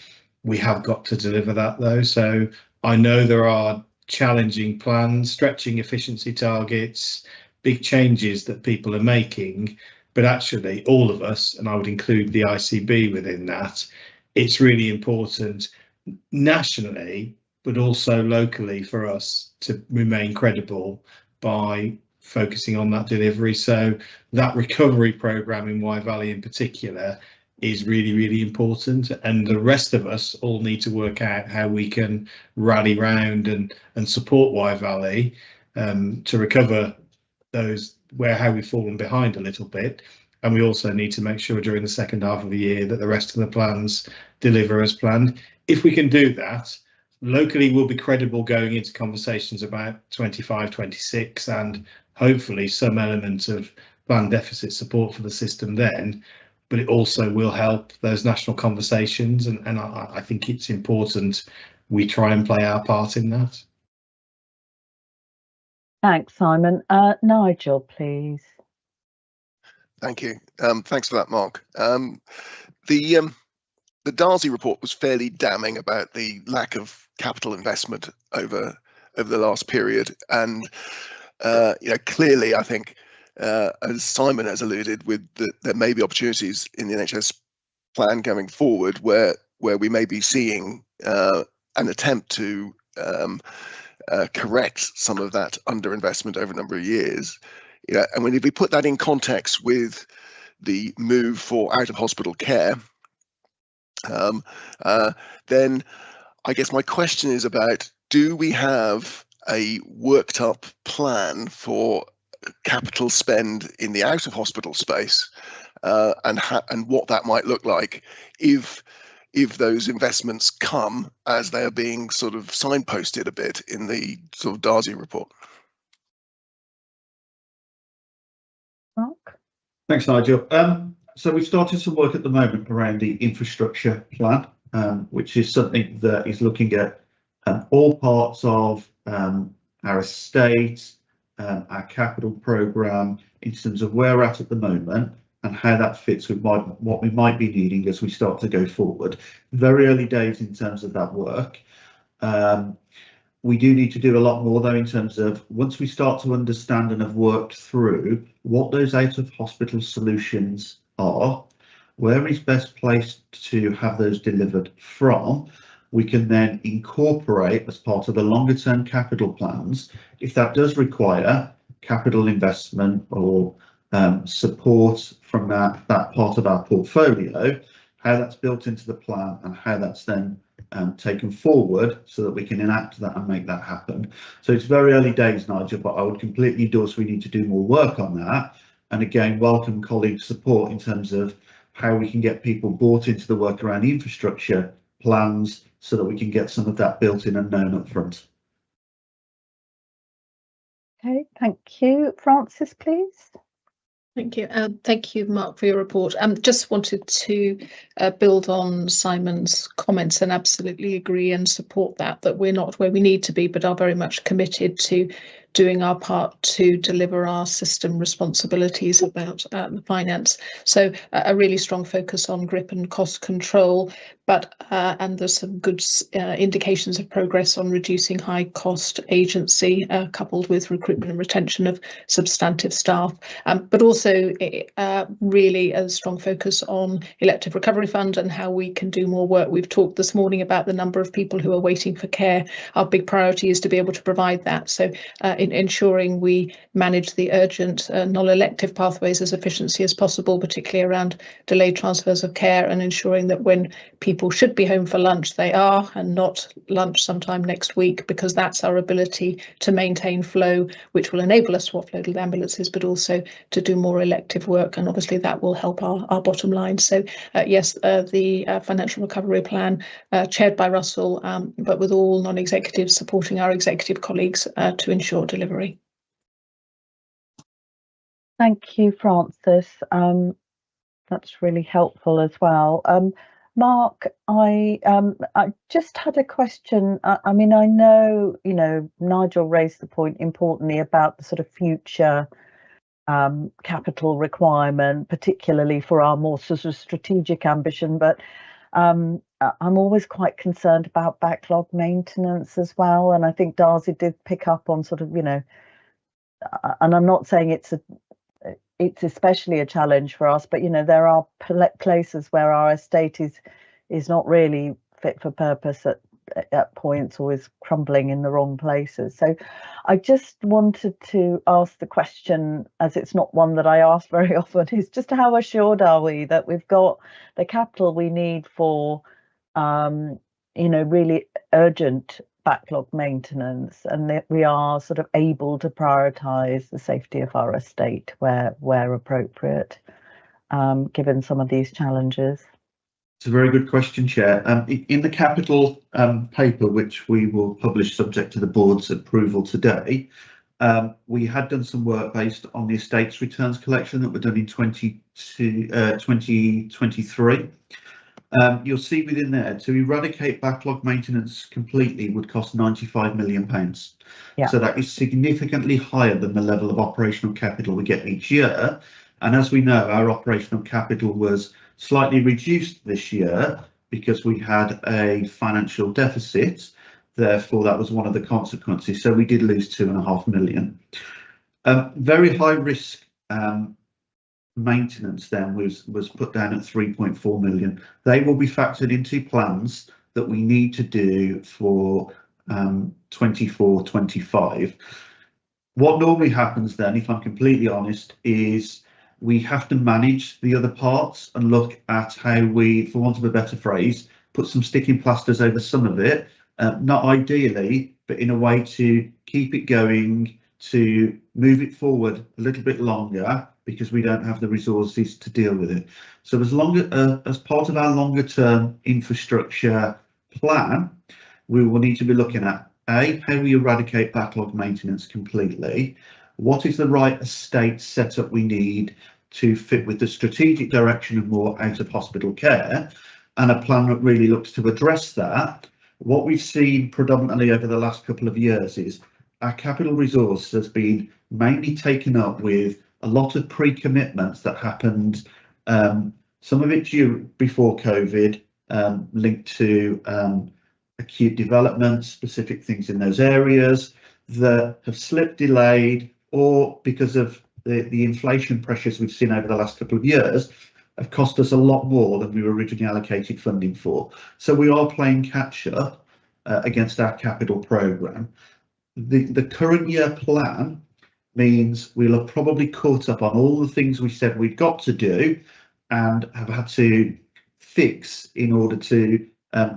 We have got to deliver that though. So I know there are challenging plans, stretching efficiency targets, big changes that people are making, but actually all of us, and I would include the ICB within that, it's really important nationally, but also locally for us to remain credible by focusing on that delivery. So that recovery programme in Wye Valley in particular is really, really important, and the rest of us all need to work out how we can rally round and support Wye Valley to recover those how we've fallen behind a little bit. And we also need to make sure during the second half of the year that the rest of the plans deliver as planned. If we can do that, locally we'll be credible going into conversations about 25, 26, and hopefully some element of planned deficit support for the system then. But it also will help those national conversations, and I think it's important we try and play our part in that. Thanks, Simon. Nigel, please. Thank you. Thanks for that, Mark. The Darcy report was fairly damning about the lack of capital investment over the last period, and clearly, I think, as Simon has alluded, there may be opportunities in the NHS plan going forward where we may be seeing an attempt to correct some of that underinvestment over a number of years. And if we put that in context with the move for out-of-hospital care, then I guess my question is about, do we have a worked up plan for capital spend in the out-of-hospital space? and what that might look like if those investments come as they are being sort of signposted a bit in the sort of Darcy report. Mark? Thanks, Nigel. So we've started some work at the moment around the infrastructure plan, which is something that is looking at all parts of our estate, our capital programme, in terms of where we're at the moment and how that fits with what we might be needing as we start to go forward. Very early days in terms of that work. We do need to do a lot more though, in terms of once we start to understand and have worked through what those out of hospital solutions are, where is best placed to have those delivered from, we can then incorporate as part of the longer term capital plans, if that does require capital investment or support from that part of our portfolio, how that's built into the plan and how that's then taken forward so that we can enact that and make that happen. So it's very early days, Nigel, but I would completely endorse we need to do more work on that. And again, welcome colleague support in terms of how we can get people bought into the work around the infrastructure plans so that we can get some of that built in and known up front. Okay, thank you. Francis, please. Thank you. Thank you, Mark, for your report. Just wanted to build on Simon's comments and absolutely agree and support that we're not where we need to be, but are very much committed to doing our part to deliver our system responsibilities about the finance. So a really strong focus on grip and cost control, but and there's some good indications of progress on reducing high cost agency coupled with recruitment and retention of substantive staff, but also really a strong focus on elective recovery fund and how we can do more work. We've talked this morning about the number of people who are waiting for care. Our big priority is to be able to provide that. So in ensuring we manage the urgent non-elective pathways as efficiently as possible, particularly around delayed transfers of care, and ensuring that when people should be home for lunch, they are, and not lunch sometime next week, because that's our ability to maintain flow, which will enable us to offload ambulances, but also to do more elective work. And obviously that will help our bottom line. So yes, the financial recovery plan chaired by Russell, but with all non-executives supporting our executive colleagues to ensure delivery. Thank you, Francis. That's really helpful as well. Mark, I just had a question. I mean, I know, you know, Nigel raised the point importantly about the sort of future capital requirement, particularly for our more sort of strategic ambition, but I'm always quite concerned about backlog maintenance as well. And I think Darcy did pick up on sort of, you know, and I'm not saying it's especially a challenge for us, but you know, there are places where our estate is not really fit for purpose at points, or is crumbling in the wrong places. So I just wanted to ask the question, as it's not one that I ask very often, is just how assured are we that we've got the capital we need for you know, really urgent backlog maintenance, and that we are sort of able to prioritise the safety of our estate where appropriate, given some of these challenges? It's a very good question, Chair. In the capital paper, which we will publish subject to the board's approval today, we had done some work based on the estates returns collection that were done in 2023. You'll see within there, to eradicate backlog maintenance completely would cost £95 million. Yeah. So that is significantly higher than the level of operational capital we get each year. And as we know, our operational capital was slightly reduced this year because we had a financial deficit. Therefore, that was one of the consequences. So we did lose £2.5 million. Very high risk maintenance then was put down at 3.4 million. They will be factored into plans that we need to do for 24-25. What normally happens then, if I'm completely honest, is we have to manage the other parts and look at how we, for want of a better phrase, put some sticking plasters over some of it, not ideally, but in a way to keep it going, to move it forward a little bit longer, because we don't have the resources to deal with it. So as part of our longer term infrastructure plan, we will need to be looking at how we eradicate backlog maintenance completely. What is the right estate setup we need to fit with the strategic direction of more out of hospital care, and a plan that really looks to address that. What we've seen predominantly over the last couple of years is our capital resource has been mainly taken up with a lot of pre-commitments that happened, some of it before COVID, linked to acute development, specific things in those areas that have slipped, delayed, or because of the inflation pressures we've seen over the last couple of years have cost us a lot more than we were originally allocated funding for. So we are playing catch up against our capital programme. The current year plan means we'll have probably caught up on all the things we said we've got to do and have had to fix in order to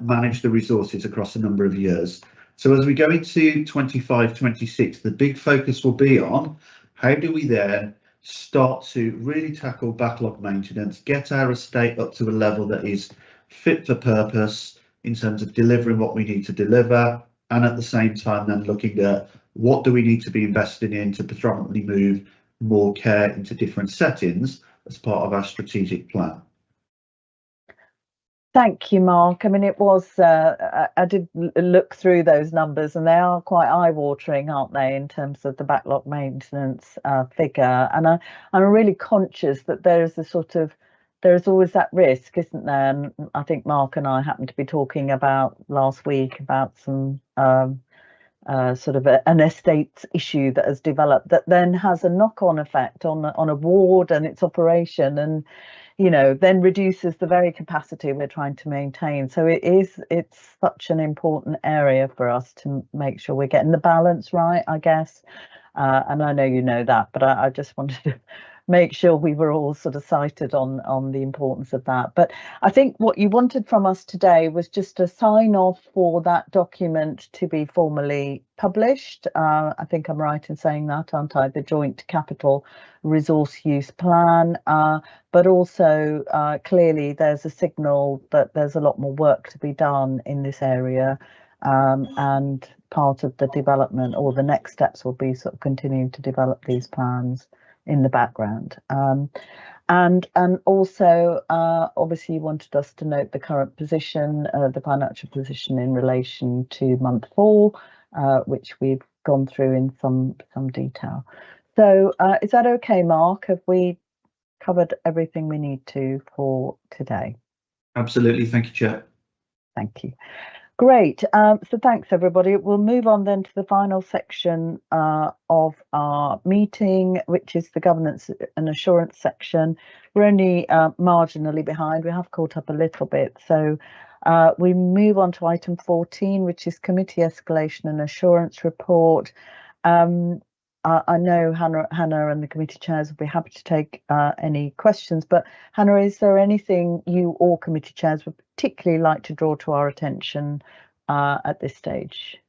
manage the resources across a number of years. So as we go into 25-26, the big focus will be on how do we then start to really tackle backlog maintenance, get our estate up to a level that is fit for purpose in terms of delivering what we need to deliver, and at the same time then looking at what do we need to be investing in to predominantly move more care into different settings as part of our strategic plan. Thank you, Mark. I mean, it was, I did look through those numbers and they are quite eye-watering, aren't they, in terms of the backlog maintenance figure. And I'm really conscious that there's always that risk, isn't there? And I think Mark and I happened to be talking about last week about some sort of an estate issue that has developed that then has a knock-on effect on a ward and its operation, and then reduces the very capacity we're trying to maintain. So it's such an important area for us to make sure we're getting the balance right, I guess. And I know you know that, but I just wanted to make sure we were all sort of cited on the importance of that. But I think what you wanted from us today was just a sign off for that document to be formally published. I think I'm right in saying that, aren't I? The Joint Capital Resource Use Plan, but also clearly there's a signal that there's a lot more work to be done in this area, and part of the development or the next steps will be sort of continuing to develop these plans in the background. And also obviously you wanted us to note the current position, the financial position in relation to month 4, which we've gone through in some detail. So is that okay, Mark? Have we covered everything we need to for today? Absolutely, thank you, Chair. Thank you. Great, so thanks everybody. We'll move on then to the final section of our meeting, which is the governance and assurance section. We're only marginally behind, we have caught up a little bit. So we move on to item 14, which is committee escalation and assurance report. I know Hannah and the committee chairs will be happy to take any questions, but Hannah, is there anything you or committee chairs would particularly like to draw to our attention at this stage?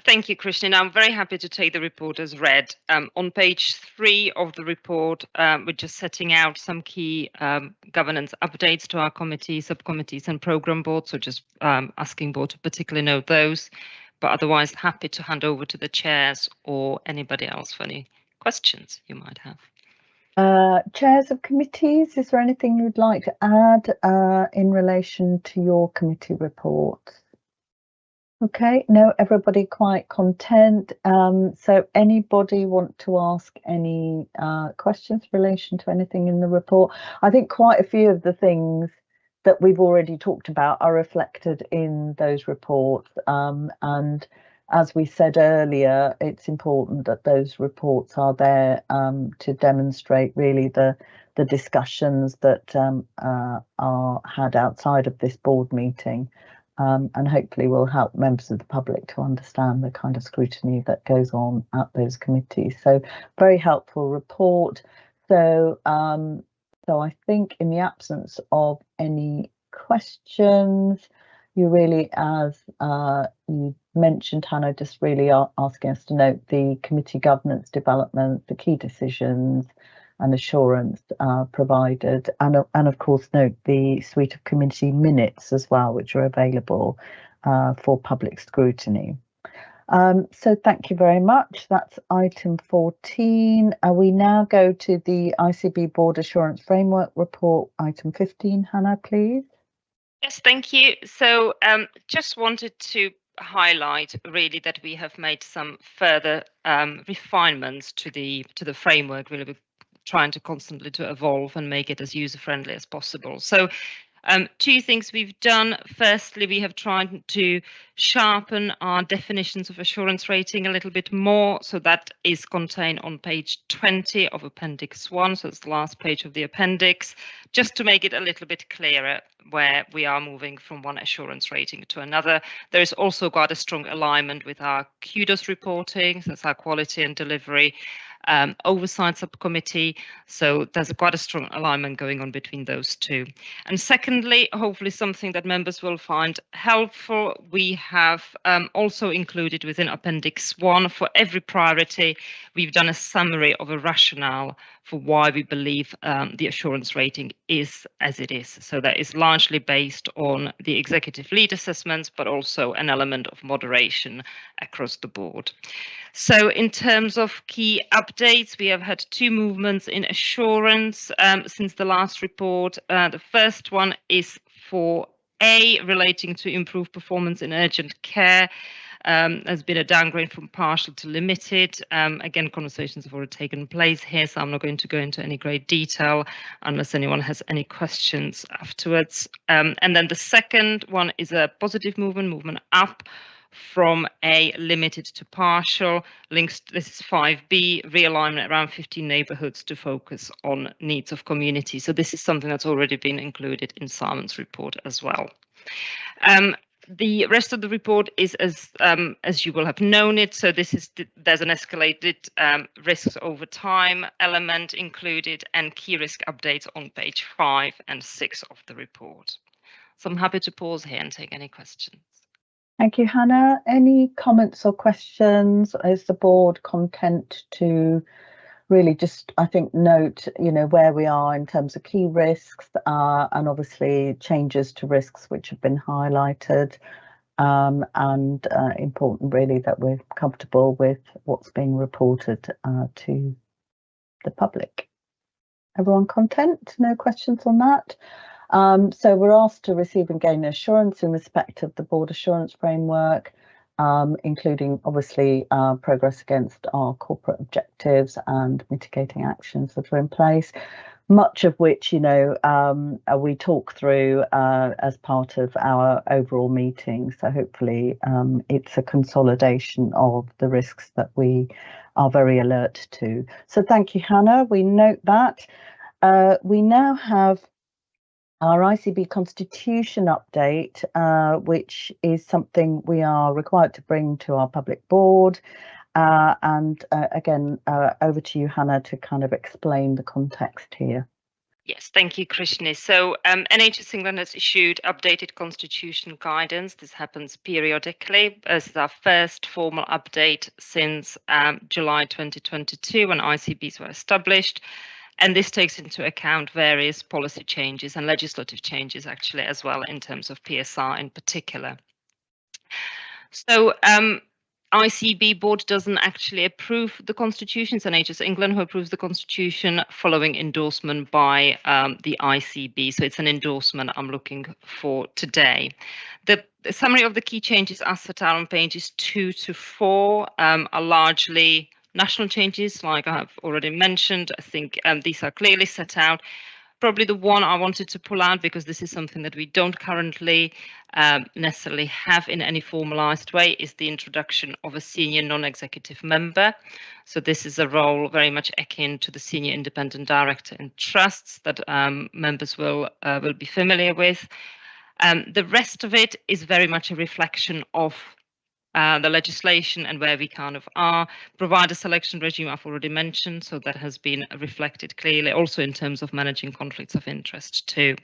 Thank you, Krishna. I'm very happy to take the report as read. On page 3 of the report, we're just setting out some key governance updates to our committee, subcommittees and programme boards, so just asking board to particularly note those. But otherwise, happy to hand over to the chairs or anybody else for any questions you might have. Chairs of committees, is there anything you'd like to add in relation to your committee report? Okay, no, everybody quite content. So anybody want to ask any questions in relation to anything in the report? I think quite a few of the things that we've already talked about are reflected in those reports, and as we said earlier, it's important that those reports are there to demonstrate really the discussions that are had outside of this board meeting, and hopefully will help members of the public to understand the kind of scrutiny that goes on at those committees. So very helpful report. So so I think in the absence of any questions, you really, as you mentioned, Hannah, just really are asking us to note the committee governance development, the key decisions, and assurance provided, and of course note the suite of community minutes as well, which are available for public scrutiny. So thank you very much. That's item 14. We now go to the ICB Board Assurance Framework Report, item 15. Hannah, please. Yes, thank you. So just wanted to highlight really that we have made some further refinements to the framework. Really, we're trying to constantly to evolve and make it as user friendly as possible. So two things we've done. Firstly, we have tried to sharpen our definitions of assurance rating a little bit more. So that is contained on page 20 of Appendix 1. So it's the last page of the appendix, just to make it a little bit clearer where we are moving from one assurance rating to another. There is also quite a strong alignment with our kudos reporting. So that's our quality and delivery oversight subcommittee. So there's quite a strong alignment going on between those two. And secondly, hopefully something that members will find helpful, we have also included within Appendix 1 for every priority, we've done a summary of a rationale for why we believe the assurance rating is as it is. So that is largely based on the executive lead assessments, but also an element of moderation across the board. So in terms of key updates, we have had two movements in assurance since the last report. The first one is for A, relating to improved performance in urgent care. Has been a downgrade from partial to limited. Again, conversations have already taken place here, so I'm not going to go into any great detail unless anyone has any questions afterwards. And then the second one is a positive movement up from a limited to partial. Links, this is 5B, realignment around 15 neighbourhoods to focus on needs of community. So this is something that's already been included in Simon's report as well. The rest of the report is as you will have known it. So this is there's an escalated risks over time element included and key risk updates on page 5 and 6 of the report. So I'm happy to pause here and take any questions. Thank you, Hannah. Any comments or questions? Is the board content to really just, I think, note, where we are in terms of key risks and obviously changes to risks which have been highlighted, and important really that we're comfortable with what's being reported to the public. Everyone content? No questions on that? So we're asked to receive and gain assurance in respect of the board assurance framework, including obviously progress against our corporate objectives and mitigating actions that are in place, much of which we talk through as part of our overall meeting. So hopefully it's a consolidation of the risks that we are very alert to. So thank you, Hannah. We note that. We now have our ICB Constitution update, which is something we are required to bring to our public board. And again, over to you, Hannah, to kind of explain the context here. Yes, thank you, Krishni. So NHS England has issued updated constitution guidance. This happens periodically. This is our first formal update since July 2022 when ICBs were established. And this takes into account various policy changes and legislative changes actually as well in terms of PSR in particular. So ICB board doesn't actually approve the constitution. It's NHS England who approves the constitution following endorsement by the ICB. So it's an endorsement I'm looking for today. The summary of the key changes as set out on pages 2 to 4 are largely national changes, like I have already mentioned. I think these are clearly set out. Probably the one I wanted to pull out, because this is something that we don't currently necessarily have in any formalised way, is the introduction of a senior non-executive member. So this is a role very much akin to the senior independent director in trusts that members will be familiar with. The rest of it is very much a reflection of the legislation and where we kind of are. Provider selection regime I've already mentioned, so that has been reflected clearly, also in terms of managing conflicts of interest too.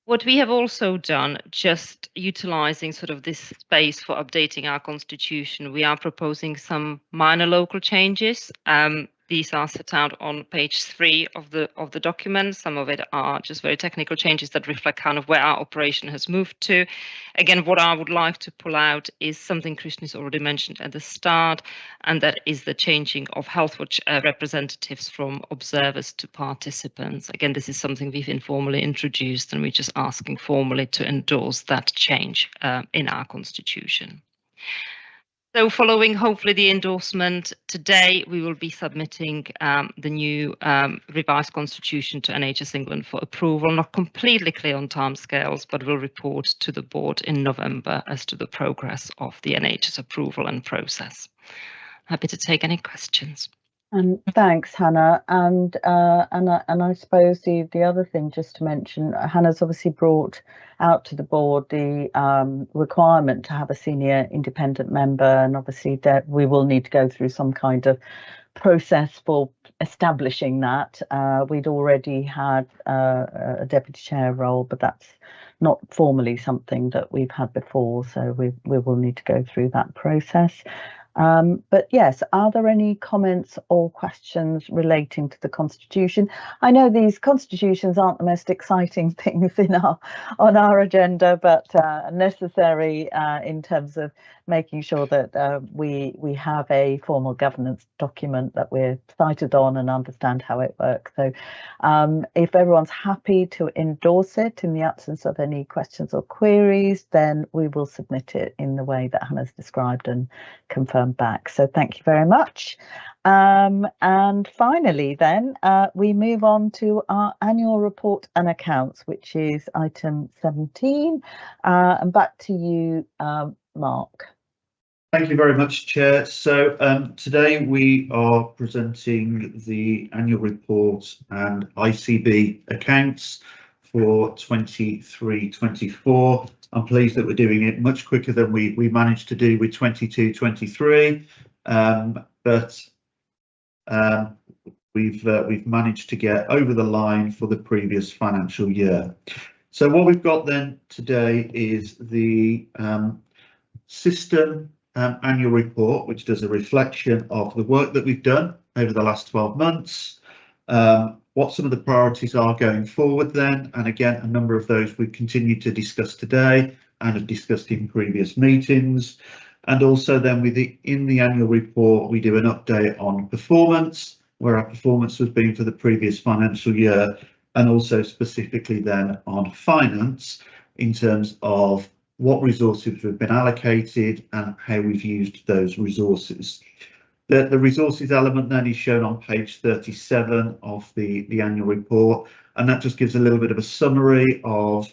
What we have also done, just utilising sort of this space for updating our constitution, we are proposing some minor local changes. these are set out on page 3 of the document. Some of it are just very technical changes that reflect kind of where our operation has moved to. Again, what I would like to pull out is something Krishna's already mentioned at the start, and that is the changing of Healthwatch representatives from observers to participants. Again, this is something we've informally introduced, and we're just asking formally to endorse that change in our constitution. So following hopefully the endorsement today, we will be submitting the new revised constitution to NHS England for approval. Not completely clear on timescales, but we'll report to the board in November as to the progress of the NHS approval and process. Happy to take any questions. And thanks, Hannah. And I suppose the other thing just to mention, Hannah's obviously brought out to the board the requirement to have a senior independent member, and obviously that we will need to go through some kind of process for establishing that. We'd already had a deputy chair role, but that's not formally something that we've had before, so we will need to go through that process. But yes, are there any comments or questions relating to the Constitution? I know these constitutions aren't the most exciting things on our agenda, but necessary in terms of making sure that we have a formal governance document that we're cited on and understand how it works. So if everyone's happy to endorse it in the absence of any questions or queries, then we will submit it in the way that Hannah's described and confirm back. So thank you very much. And finally then we move on to our annual report and accounts, which is item 17, and back to you, Mark. Thank you very much, Chair. So today we are presenting the annual report and ICB accounts for 23-24. I'm pleased that we're doing it much quicker than we managed to do with 22-23, but we've managed to get over the line for the previous financial year. So what we've got then today is the system annual report, which does a reflection of the work that we've done over the last 12 months, what some of the priorities are going forward then, and again a number of those we've continued to discuss today and have discussed in previous meetings. And also then in the annual report we do an update on performance, where our performance has been for the previous financial year, and also specifically then on finance in terms of what resources have been allocated and how we've used those resources. The resources element then is shown on page 37 of the annual report, and that just gives a little bit of a summary of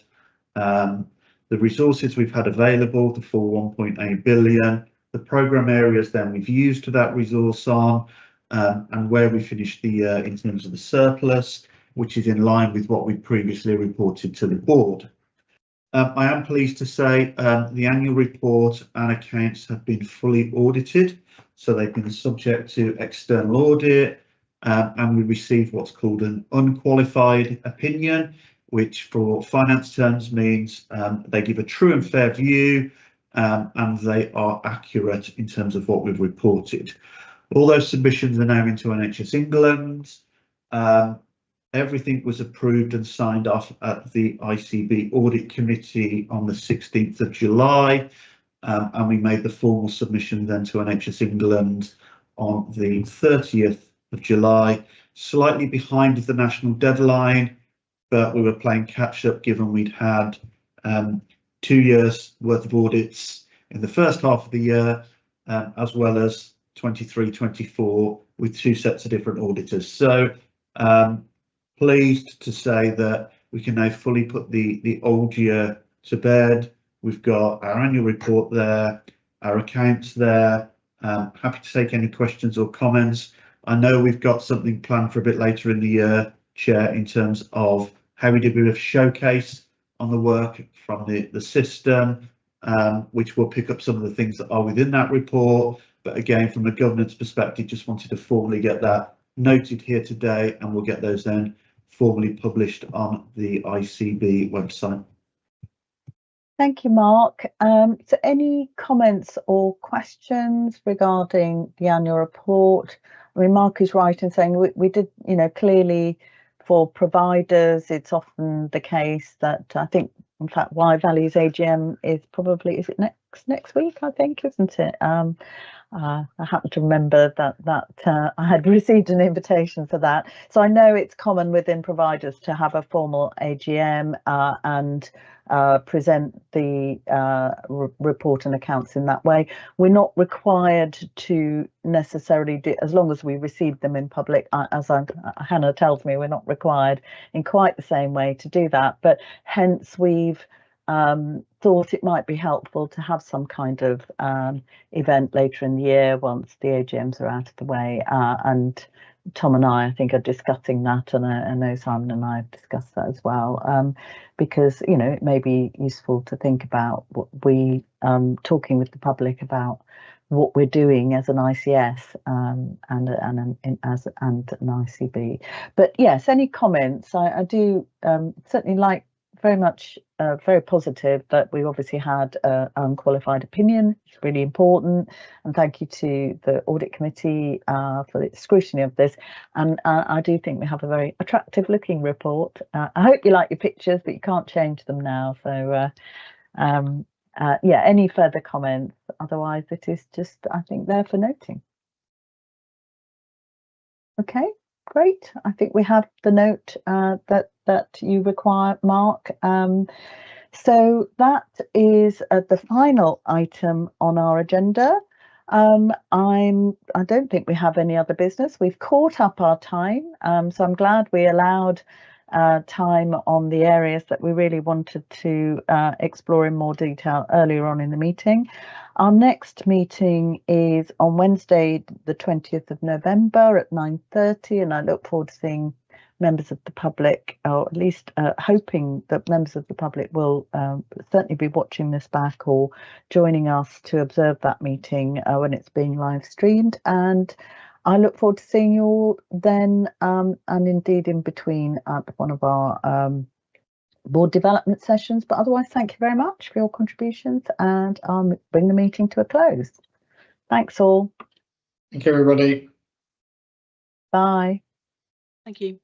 the resources we've had available, the full 1.8 billion, the programme areas then we've used that resource on, and where we finished the year in terms of the surplus, which is in line with what we previously reported to the board. I am pleased to say the annual report and accounts have been fully audited, so they've been subject to external audit, and we received what's called an unqualified opinion, which for finance terms means they give a true and fair view, and they are accurate in terms of what we've reported. All those submissions are now into NHS England. Everything was approved and signed off at the ICB Audit Committee on the 16th of July, and we made the formal submission then to NHS England on the 30th of July, slightly behind the national deadline, but we were playing catch up given we'd had 2 years worth of audits in the first half of the year, as well as 23-24 with 2 sets of different auditors. So pleased to say that we can now fully put the old year to bed. We've got our annual report there, our accounts there. Happy to take any questions or comments. I know we've got something planned for a bit later in the year, Chair, in terms of how we did a bit of showcase on the work from the system, which will pick up some of the things that are within that report. But again, from a governance perspective, just wanted to formally get that noted here today, and we'll get those then formally published on the ICB website. Thank you, Mark. So any comments or questions regarding the annual report? I mean, Mark is right in saying we did, you know, clearly for providers, it's often the case that I think, in fact, Y Values AGM is probably, is it next week, I think, isn't it? I happen to remember that I had received an invitation for that. So I know it's common within providers to have a formal AGM and present the report and accounts in that way. We're not required to necessarily do, as long as we receive them in public, Hannah tells me we're not required in quite the same way to do that, but hence we've thought it might be helpful to have some kind of event later in the year once the AGMs are out of the way, and Tom and I think are discussing that, and I know Simon and I have discussed that as well, because, you know, it may be useful to think about what we talking with the public about what we're doing as an ICS and an ICB. But yes, any comments? I do certainly like very much very positive that we obviously had an unqualified opinion. It's really important, and thank you to the audit committee for the scrutiny of this, and I do think we have a very attractive looking report. I hope you like your pictures, but you can't change them now, so yeah, any further comments? Otherwise it is just, I think, there for noting. Okay, great. I think we have the note that you require, Mark. So that is the final item on our agenda. I don't think we have any other business. We've caught up our time, so I'm glad we allowed time on the areas that we really wanted to explore in more detail earlier on in the meeting. Our next meeting is on Wednesday, the 20th of November at 9:30, and I look forward to seeing members of the public, or at least hoping that members of the public will certainly be watching this back or joining us to observe that meeting when it's being live streamed. And I look forward to seeing you all then, and indeed in between at one of our board development sessions. But otherwise, thank you very much for your contributions, and I'll bring the meeting to a close. Thanks all. Thank you, everybody. Bye. Thank you.